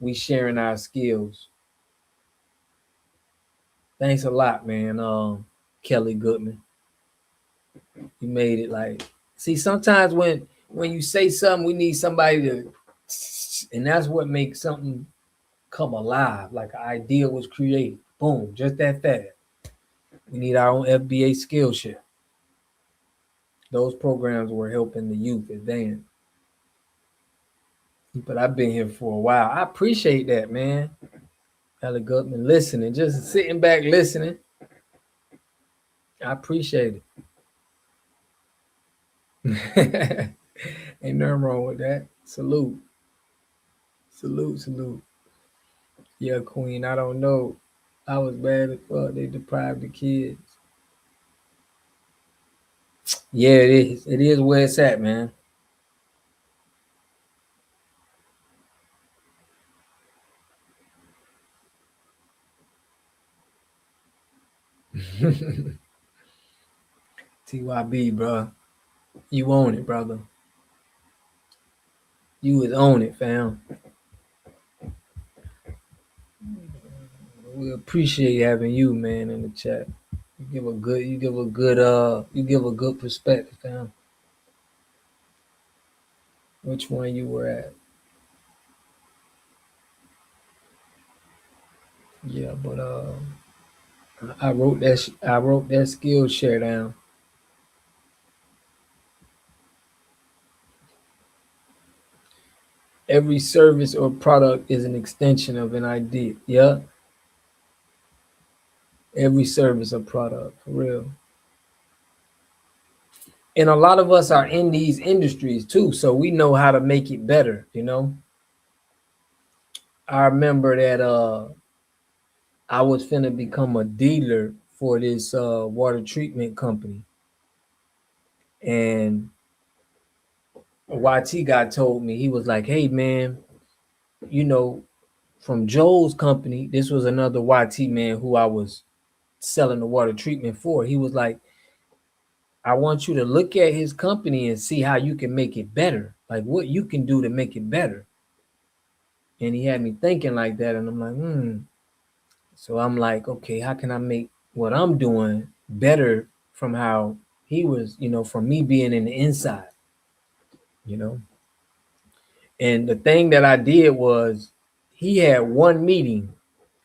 we sharing our skills. Thanks a lot, man. Kelly Goodman. You made it like, see, sometimes when you say something, we need somebody to, and that's what makes something come alive. Like an idea was created. Boom, just that fast. We need our own FBA Skillshare. Those programs were helping the youth advance. But I've been here for a while. I appreciate that, man. Kelly Goodman, listening, just sitting back listening. I appreciate it. Ain't nothing wrong with that. Salute. Salute. Yeah, Queen, I don't know. I was bad as fuck. They deprived the kids. Yeah, it is. It is where it's at, man. TYB, bro. You own it, brother. You was on it, fam. We appreciate having you, man, in the chat. You give a good perspective, fam. Which one you were at? Yeah, but I wrote that Skillshare down. Every service or product is an extension of an idea. Yeah. Every service or product, for real. And a lot of us are in these industries too, so we know how to make it better, you know. I remember that I was finna become a dealer for this water treatment company. And YT guy told me, he was like, hey man, you know, from Joel's company, this was another YT man who I was selling the water treatment for. He was like, I want you to look at his company and see how you can make it better, like what you can do to make it better. And he had me thinking like that, and I'm like, So I'm like, okay, how can I make what I'm doing better from how he was, you know, from me being in the inside, you know? And the thing that I did was, he had one meeting,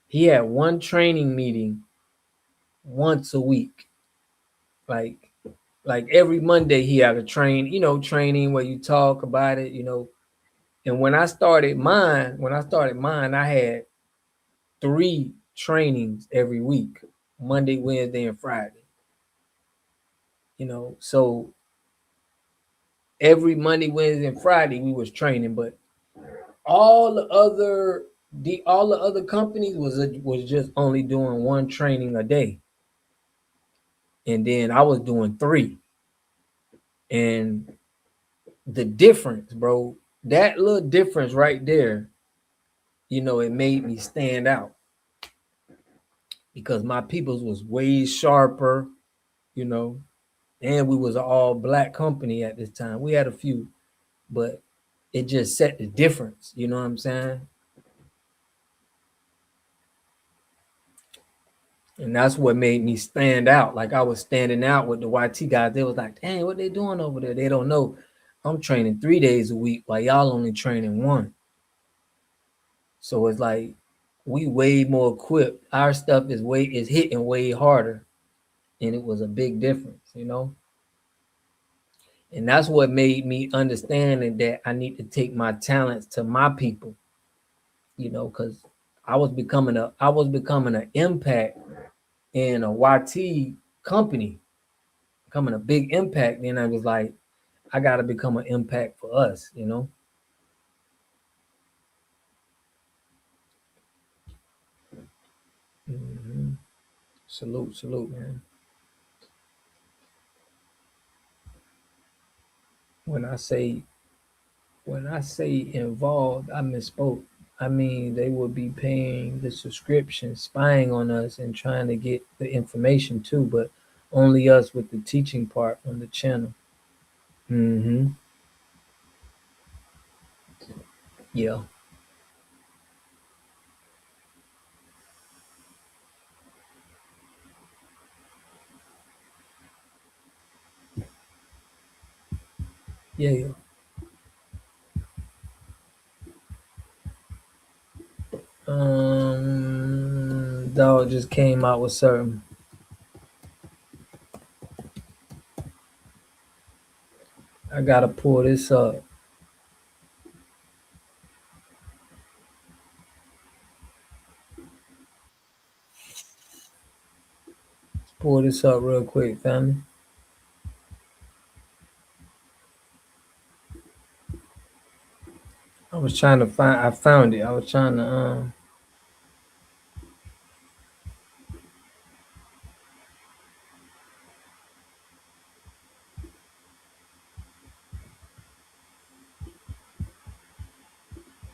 he had one training meeting once a week. Like every Monday he had a training where you talk about it, you know. And when I started mine, I had 3 trainings every week, Monday, Wednesday, and Friday. You know, so every Monday, Wednesday, and Friday we was training, but all the other companies was just only doing 1 training a day. And then I was doing 3. And the difference, bro, that little difference right there, you know, it made me stand out because my peoples was way sharper, you know, and we was an all black company at this time. We had a few, but it just set the difference, you know what I'm saying? And that's what made me stand out. Like I was standing out with the YT guys. They was like, dang, what they doing over there? They don't know. I'm training 3 days a week while y'all only training 1. So it's like we way more equipped. Our stuff is hitting way harder. And it was a big difference, you know? And that's what made me understand that I need to take my talents to my people, you know, because I was becoming an impact in a YT company, becoming a big impact. Then I was like, I got to become an impact for us, you know? Mm-hmm. Salute, man. When I say involved, I misspoke. I mean, they would be paying the subscription, spying on us and trying to get the information too, but only us with the teaching part on the channel. Mm-hmm. Yeah. Yeah. Dog just came out with something. I gotta pull this up. Pull this up real quick, family. I found it. I was trying to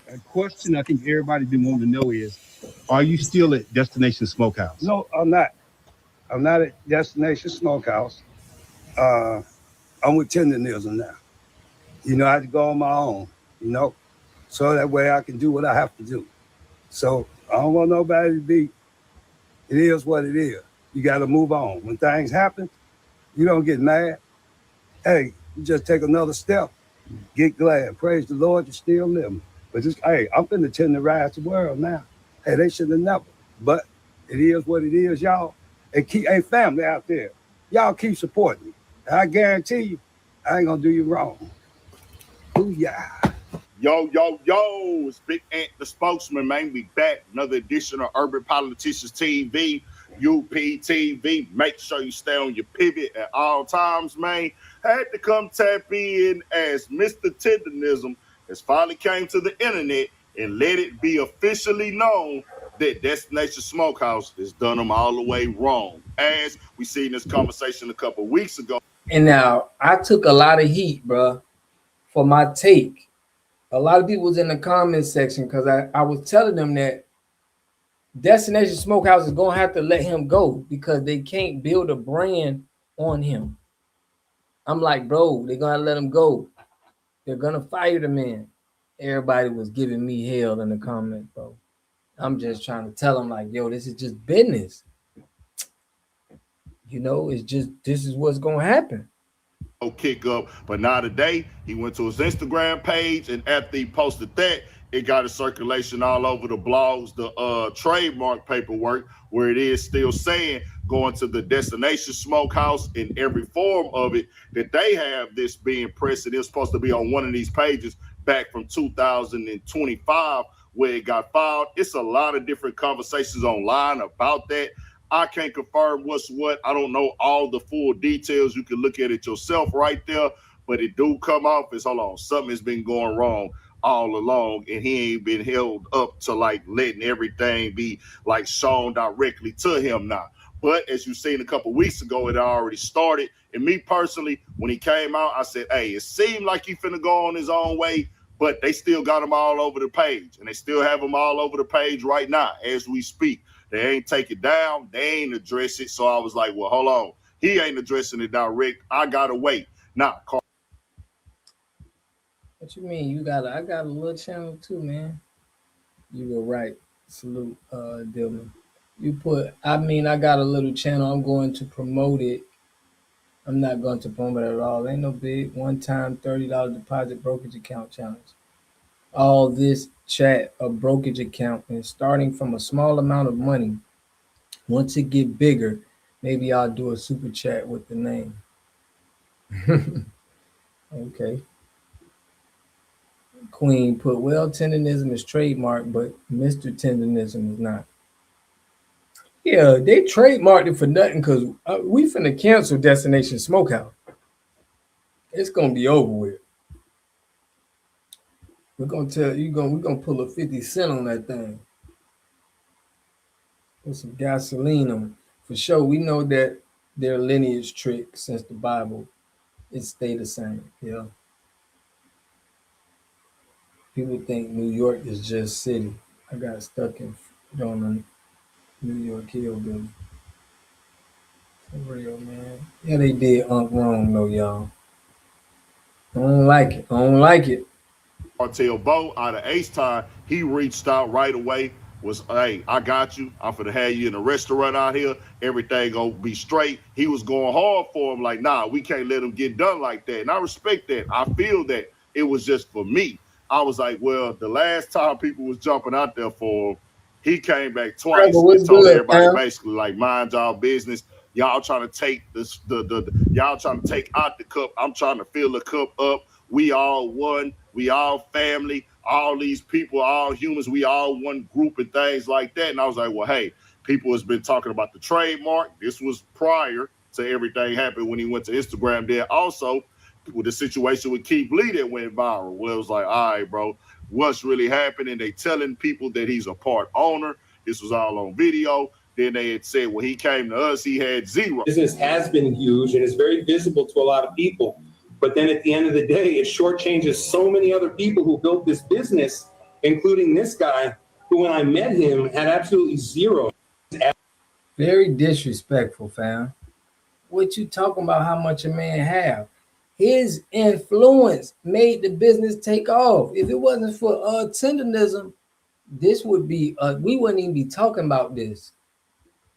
A question I think everybody's been wanting to know is, are you still at Destination Smokehouse? No, I'm not. I'm not at Destination Smokehouse. I'm with Tenderism now. You know, I have to go on my own, you know, so that way I can do what I have to do. So I don't want nobody to be, it is what it is. You got to move on. When things happen, you don't get mad. Hey, you just take another step. Get glad. Praise the Lord, you're still living. But just, hey, I'm finna tenderize the world now. Hey, they should have never. But it is what it is, y'all. And keep, hey, family out there, y'all keep supporting me. And I guarantee you, I ain't gonna do you wrong. Booyah. Yo, it's Big Ant, the spokesman, man. We back. Another edition of Urban Politicians TV, UPTV. Make sure you stay on your pivot at all times, man. Had to come tap in as Mr. Tenderism has finally came to the internet and let it be officially known that Destination Smokehouse has done them all the way wrong. As we seen this conversation a couple of weeks ago. And now I took a lot of heat, bro, for my take. A lot of people was in the comment section because I was telling them that Destination Smokehouse is gonna have to let him go because they can't build a brand on him. I'm like, bro, they're gonna let him go. They're gonna fire the man. Everybody was giving me hell in the comments, bro. I'm just trying to tell them, like, yo, this is just business. You know, it's just, this is what's gonna happen. Kick up, but now today he went to his Instagram page, and after he posted that, it got a circulation all over the blogs, the trademark paperwork, where it is still saying going to the Destination Smokehouse in every form of it, that they have this being pressed. It was supposed to be on one of these pages back from 2025 where it got filed. It's a lot of different conversations online about that. I can't confirm what's what. I don't know all the full details. You can look at it yourself right there, but it do come off as, hold on, something has been going wrong all along, and he ain't been held up to like letting everything be like shown directly to him now. But as you seen a couple weeks ago, it already started. And me personally, when he came out, I said, hey, it seemed like he finna go on his own way, but they still got him all over the page, and they still have him all over the page right now as we speak. They ain't take it down. They ain't address it. So I was like, well, hold on. He ain't addressing it direct. I got to wait. Now, what you mean? I got a little channel too, man. You were right. Salute, Dylan. I got a little channel. I'm going to promote it. I'm not going to promote it at all. Ain't no big one-time $30 deposit brokerage account challenge. All this chat, a brokerage account, and starting from a small amount of money. Once it get bigger, maybe I'll do a super chat with the name. Okay. Queen put, well, tendonism is trademarked, but Mr. Tendonism is not. Yeah, they trademarked it for nothing because we finna cancel Destination Smokehouse. It's gonna be over with. We're gonna tell you, we're gonna pull a 50 cent on that thing. Put some gasoline on it. For sure, we know that their lineage trick since the Bible, it stayed the same. Yeah. People think New York is just city. I got stuck in on New York hillbilly. For real, man. Yeah, they did wrong though, y'all. I don't like it. Martell Bo out of H-Time, he reached out right away, was, hey, I got you. I'm finna have you in a restaurant out here. Everything gonna be straight. He was going hard for him, like, nah, we can't let him get done like that. And I respect that. I feel that it was just for me. I was like, well, the last time people was jumping out there for him, he came back twice and told everybody basically, like, mind y'all business. Y'all trying to take this, y'all trying to take out the cup. I'm trying to fill the cup up. We all one. We all family. All these people, all humans. We all one group and things like that. And I was like, well, hey, people has been talking about the trademark. This was prior to everything happened when he went to Instagram there. Also, with the situation with Keith Lee that went viral, where it was like, all right, bro, what's really happening? They telling people that he's a part owner. This was all on video. Then they had said when he came to us, he had zero. Business has been huge and is very visible to a lot of people. But then at the end of the day, it shortchanges so many other people who built this business, including this guy, who when I met him had absolutely zero. Very disrespectful, fam. What you talking about how much a man have? His influence made the business take off. If it wasn't for tendonism, this would be, we wouldn't even be talking about this.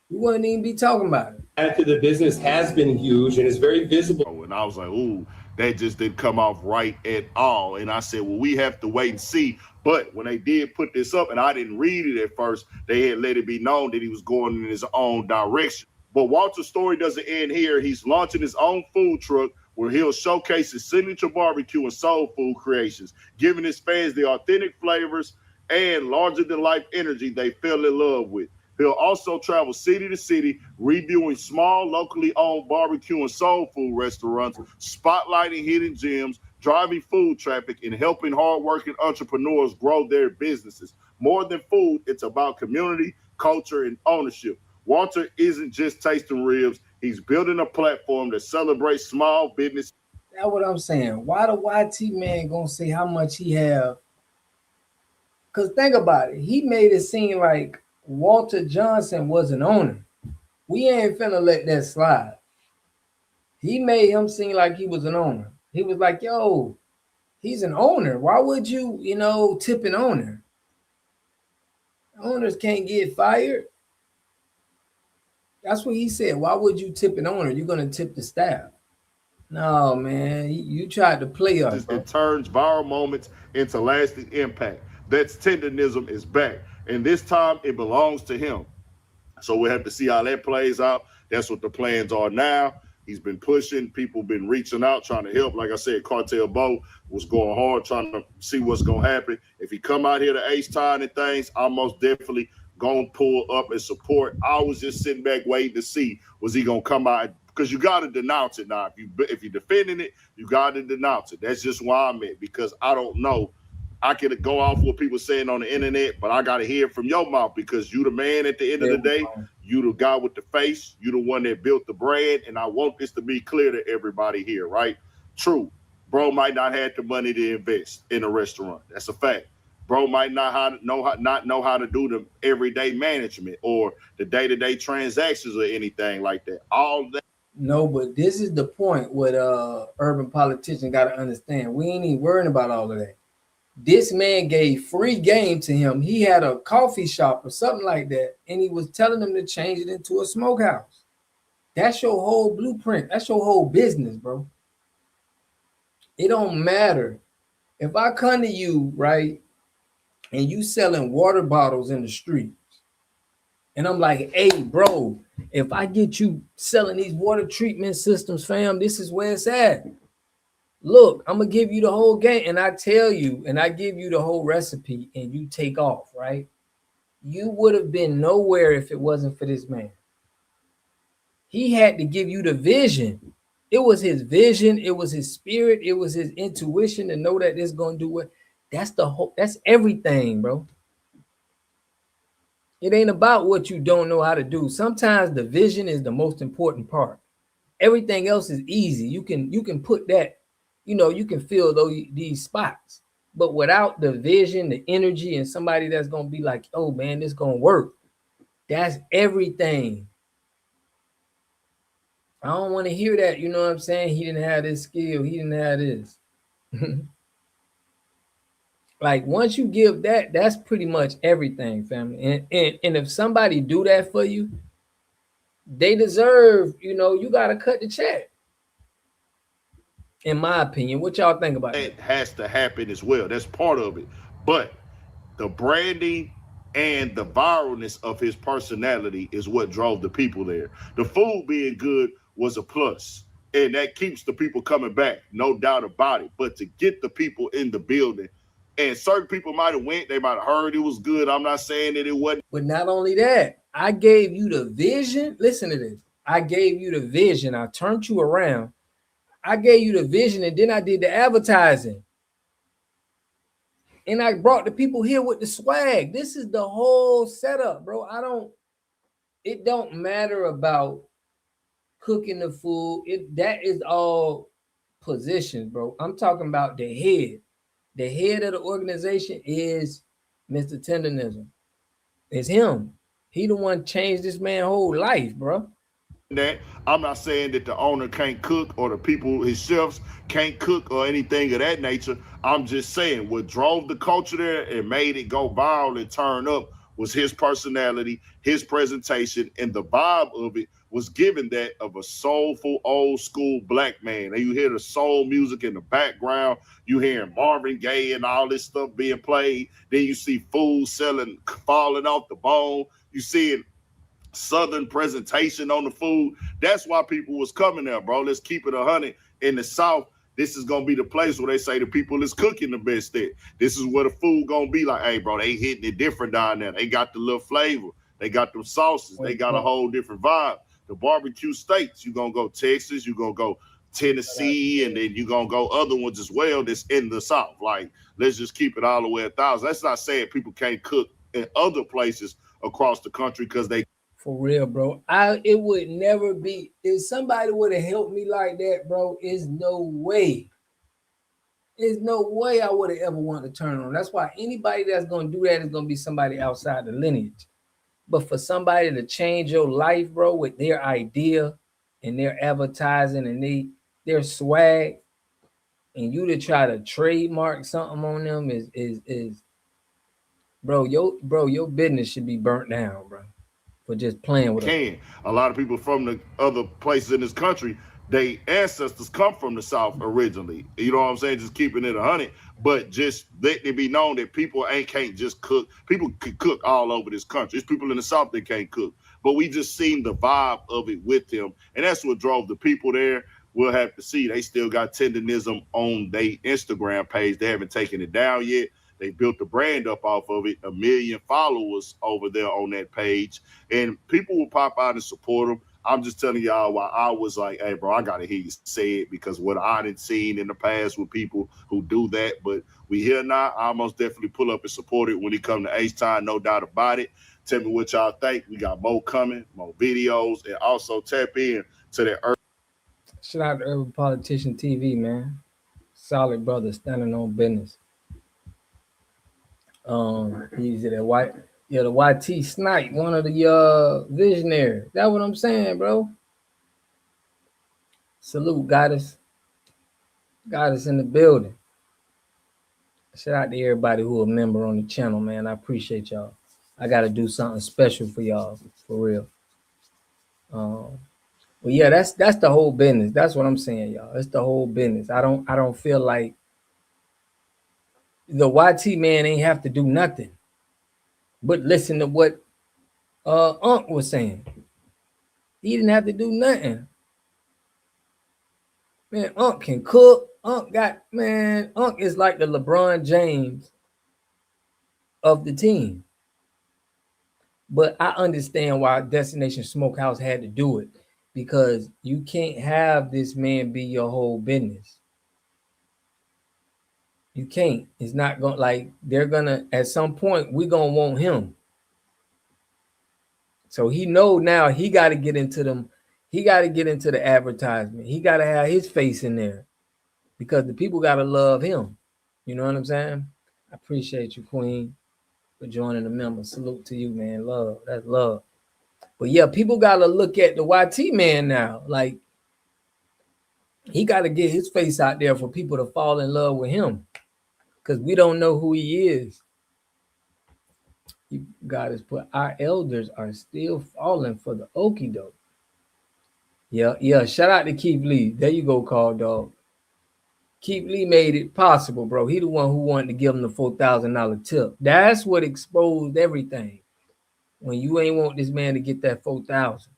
We wouldn't even be talking about it. After the business has been huge and is very visible. And I was like, ooh, that just didn't come off right at all. And I said, well, we have to wait and see. But when they did put this up, and I didn't read it at first, they had let it be known that he was going in his own direction. But Walter's story doesn't end here. He's launching his own food truck where he'll showcase his signature barbecue and soul food creations, giving his fans the authentic flavors and larger-than-life energy they fell in love with. He'll also travel city to city, reviewing small, locally owned barbecue and soul food restaurants, spotlighting hidden gems, driving food traffic, and helping hardworking entrepreneurs grow their businesses. More than food, it's about community, culture, and ownership. Walter isn't just tasting ribs. He's building a platform that celebrates small business. That's what I'm saying. Why the YT man gonna say how much he have? Because think about it. He made it seem like Walter Johnson was an owner. We ain't finna let that slide. He made him seem like he was an owner. He was like, yo, he's an owner. Why would you, tip an owner? Owners can't get fired. That's what he said. Why would you tip an owner? You're going to tip the staff. No, man. You tried to play us. It turns viral moments into lasting impact. That's tenderism is back. And this time it belongs to him. So we'll have to see how that plays out. That's what the plans are now. He's been pushing. People been reaching out, trying to help. Like I said, Cartel Bo was going hard, trying to see what's going to happen. If he come out here to H-Town and things, I'm most definitely going to pull up and support. I was just sitting back waiting to see, was he going to come out? Because you got to denounce it now. If you're defending it, you got to denounce it. That's just where I'm at, because I don't know. I could go off what people saying on the internet, but I got to hear it from your mouth, because you the man at the end of the day. You the guy with the face. You the one that built the brand, and I want this to be clear to everybody here, right? True. Bro might not have the money to invest in a restaurant. That's a fact. Bro might not know how to do the everyday management or the day-to-day transactions or anything like that. All that. No, but this is the point what urban politicians got to understand. We ain't even worrying about all of that. This man gave free game to him. He had a coffee shop or something like that, and he was telling them to change it into a smokehouse. That's your whole blueprint. That's your whole business, bro. It don't matter. If I come to you, right, and you selling water bottles in the streets, and I'm like, hey, bro, if I get you selling these water treatment systems, fam, this is where it's at. Look, I'm going to give you the whole game, and I tell you, and I give you the whole recipe, and you take off, right? You would have been nowhere if it wasn't for this man. He had to give you the vision. It was his vision. It was his spirit. It was his intuition to know that this going to do what. That's the whole, that's everything, bro. It ain't about what you don't know how to do. Sometimes the vision is the most important part. Everything else is easy. You can put that. You can fill these spots, but without the vision, the energy, and somebody that's going to be like, oh man, this going to work. That's everything. I don't want to hear that. You know what I'm saying? He didn't have this skill. He didn't have this. Like once you give that, that's pretty much everything, family. And if somebody do that for you, they deserve, you got to cut the check. In my opinion, what y'all think about it? Has to happen as well. That's part of it. But the branding and the viralness of his personality is what drove the people there. The food being good was a plus, and that keeps the people coming back, no doubt about it. But to get the people in the building, and certain people might have went, they might have heard it was good. I'm not saying that it wasn't. But not only that, I gave you the vision. Listen to this. I gave you the vision. I turned you around. I gave you the vision, and then I did the advertising. And I brought the people here with the swag. This is the whole setup, bro. It don't matter about cooking the food. That is all positions, bro. I'm talking about the head. The head of the organization is Mr. Tenderism. It's him. He the one changed this man's whole life, bro. That I'm not saying that the owner can't cook or the people, his chefs can't cook or anything of that nature. I'm just saying what drove the culture there and made it go viral and turn up was his personality, his presentation, and the vibe of it was given that of a soulful old school black man. And you hear the soul music in the background, you hearing Marvin Gaye and all this stuff being played. Then you see food falling off the bone. You see it. Southern presentation on the food. That's why people was coming there, bro. Let's keep it 100. In the South, this is gonna be the place where they say the people is cooking the best at. This is where the food gonna be like, hey, bro, they hitting it different down there. They got the little flavor. They got them sauces. They got a whole different vibe. The barbecue states, you gonna go Texas, you gonna go Tennessee, and then you're gonna go other ones as well that's in the South. Like, let's just keep it all the way 1,000. That's not saying people can't cook in other places across the country because they. For real, bro. It would never be, if somebody would have helped me like that, bro, there's no way. There's no way I would have ever wanted to turn on. That's why anybody that's going to do that is going to be somebody outside the lineage. But for somebody to change your life, bro, with their idea and their advertising and their swag, and you to try to trademark something on them is bro, your business should be burnt down, bro, for just playing with it. A lot of people from the other places in this country, their ancestors come from the South originally. You know what I'm saying? Just keeping it 100, but just let it be known that people can't just cook. People can cook all over this country. There's people in the South that can't cook, but we just seen the vibe of it with him, and that's what drove the people there. We'll have to see. They still got Tendenism on their Instagram page. They haven't taken it down yet. They built the brand up off of it. 1 million followers over there on that page, and people will pop out and support them. I'm just telling y'all why I was like, hey, bro, I got to hear you say it, because what I didn't seen in the past with people who do that. But we here now. I most definitely pull up and support it when it comes to H-Time, no doubt about it. Tell me what y'all think. We got more coming, more videos, and also tap in to that. Shout out to Urban Politician TV, man. Solid brother, standing on business. He's at white. Yeah, the YT Snipe, one of the visionaries. That's what I'm saying, bro. Salute, Goddess. Goddess in the building. Shout out to everybody who a member on the channel, man. I appreciate y'all. I got to do something special for y'all, for real. But yeah, that's the whole business. That's what I'm saying, y'all. It's the whole business. I don't feel like the YT man ain't have to do nothing but listen to what Unc was saying. He didn't have to do nothing. Man, Unc can cook. Unc is like the LeBron James of the team. But I understand why Destination Smokehouse had to do it, because you can't have this man be your whole business. You can't. It's not going, like, they're gonna, at some point, we're gonna want him. So he know now he got to get into them. He got to get into the advertisement. He got to have his face in there, because the people got to love him. You know what I'm saying? I appreciate you, Queen, for joining the member. Salute to you, man. Love. That's love. But yeah, people got to look at the YT man now. Like, he got to get his face out there for people to fall in love with him, because we don't know who he is. God has put, our elders are still falling for the okie doke. Yeah. Shout out to Keith Lee. There you go, Call Dog. Keith Lee made it possible, bro. He the one who wanted to give him the $4,000 tip. That's what exposed everything. When you ain't want this man to get that $4,000,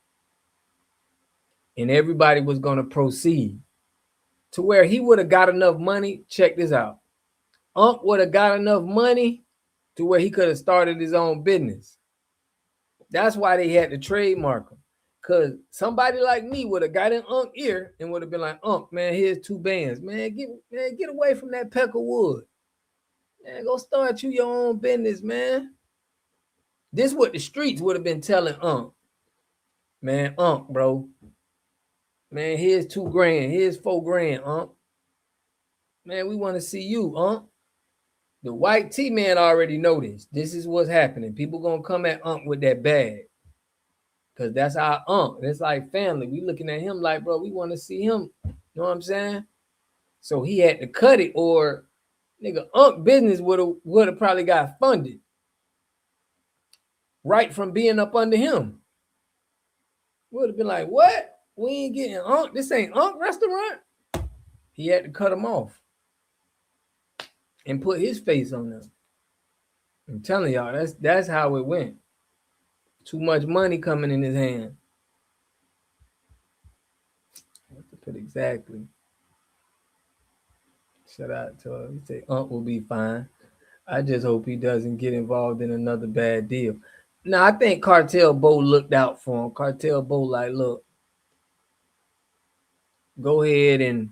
and everybody was gonna proceed to where he would have got enough money. Check this out. Unc would have got enough money to where he could have started his own business. That's why they had to trademark him. Because somebody like me would have got in Unc ear and would have been like, Unc, man, here's 2 bands. Man, get away from that peck of wood. Man, go start you your own business, man. This is what the streets would have been telling Unc. Man, Unc, bro. Man, here's $2,000. Here's $4,000, Unc. Man, we want to see you, Unc. The white T-man already know this. This is what's happening. People gonna come at Unc with that bag, because that's our Unc. It's like family. We looking at him like, bro, we want to see him. You know what I'm saying? So he had to cut it, or nigga, Unc business would have probably got funded right from being up under him. Would have been like, what? We ain't getting Unc. This ain't Unc restaurant. He had to cut him off and put his face on them. I'm telling y'all, that's how it went. Too much money coming in his hand. What to put exactly? Shout out to her. He said Unc will be fine. I just hope he doesn't get involved in another bad deal. Now, I think Cartel Bo looked out for him. Cartel Bo like, look, Go ahead and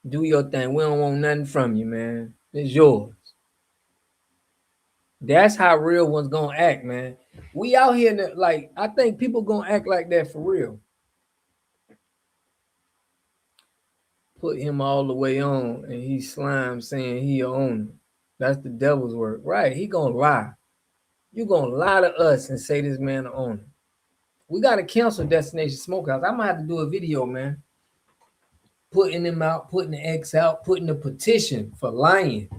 do your thing. We don't want nothing from you, man. It's yours. That's how real ones gonna act, man. We out here, like, I think people gonna act like that for real. Put him all the way on, and he slime saying he a owner. That's the devil's work, right? He gonna lie. You gonna lie to us and say this man the owner. We gotta cancel Destination Smokehouse. I might have to do a video, man. Putting him out, putting the X out, putting the petition for lying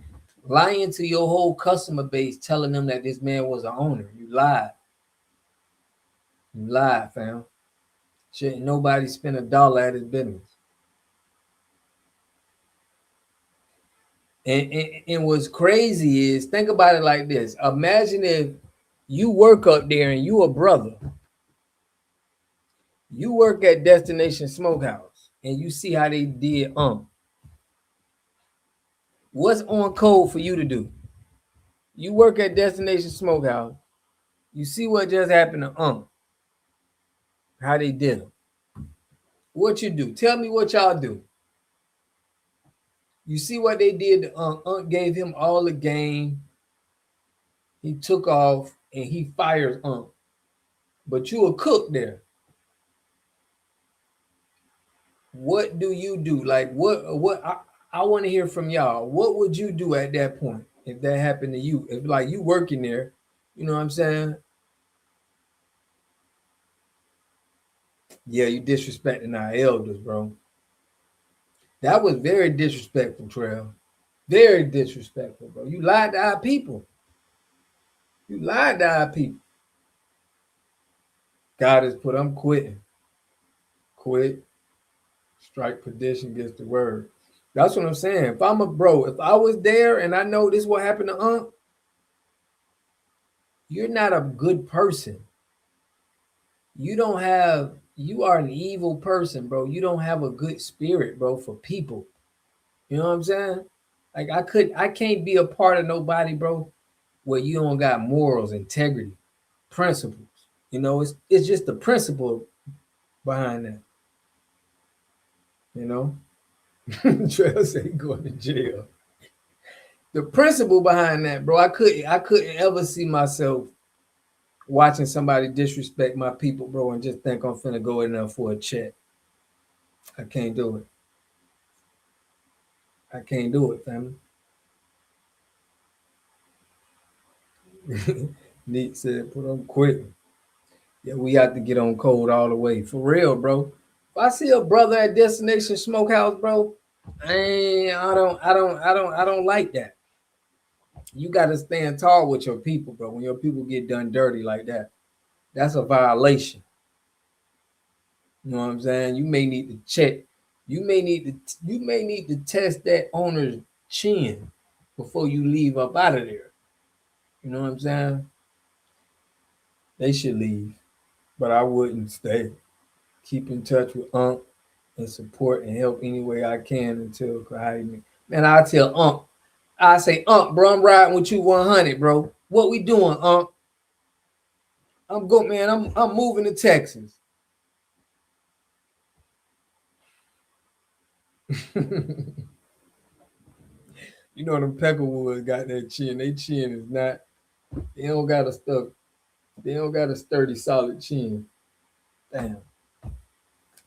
to your whole customer base, telling them that this man was an owner. You lied. You lied, fam. Shouldn't nobody spend $1 at his business. And what's crazy is, think about it like this. Imagine if you work up there and you a brother. You work at Destination Smokehouse and you see how they did What's on code for you to do? You work at Destination Smokehouse. You see what just happened to how they did them. What you do? Tell me what y'all do. You see what they did to gave him all the game. He took off and he fires But you a cook there. What do you do? Like what I want to hear from y'all. What would you do at that point if that happened to you? If like you working there, you know what I'm saying? Yeah, you disrespecting our elders, bro. That was very disrespectful, Trail. Very disrespectful, bro. You lied to our people. You lied to our people. God has put, I'm quitting. Quit. Strike perdition gets the word. That's what I'm saying. If I'm a bro, if I was there and I know this what happened to you're not a good person. You are an evil person, bro. You don't have a good spirit, bro, for people. You know what I'm saying? Like I can't be a part of nobody, bro, where you don't got morals, integrity, principles. You know, it's just the principle behind that. You know? Trail said going to jail. The principle behind that, bro, I couldn't ever see myself watching somebody disrespect my people, bro, and just think I'm finna go in there for a check. I can't do it. I can't do it, family. Neat said, "Put on quitting." Yeah, we have to get on code all the way. For real, bro. If I see a brother at Destination Smokehouse, bro, I don't like that. You got to stand tall with your people, bro. When your people get done dirty like that, that's a violation. You know what I'm saying? You may need to check. You may need to test that owner's chin before you leave up out of there. You know what I'm saying? They should leave, but I wouldn't stay. Keep in touch with and support and help any way I can until man, I tell I say, bro, I'm riding with you 100, bro. What we doing, I'm going, man. I'm moving to Texas. You know them Peckerwoods got that chin. Their chin is not. They don't got a sturdy, solid chin. Damn.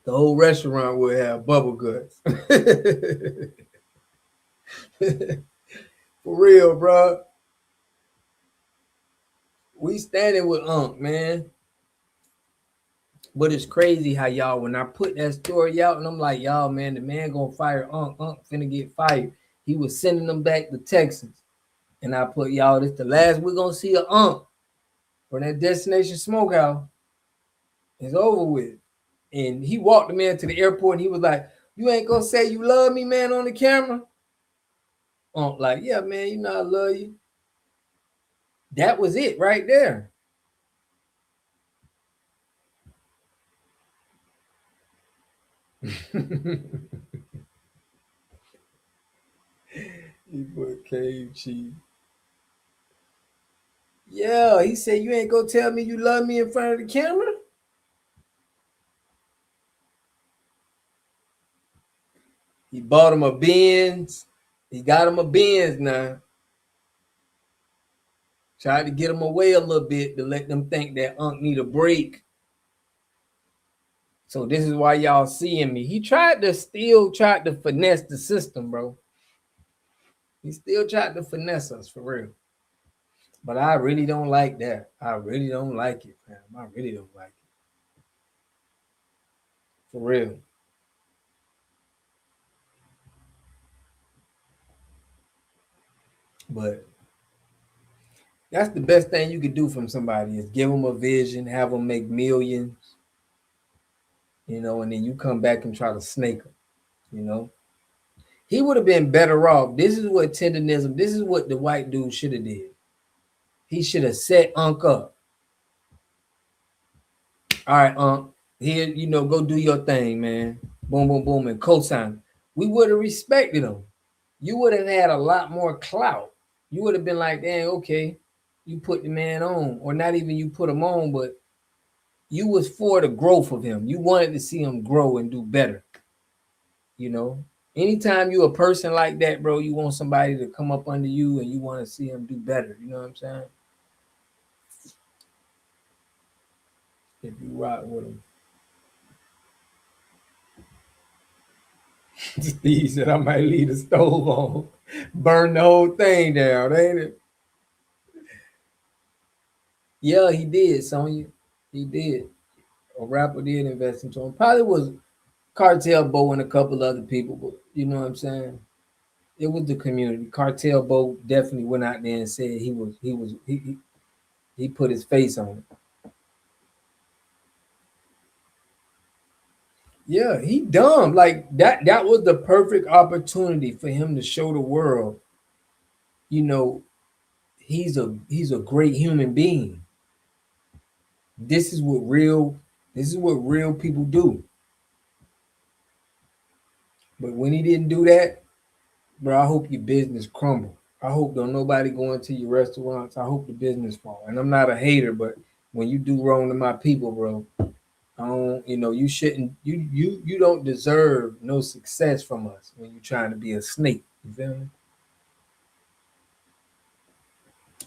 The whole restaurant would have bubble guts. For real, bro. We standing with man. But it's crazy how y'all, when I put that story out, and I'm like, y'all, man, the man gonna fire finna get fired. He was sending them back to Texas. And I put, y'all, this the last we're gonna see a from that Destination Smokehouse. It's over with. And he walked the man to the airport and he was like, "You ain't gonna say you love me, man, on the camera?" Like, "Yeah, man, you know I love you." That was it right there. He put cave cheese. Yeah, he said, "You ain't gonna tell me you love me in front of the camera?" He bought him a Benz. He got him a Benz now. Tried to get him away a little bit to let them think that Unc need a break. So this is why y'all seeing me. He tried to finesse the system, bro. He still tried to finesse us for real. But I really don't like that. I really don't like it, fam. I really don't like it. For real. But that's the best thing you could do from somebody is give them a vision, have them make millions, you know, and then you come back and try to snake them, you know. He would have been better off. This is what tenderism, this is what the white dude should have did. He should have set Unc up. All right, Unc, here, you know, go do your thing, man. Boom, boom, boom, and cosign. We would have respected him. You would have had a lot more clout. You would have been like, dang, okay, you put the man on, or not even you put him on, but you was for the growth of him. You wanted to see him grow and do better. You know, anytime you a person like that, bro, you want somebody to come up under you and you want to see him do better. You know what I'm saying? If you rock with him. Steve said, I might leave the stove on. Burn the whole thing down, ain't it? Yeah, he did, Sonya. He did. A rapper did invest into him. Probably was Cartel Bo and a couple other people, but you know what I'm saying? It was the community. Cartel Bo definitely went out there and said he put his face on it. Yeah, he dumb. Like that was the perfect opportunity for him to show the world, you know, he's a great human being. This is what real people do. But when he didn't do that, bro, I hope your business crumble. I hope don't nobody go into your restaurants. I hope the business fall. And I'm not a hater, but when you do wrong to my people, bro, I don't, you know, you shouldn't, you don't deserve no success from us when you're trying to be a snake. You feel me?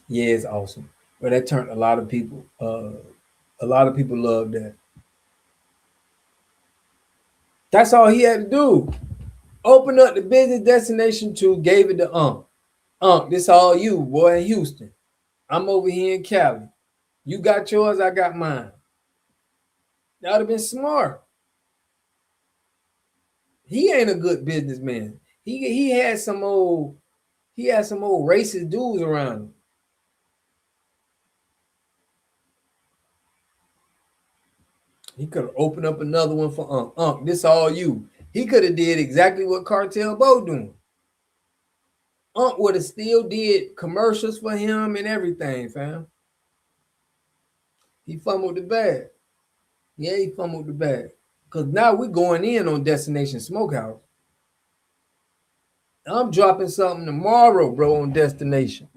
Yeah, it's awesome. But that turned a lot of people love that. That's all he had to do. Open up the business destination to, gave it to Unc. Unc, this all you, boy, in Houston. I'm over here in Cali. You got yours, I got mine. That would have been smart. He ain't a good businessman. He had some old racist dudes around him. He could have opened up another one for Unc. Unc, this all you. He could have did exactly what Cartel Bo doing. Unc would have still did commercials for him and everything, fam. He fumbled the bag. Yeah, he fumbled the bag. Because now we're going in on Destination Smokehouse. I'm dropping something tomorrow, bro, on Destination.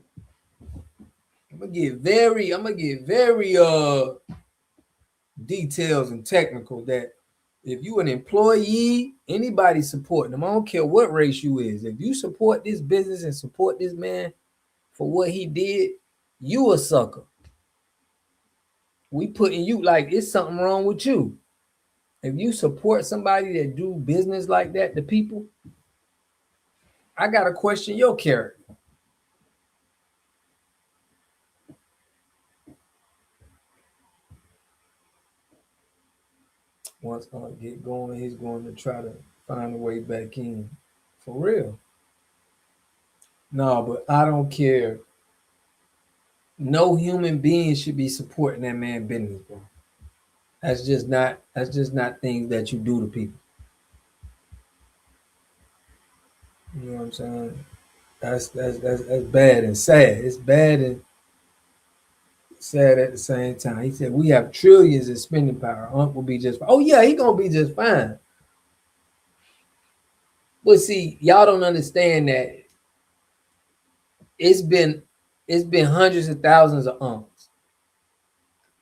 I'm gonna get very details and technical that if you an employee, anybody supporting them, I don't care what race you is. If you support this business and support this man for what he did, you a sucker. We putting you like it's something wrong with you. If you support somebody that do business like that to people, I gotta question your character. Once I get going, he's going to try to find a way back in. For real. No, but I don't care. No human being should be supporting that man business, bro. That's just not things that you do to people. You know what I'm saying? That's bad and sad. It's bad and sad at the same time. He said we have trillions in spending power. Unc will be just fine. Oh yeah, he gonna be just fine. But see, y'all don't understand that it's been hundreds of thousands of Uncs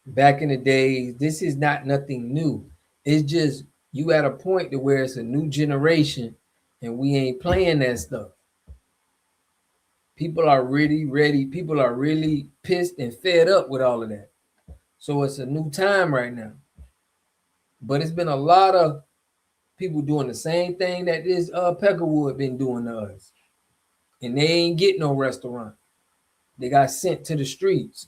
back in the days. This is not nothing new. It's just you at a point to where it's a new generation And we ain't playing that stuff. People are really ready. People are really pissed and fed up with all of that. So it's a new time right now. But it's been a lot of people doing the same thing that this Peckerwood been doing to us. And they ain't get no restaurant. They got sent to the streets.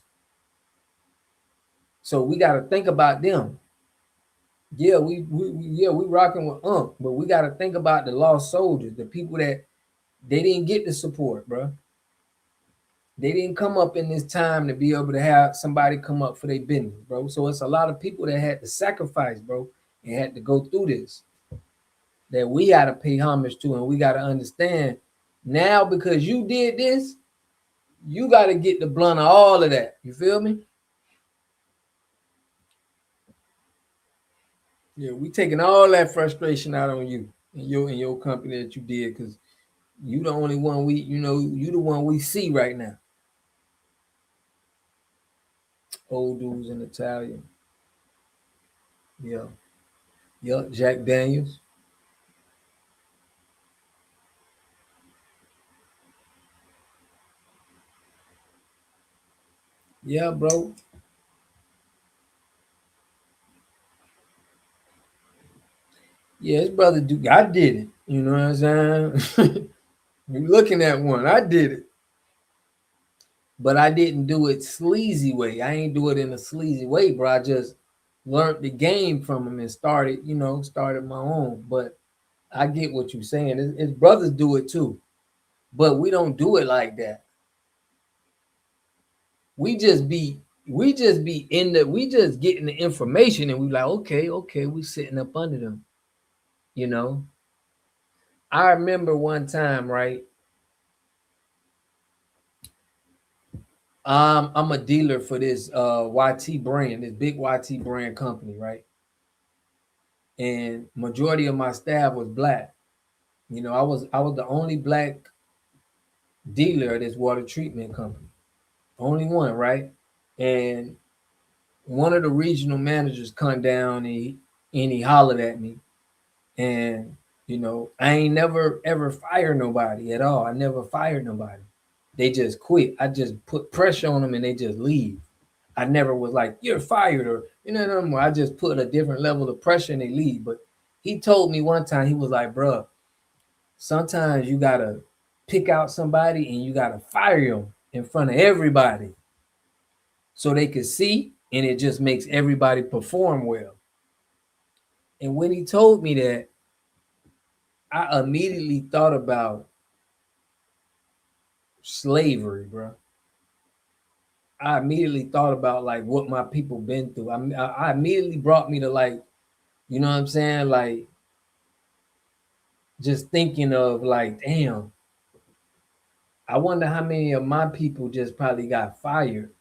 So we got to think about them. Yeah, we rocking with but we got to think about the lost soldiers, the people that they didn't get the support, bro. They didn't come up in this time to be able to have somebody come up for their business, bro. So it's a lot of people that had to sacrifice, bro, and had to go through this, that we got to pay homage to, and we got to understand now, because you did this, you got to get the blunt of all of that. You feel me? Yeah, we taking all that frustration out on you and your company that you did, because you the only one you the one we see right now. Old dudes in Italian. Yeah. Yup, Jack Daniels. Yeah, bro. Yeah, his brother Duke, I did it. You know what I'm saying? You're looking at one. I did it. But I didn't do it sleazy way. I ain't do it in a sleazy way, bro. I just learned the game from him and started my own. But I get what you're saying. His brothers do it too. But we don't do it like that. We just getting the information and we like, okay, we sitting up under them. You know. I remember one time, right? I'm a dealer for this YT brand, this big YT brand company, right? And majority of my staff was black. You know, I was the only black dealer at this water treatment company. Only one, right? And one of the regional managers come down and he hollered at me. And, you know, I ain't never ever fired nobody at all. I never fired nobody. They just quit. I just put pressure on them and they just leave. I never was like, you're fired, or no more. I just put a different level of pressure and they leave. But he told me one time, he was like, bro, sometimes you gotta pick out somebody and you gotta fire them in front of everybody so they can see, and it just makes everybody perform well. And when he told me that, I immediately thought about slavery, bro. I immediately thought about like what my people been through. I immediately brought me to like, you know what I'm saying? Like just thinking of like, damn, I wonder how many of my people just probably got fired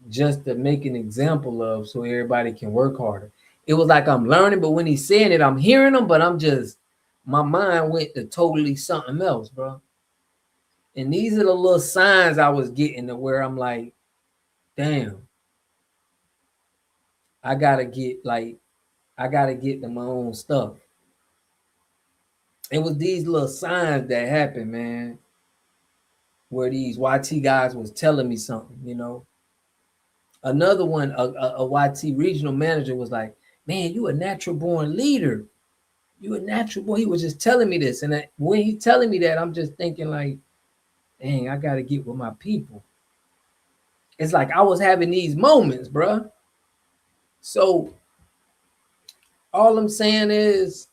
just to make an example of so everybody can work harder. It was like I'm learning, but when he's saying it, I'm hearing him, but my mind went to totally something else, bro. And these are the little signs I was getting to where I'm like, damn, I gotta get to my own stuff. It was these little signs that happened, man, where these YT guys was telling me something, you know. Another one, a YT regional manager was like, man, you a natural born leader. You a natural born. He was just telling me this. And when he telling me that, I'm just thinking like, dang, I got to get with my people. It's like I was having these moments, bro. So all I'm saying is,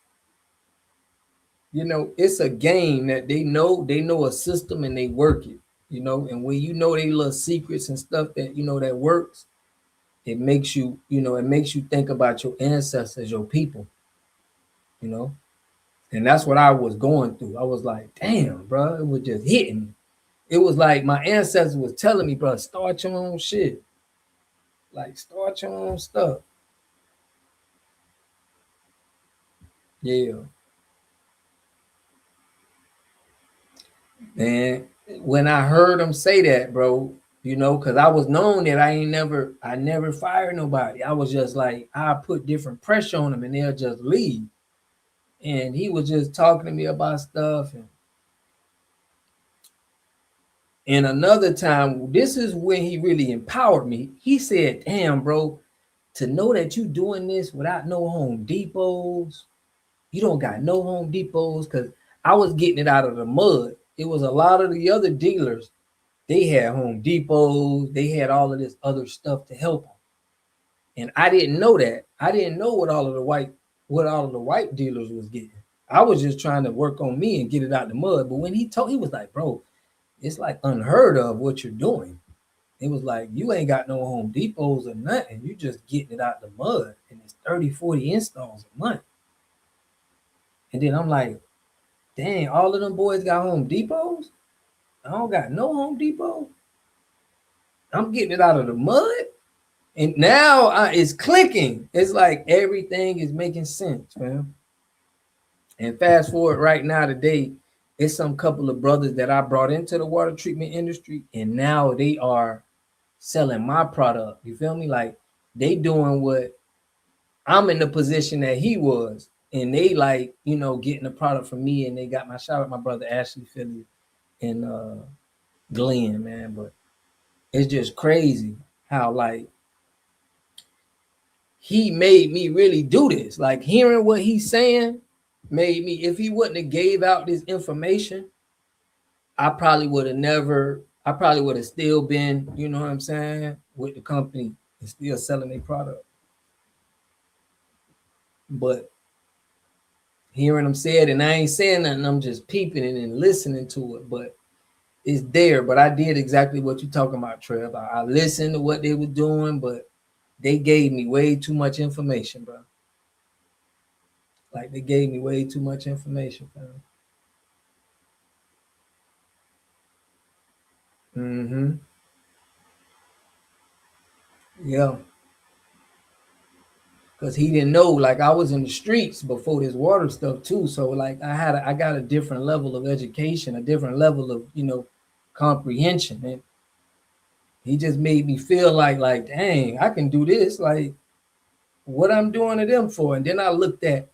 you know, it's a game that they know a system and they work it, you know, and when you know they little secrets and stuff that, you know, that works, it makes you think about your ancestors, your people, you know, and that's what I was going through. I was like, damn, bro, it was just hitting me. It was like my ancestors was telling me, bro, start your own shit. Like, start your own stuff. Yeah. Man, when I heard him say that, bro, you know, because I was known that I never fired nobody. I was just like, I put different pressure on them and they'll just leave. And he was just talking to me about stuff. And another time, this is when he really empowered me. He said, damn, bro, to know that you doing this without no Home Depots, you don't got no Home Depots, because I was getting it out of the mud. It was a lot of the other dealers, they had Home Depots, they had all of this other stuff to help them. And I didn't know that. I didn't know what all of the white dealers was getting. I was just trying to work on me and get it out the mud. But when he was like, bro, it's like unheard of what you're doing. It was like, you ain't got no Home Depots or nothing. You just getting it out the mud. And it's 30, 40 installs a month. And then I'm like, dang, all of them boys got Home Depots? I don't got no Home Depot. I'm getting it out of the mud. And now it's clicking. It's like everything is making sense, man. And fast forward right now today, it's some couple of brothers that I brought into the water treatment industry, and now they are selling my product. You feel me? Like they doing what I'm in the position that he was, and they like, you know, getting the product from me, and they got my shout out my brother Ashley Philly and Glenn, man. But it's just crazy how like he made me really do this. Like hearing what he's saying made me, if he wouldn't have gave out this information, I probably would have still been, you know what I'm saying, with the company and still selling their product. But hearing him say it, and I ain't saying nothing, I'm just peeping it and listening to it, but it's there. But I did exactly what you're talking about, Trev. I listened to what they were doing, but they gave me way too much information, bro. Like they gave me way too much information, fam. Yeah. Because he didn't know, like I was in the streets before this water stuff too. So like I got a different level of education, a different level of, you know, comprehension. And he just made me feel like, dang, I can do this. Like what I'm doing to them for. And then I looked at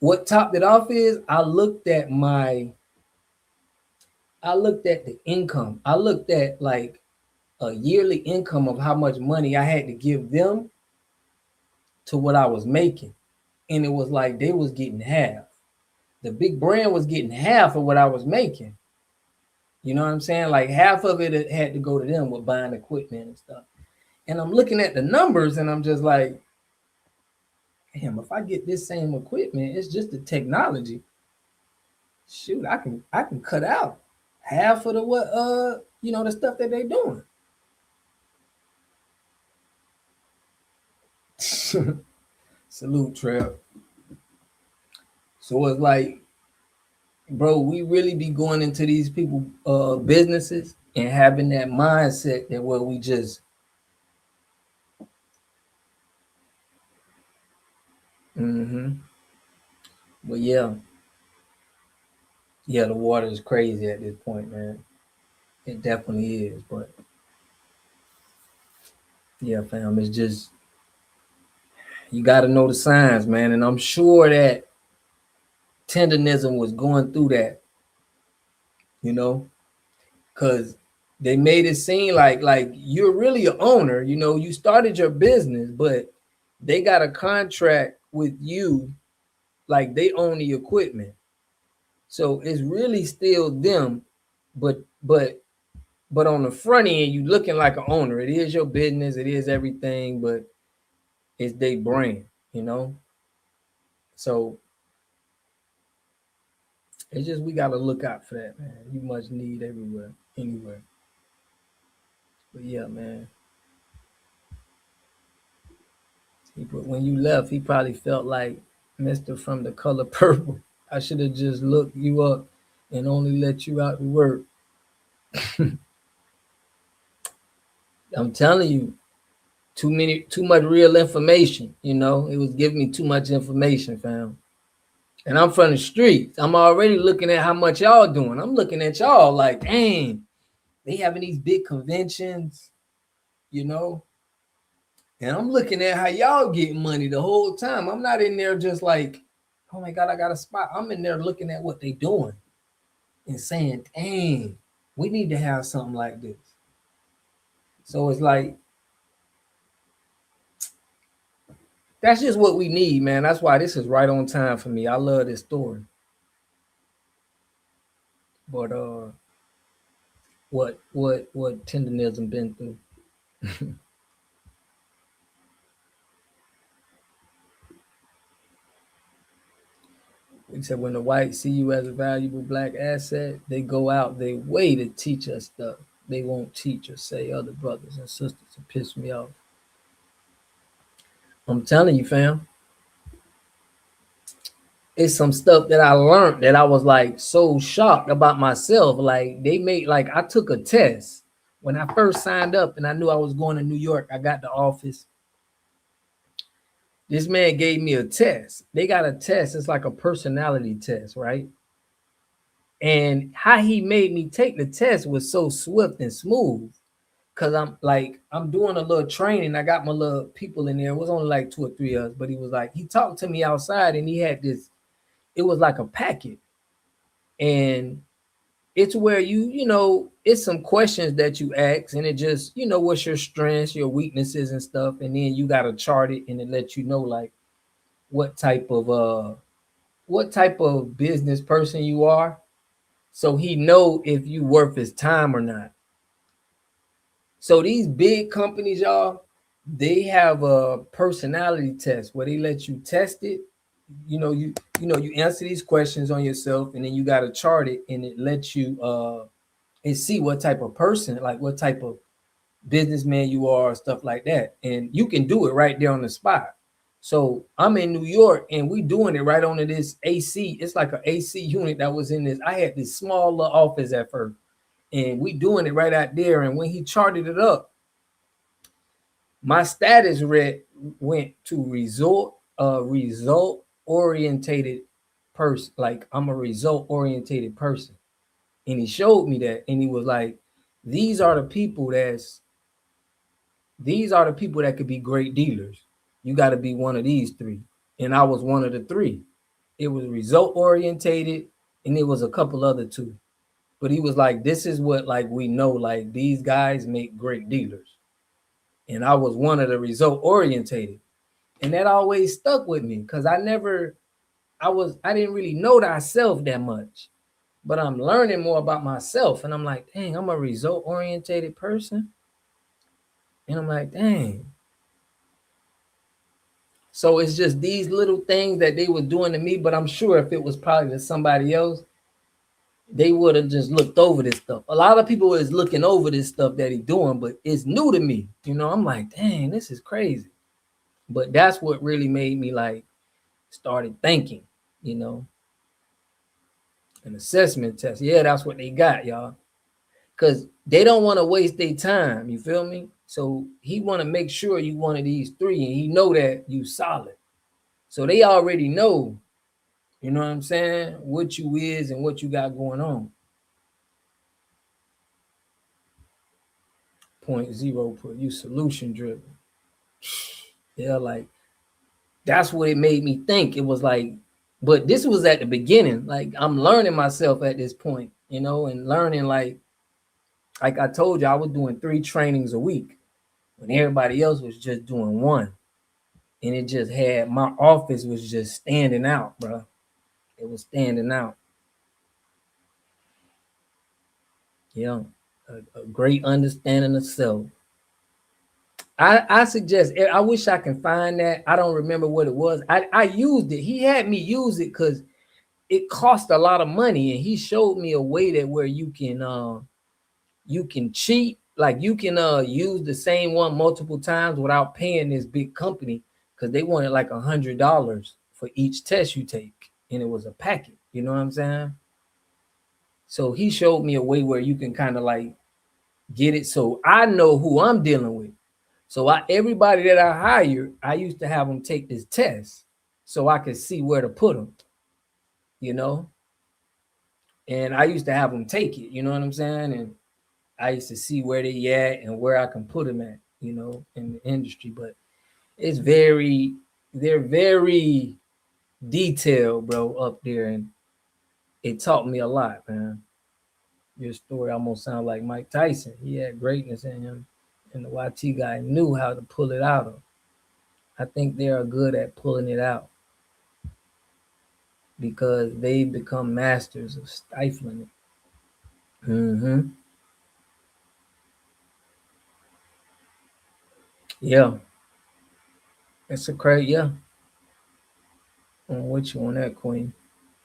what topped it off is I looked at the income. I looked at like a yearly income of how much money I had to give them to what I was making. And it was like they was getting half. The big brand was getting half of what I was making. You know what I'm saying? Like half of it had to go to them with buying equipment and stuff. And I'm looking at the numbers and I'm just like, damn, if I get this same equipment, it's just the technology. Shoot, I can cut out half of the what you know, the stuff that they doing. Salute, Trev. So it's like, bro, we really be going into these people businesses and having that mindset that where we just but yeah, the water is crazy at this point, man. It definitely is. But yeah, fam, it's just you got to know the signs, man. And I'm sure that tenderism was going through that, you know, because they made it seem like you're really an owner. You know, you started your business, but they got a contract with you, like they own the equipment. So it's really still them, but on the front end, you looking like an owner. It is your business, it is everything, but it's their brand, you know. So it's just we gotta look out for that, man. You much need everywhere, anywhere. But yeah, man. When you left, he probably felt like Mr. from The Color Purple. I should have just looked you up and only let you out to work. I'm telling you, too much real information, you know. It was giving me too much information, fam. And I'm from the streets. I'm already looking at how much y'all doing. I'm looking at y'all like, dang, they having these big conventions, you know. And I'm looking at how y'all get money the whole time. I'm not in there just like Oh my God, I got a spot. I'm in there looking at what they doing and saying, dang, we need to have something like this. So it's like, that's just what we need, man. That's why this is right on time for me. I love this story. But what Tendenism been through. He said, when the whites see you as a valuable black asset, they go out their way to teach us stuff they won't teach or say other brothers and sisters to piss me off. I'm telling you, fam. It's some stuff that I learned that I was like so shocked about myself. Like they made, like I took a test when I first signed up and I knew I was going to New York. I got the office. This man gave me a test. They got a test. It's like a personality test, right? And how he made me take the test was so swift and smooth. Cause I'm doing a little training. I got my little people in there. It was only like 2 or 3 of us, but he was like, he talked to me outside and he had this, it was like a packet. And it's where you know, it's some questions that you ask and it just, you know, what's your strengths, your weaknesses and stuff. And then you got to chart it and it lets you know like what type of business person you are. So he know if you worth his time or not. So these big companies, y'all, they have a personality test where they let you test it. You know, you answer these questions on yourself and then you got to chart it and it lets you and see what type of person, like what type of businessman you are, stuff like that. And you can do it right there on the spot. So I'm in New York and we doing it right onto this AC. It's like an AC unit that was in this. I had this small little office at first and we doing it right out there. And when he charted it up, my status went to result orientated person. Like I'm a result orientated person. And he showed me that and he was like, these are the people that could be great dealers. You got to be one of these 3. And I was one of the 3. It was result orientated and it was a couple other 2. But he was like, this is what like we know, like these guys make great dealers. And I was one of the result orientated. And that always stuck with me because I didn't really know thyself that much. But I'm learning more about myself. And I'm like, dang, I'm a result orientated person. And I'm like, dang. So it's just these little things that they were doing to me. But I'm sure if it was probably to somebody else, they would have just looked over this stuff. A lot of people is looking over this stuff that he's doing, but it's new to me. You know, I'm like, dang, this is crazy. But that's what really made me like started thinking, you know. An assessment test. Yeah, that's what they got, y'all. Because they don't want to waste their time. You feel me? So he want to make sure you one of these 3 and he know that you solid. So they already know, you know what I'm saying, what you is and what you got going on. 0.0 put you solution driven. Yeah, like that's what it made me think. It was like, but this was at the beginning. Like I'm learning myself at this point, you know, and learning like I told you, I was doing 3 trainings a week when everybody else was just doing 1. And it just had, my office was just standing out, bro. It was standing out. Yeah, a great understanding of self. I suggest, I wish I can find that. I don't remember what it was. I used it. He had me use it because it cost a lot of money. And he showed me a way that where you can cheat. Like you can use the same one multiple times without paying this big company because they wanted like $100 for each test you take. And it was a packet. You know what I'm saying? So he showed me a way where you can kind of like get it. So I know who I'm dealing with. So everybody that I hire, I used to have them take this test so I could see where to put them, you know? And I used to have them take it, you know what I'm saying? And I used to see where they at and where I can put them at, you know, in the industry. But it's they're very detail, bro, up there, and it taught me a lot, man. Your story almost sounds like Mike Tyson. He had greatness in him, and the YT guy knew how to pull it out of him. I think they are good at pulling it out because they become masters of stifling it. Yeah. It's a crazy, yeah. I'm with you on that, Queen.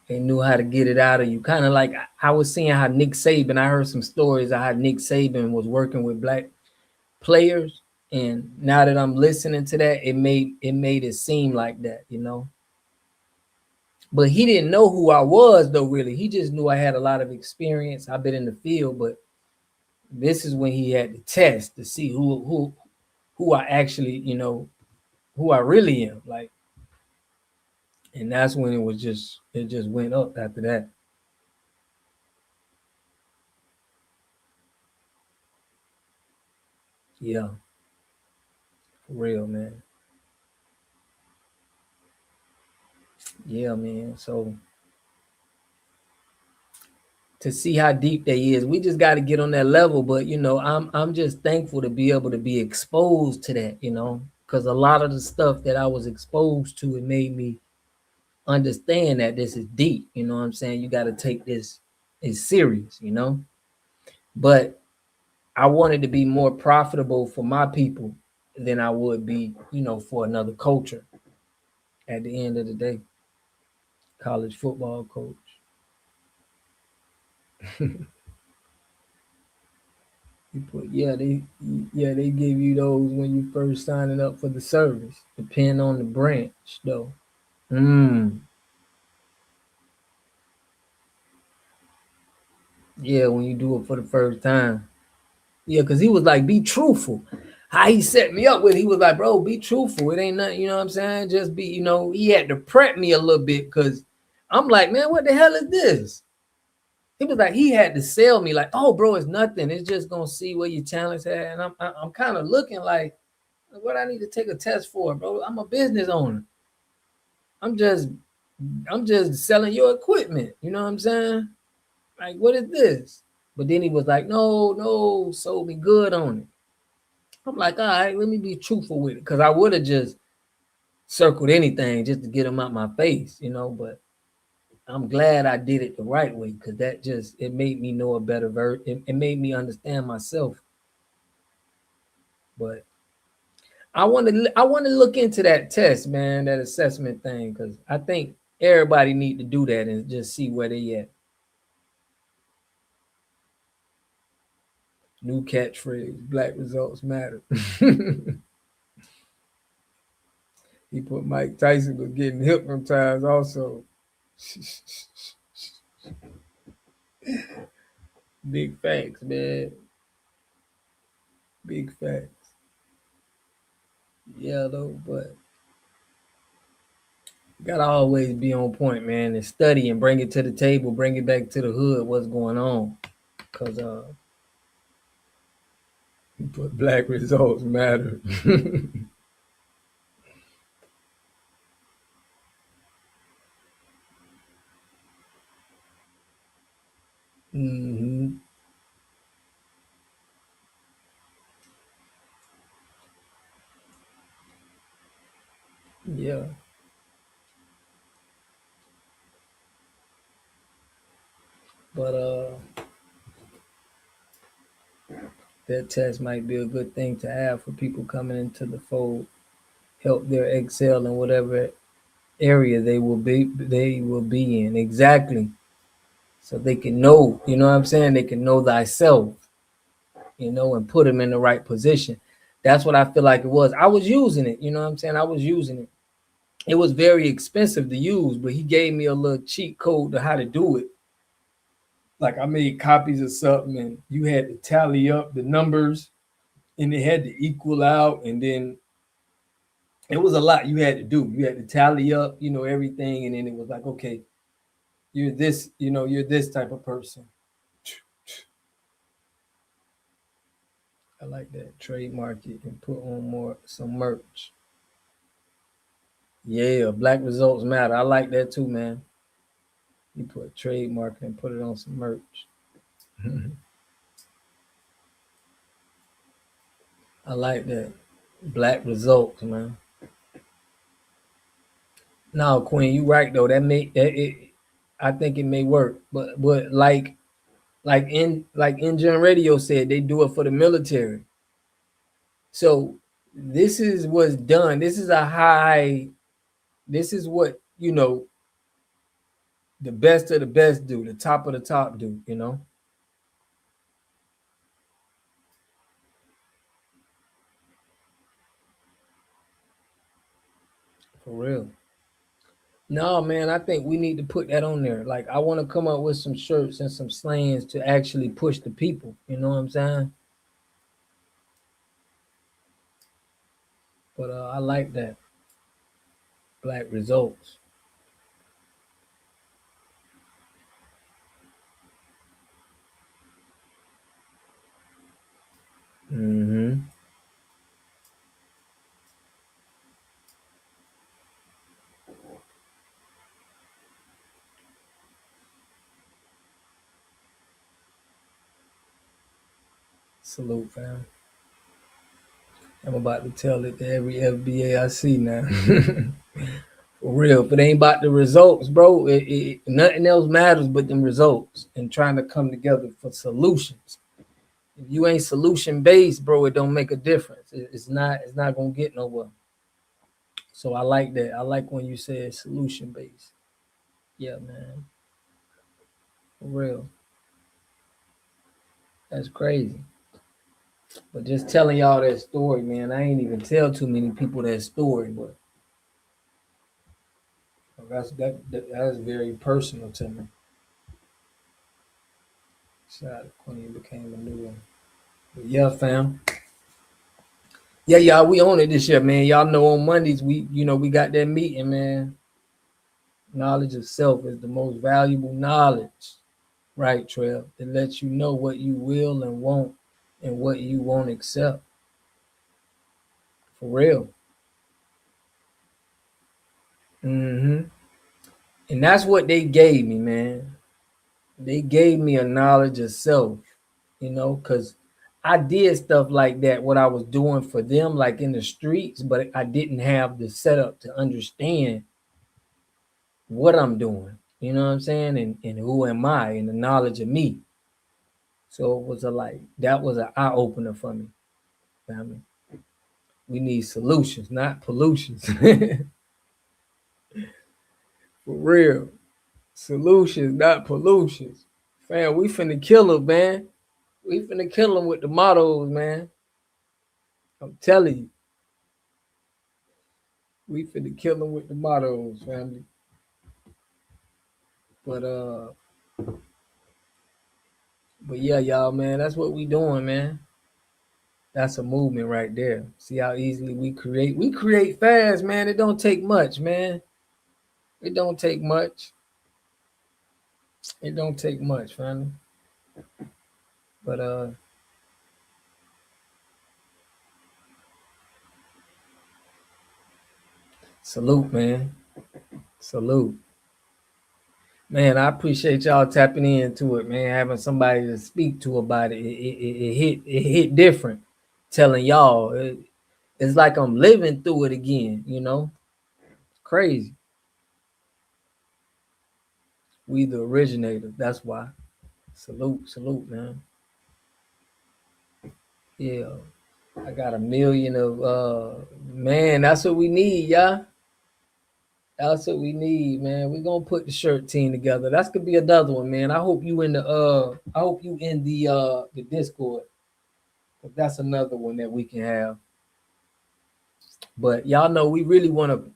They knew how to get it out of you. Kind of like I was seeing how Nick Saban, I heard some stories of how Nick Saban was working with black players. And now that I'm listening to that, it made it seem like that, you know. But he didn't know who I was, though, really. He just knew I had a lot of experience. I've been in the field, but this is when he had to test to see who I actually, you know, who I really am. Like, and that's when it just went up after that. Yeah. For real, man. Yeah, man. So to see how deep they is, we just got to get on that level. But you know, I'm just thankful to be able to be exposed to that, you know, because a lot of the stuff that I was exposed to, it made me understand that this is deep. You know what I'm saying? You got to take this as serious, you know. But I wanted to be more profitable for my people than I would be, you know, for another culture. At the end of the day, college football coach. They give you those when you first signing up for the service, depending on the branch, though. Yeah, when you do it for the first time. Yeah, because he was like, be truthful. How he set me up with, he was like, bro, be truthful. It ain't nothing, you know what I'm saying? Just be, you know, he had to prep me a little bit because I'm like, man, what the hell is this? He was like, he had to sell me like, oh, bro, it's nothing. It's just gonna see where your talents at. And I'm kind of looking like, what I need to take a test for, bro? I'm a business owner. I'm just selling your equipment. You know what I'm saying? Like, what is this? But then he was like, no, sold me good on it. I'm like, all right, let me be truthful with it. Because I would have just circled anything just to get him out my face, you know, but I'm glad I did it the right way because that just, it made me know a better version. It made me understand myself. But I want to look into that test, man, that assessment thing, because I think everybody need to do that and just see where they at. New catchphrase, black results matter. He put Mike Tyson was getting hypnotized also. Big facts, man. Big facts. Yeah, though, but you gotta always be on point, man, and study and bring it to the table, bring it back to the hood, what's going on. Cause but black results matter. Mm-hmm. Yeah. But that test might be a good thing to have for people coming into the fold, help their excel in whatever area they will be in. Exactly. So they can know, you know what I'm saying? They can know thyself, you know, and put them in the right position. That's what I feel like it was. I was using it, you know what I'm saying? I was using it. It was very expensive to use, but he gave me a little cheat code to how to do it. Like I made copies of something and you had to tally up the numbers and it had to equal out. And then it was a lot you had to do. You had to tally up, you know, everything. And then it was like, okay, you're this, you know, you're this type of person. I like that. Trademark it and put on some merch. Yeah, black results matter. I like that too, man. You put a trademark and put it on some merch. I like that. Black results, man. No, Queen, you right though. That may it, I think it may work, but like Engine Radio said, they do it for the military. So this is what's done. This is a high. This is what the best of the best do. The top of the top do. For real. No, man, I think we need to put that on there. Like, I want to come up with some shirts and some slangs to actually push the people. You know what I'm saying? But I like that. Black results. Mm-hmm. Salute, fam. I'm about to tell it to every FBA I see now. For real. If it ain't about the results, bro, nothing else matters but them results and trying to come together for solutions. If you ain't solution based, bro, it don't make a difference. It's not gonna get nowhere. So I like that. I like when you say solution based. Yeah, man. For real. That's crazy. But just telling y'all that story, man, I ain't even tell too many people that story, but that's very personal to me. Shout out when you became a new one. But yeah, fam. Yeah, y'all, we on it this year, man. Y'all know on Mondays we got that meeting, man. Knowledge of self is the most valuable knowledge, right, Trev? That lets you know what you will and won't and what you won't accept. For real. Mm-hmm. And that's what they gave me, man. They gave me a knowledge of self, because I did stuff like that, what I was doing for them, like in the streets, but I didn't have the setup to understand what I'm doing, you know what I'm saying? And who am I and the knowledge of me. So it was that was an eye opener for me, family. We need solutions, not pollutions. For real. Solutions, not pollutions. Fam, we finna kill them, man. We finna kill them with the mottos, man. I'm telling you. We finna kill them with the mottos, family. But yeah, y'all, man, that's what we doing, man. That's a movement right there. See how easily we create. We create fast, man. It don't take much, man. It don't take much. It don't take much, family. But salute, man. Salute. Man, I appreciate y'all tapping into it, man. Having somebody to speak to about it. It hit different. Telling y'all. It's like I'm living through it again, Crazy. We the originators. That's why. Salute, man. Yeah. I got 1 million of man, that's what we need, y'all. That's what we need, man. We're gonna put the shirt team together. That's gonna be another one, man. I hope you in the Discord. That's another one that we can have. But y'all know we really want to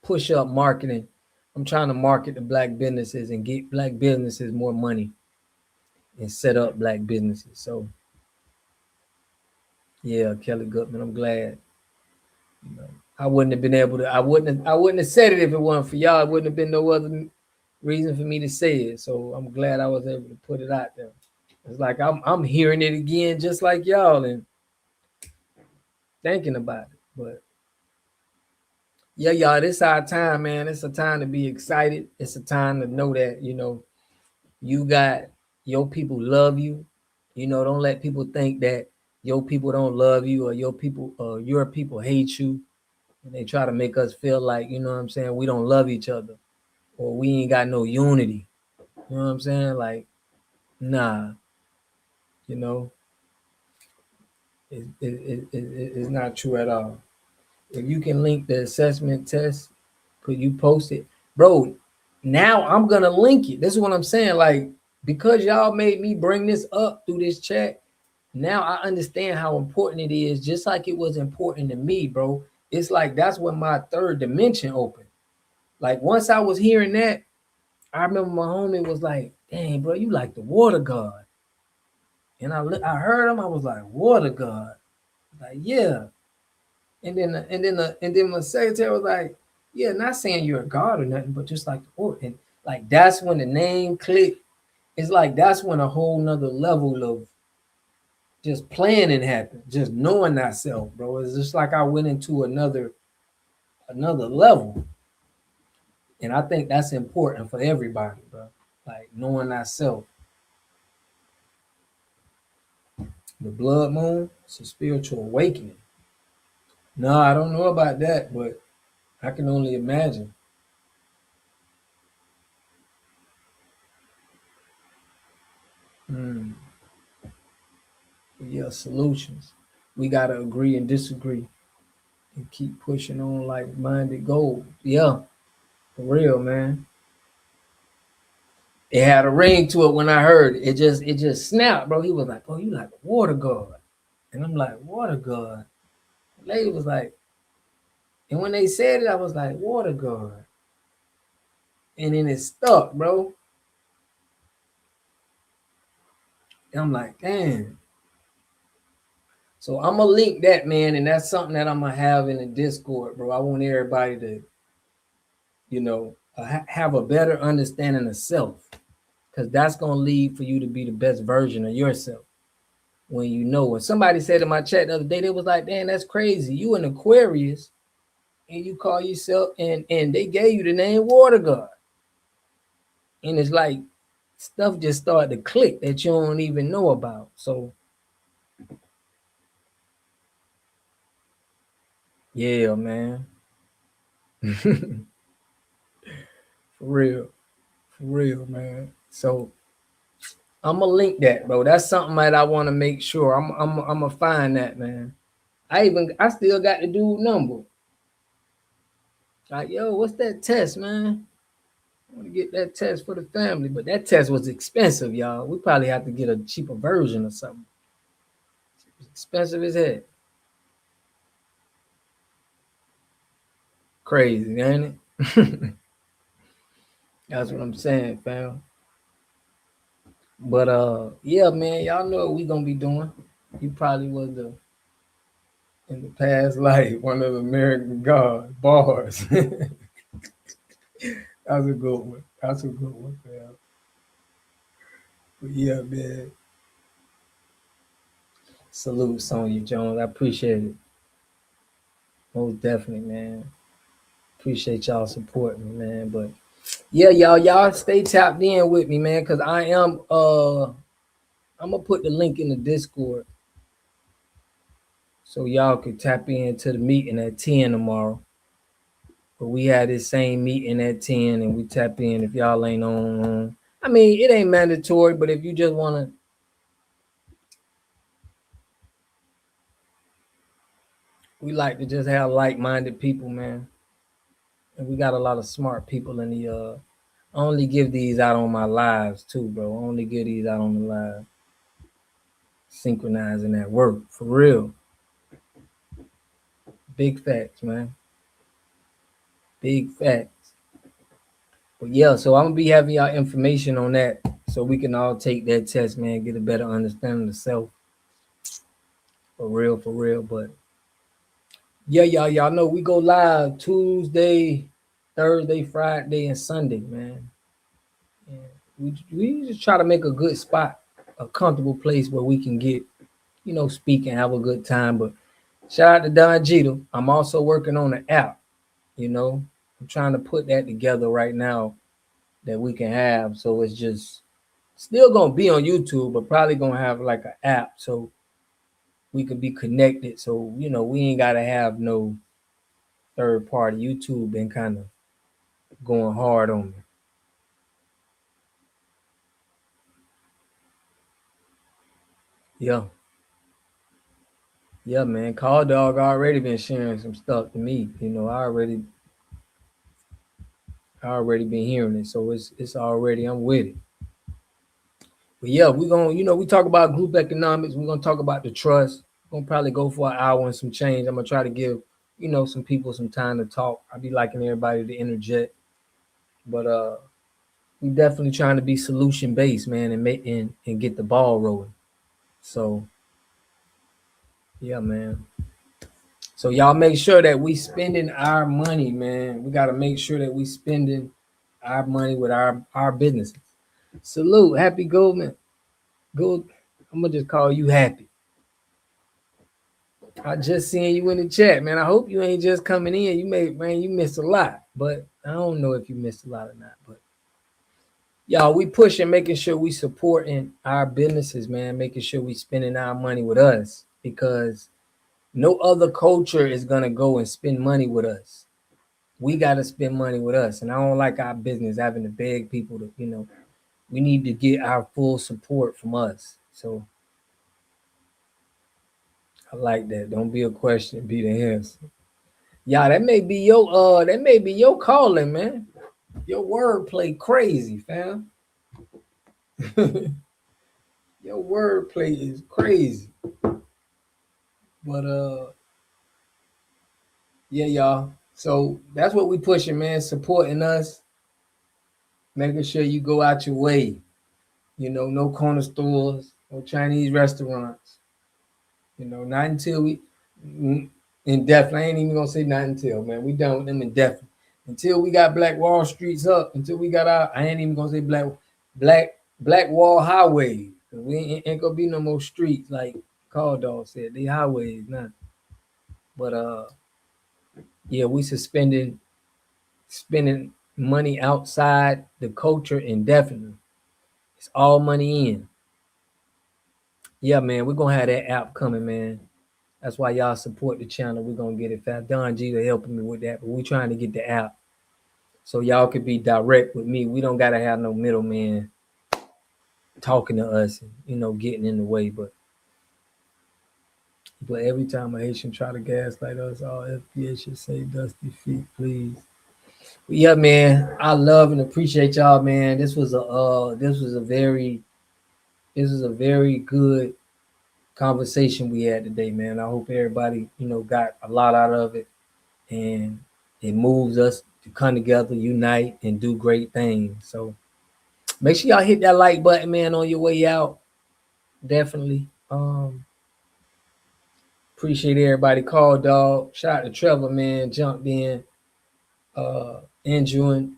push up marketing. I'm trying to market the black businesses and get black businesses more money and set up black businesses. So yeah, Kelly Goodman, I'm glad. I wouldn't have been able to. I wouldn't have said it if it wasn't for y'all. It wouldn't have been no other reason for me to say it. So I'm glad I was able to put it out there. It's like I'm hearing it again, just like y'all, and thinking about it. But Yeah, y'all, this our time, man. It's a time to be excited. It's a time to know that, you got your people love you. Don't let people think that your people don't love you or your people hate you. And they try to make us feel like, what I'm saying, we don't love each other or we ain't got no unity. You know what I'm saying? Like, nah, it's not true at all. If you can link the assessment test, could you post it? Bro, now I'm going to link it. This is what I'm saying. Like, because y'all made me bring this up through this chat, now I understand how important it is, just like it was important to me, bro. It's like that's when my third dimension opened. Like, once I was hearing that, I remember my homie was like, dang, bro, you like the water god. And I heard him, I was like, water god. Like, yeah. And then my secretary was like, yeah, not saying you're a god or nothing, but just like the water. And like, that's when the name clicked. It's like, that's when a whole nother level of just planning happened, just knowing thyself, bro. It's just like I went into another level. And I think that's important for everybody, bro. Like, knowing thyself. The blood moon, it's a spiritual awakening. No, I don't know about that, but I can only imagine. Yeah, solutions. We got to agree and disagree and keep pushing on like-minded goals. Yeah, for real, man. It had a ring to it when I heard it. It just snapped, bro. He was like, oh, you like a water god. And I'm like, water god? The lady was like, and when they said it, I was like, water god. And then it stuck, bro. And I'm like, damn. So I'm going to link that, man. And that's something that I'm going to have in the Discord, bro. I want everybody to, have a better understanding of self. Because that's going to lead for you to be the best version of yourself. When you know. When somebody said in my chat the other day, they was like, damn, that's crazy. You an Aquarius and you call yourself, and they gave you the name Water God. And it's like stuff just started to click that you don't even know about. So yeah, man. For real, man. So I'm gonna link that, bro. That's something that I want to make sure. I'm gonna find that, man. I still got the dude number. Like, yo, what's that test, man? I want to get that test for the family, but that test was expensive, y'all. We probably have to get a cheaper version or something. It's expensive as heck. Crazy, ain't it? That's what I'm saying, fam. But yeah, man, y'all know what we gonna be doing. He probably was in the past life one of the American gods, bars. That's a good one. Fam. But yeah, man. Salute, Sonya Jones. I appreciate it. Most definitely, man. Appreciate y'all supporting me, man. But yeah, y'all stay tapped in with me, man, because I am I'm gonna put the link in the Discord so y'all can tap into the meeting at 10 tomorrow. But we had this same meeting at 10 and we tap in if y'all ain't on. I mean, it ain't mandatory, but if you just wanna, we like to just have like-minded people, man. And we got a lot of smart people in the I only give these out on my lives too, bro. I only give these out on the live. Synchronizing that work, for real. Big facts, man. Big facts. But yeah, so I'm gonna be having y'all information on that so we can all take that test, man, get a better understanding of self. For real. But yeah, y'all know we go live Tuesday, Thursday, Friday, and Sunday, man. And we just try to make a good spot, a comfortable place where we can get, speak and have a good time. But shout out to Don Jeter. I'm also working on an app. You know, I'm trying to put that together right now that we can have. So it's just still gonna be on YouTube, but probably gonna have like an app so we could be connected. So, you know, we ain't gotta have no third party. YouTube been kind of going hard on me. Yeah. Yeah, man. Call Dog already been sharing some stuff to me. You know, I already been hearing it. So it's already, I'm with it. But yeah, we're gonna, you know, we talk about group economics, we're gonna talk about the trust. We're gonna probably go for an hour and some change. I'm gonna try to give, you know, some people some time to talk. I be liking everybody to interject. But we definitely trying to be solution based, man, and make and get the ball rolling. So yeah, man. So y'all make sure that we spending our money, man. We got to make sure that we spending our money with our businesses. Salute, Happy Goldman. Gold, I'm gonna just call you Happy. I just seen you in the chat, man. I hope you ain't just coming in. You missed a lot, but I don't know if you missed a lot or not. But y'all, we pushing, making sure we supporting our businesses, man. Making sure we spending our money with us, because no other culture is gonna go and spend money with us. We gotta spend money with us, and I don't like our business having to beg people to, you know. We need to get our full support from us. So I like that. Don't be a question, be the answer. Yeah, that may be your calling, man. Your wordplay crazy, fam. Your wordplay is crazy. But yeah, y'all. So that's what we pushing, man. Supporting us, making sure you go out your way. You know, no corner stores, no Chinese restaurants. You know, not until we indefinitely. I ain't even gonna say not until, man. We done with them indefinitely. Until we got Black Wall Streets up, until we got our, I ain't even gonna say Black Wall Highway. We ain't gonna be no more streets like Call Dog said. They highways now. But yeah, we spending money outside the culture indefinitely. It's all money in. Yeah, man, we're gonna have that app coming, man. That's why y'all support the channel. We're gonna get it fast. Don G helping me with that, but we're trying to get the app so y'all could be direct with me. We don't gotta have no middleman talking to us and, you know, getting in the way. But every time a Haitian try to gaslight us, all FBA should say dusty feet, please. But yeah, man, I love and appreciate y'all, man. This was a very good conversation we had today, man. I hope everybody, you know, got a lot out of it, and it moves us to come together, unite, and do great things. So make sure y'all hit that like button, man, on your way out. Definitely. Appreciate everybody. Call Dog. Shout out to Trevor, man. Jumped in. Enjoying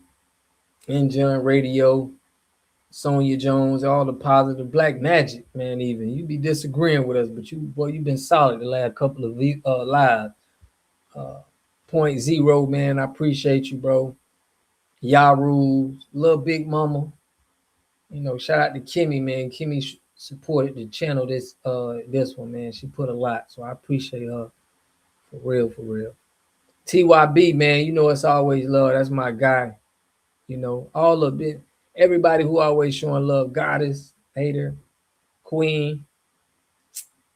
Radio. Sonia Jones, all the positive. Black Magic, man, even. You be disagreeing with us, but you've been solid the last couple of live. Point Zero, man, I appreciate you, bro. Yaru, Little Big Mama. You know, shout out to Kimmy, man. Kimmy supported the channel this one, man. She put a lot, so I appreciate her. For real. TYB, man, you know it's always love. That's my guy. You know, all of it. Everybody who always showing love, Goddess, Hater, Queen,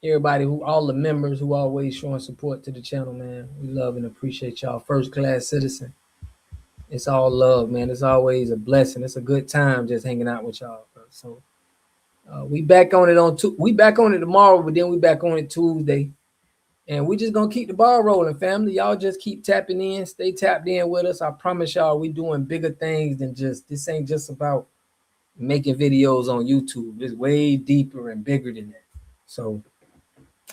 everybody all the members who always showing support to the channel, man. We love and appreciate y'all. First class citizen. It's all love, man. It's always a blessing. It's a good time just hanging out with y'all, bro. So we back on it we back on it tomorrow, but then we back on it Tuesday. And we just gonna keep the ball rolling, family. Y'all just keep tapping in, stay tapped in with us. I promise y'all we doing bigger things than this ain't just about making videos on YouTube. It's way deeper and bigger than that. So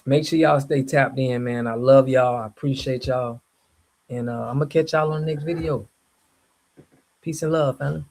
make sure y'all stay tapped in, man. I love y'all. I appreciate y'all. And I'm gonna catch y'all on the next video. Peace and love, family.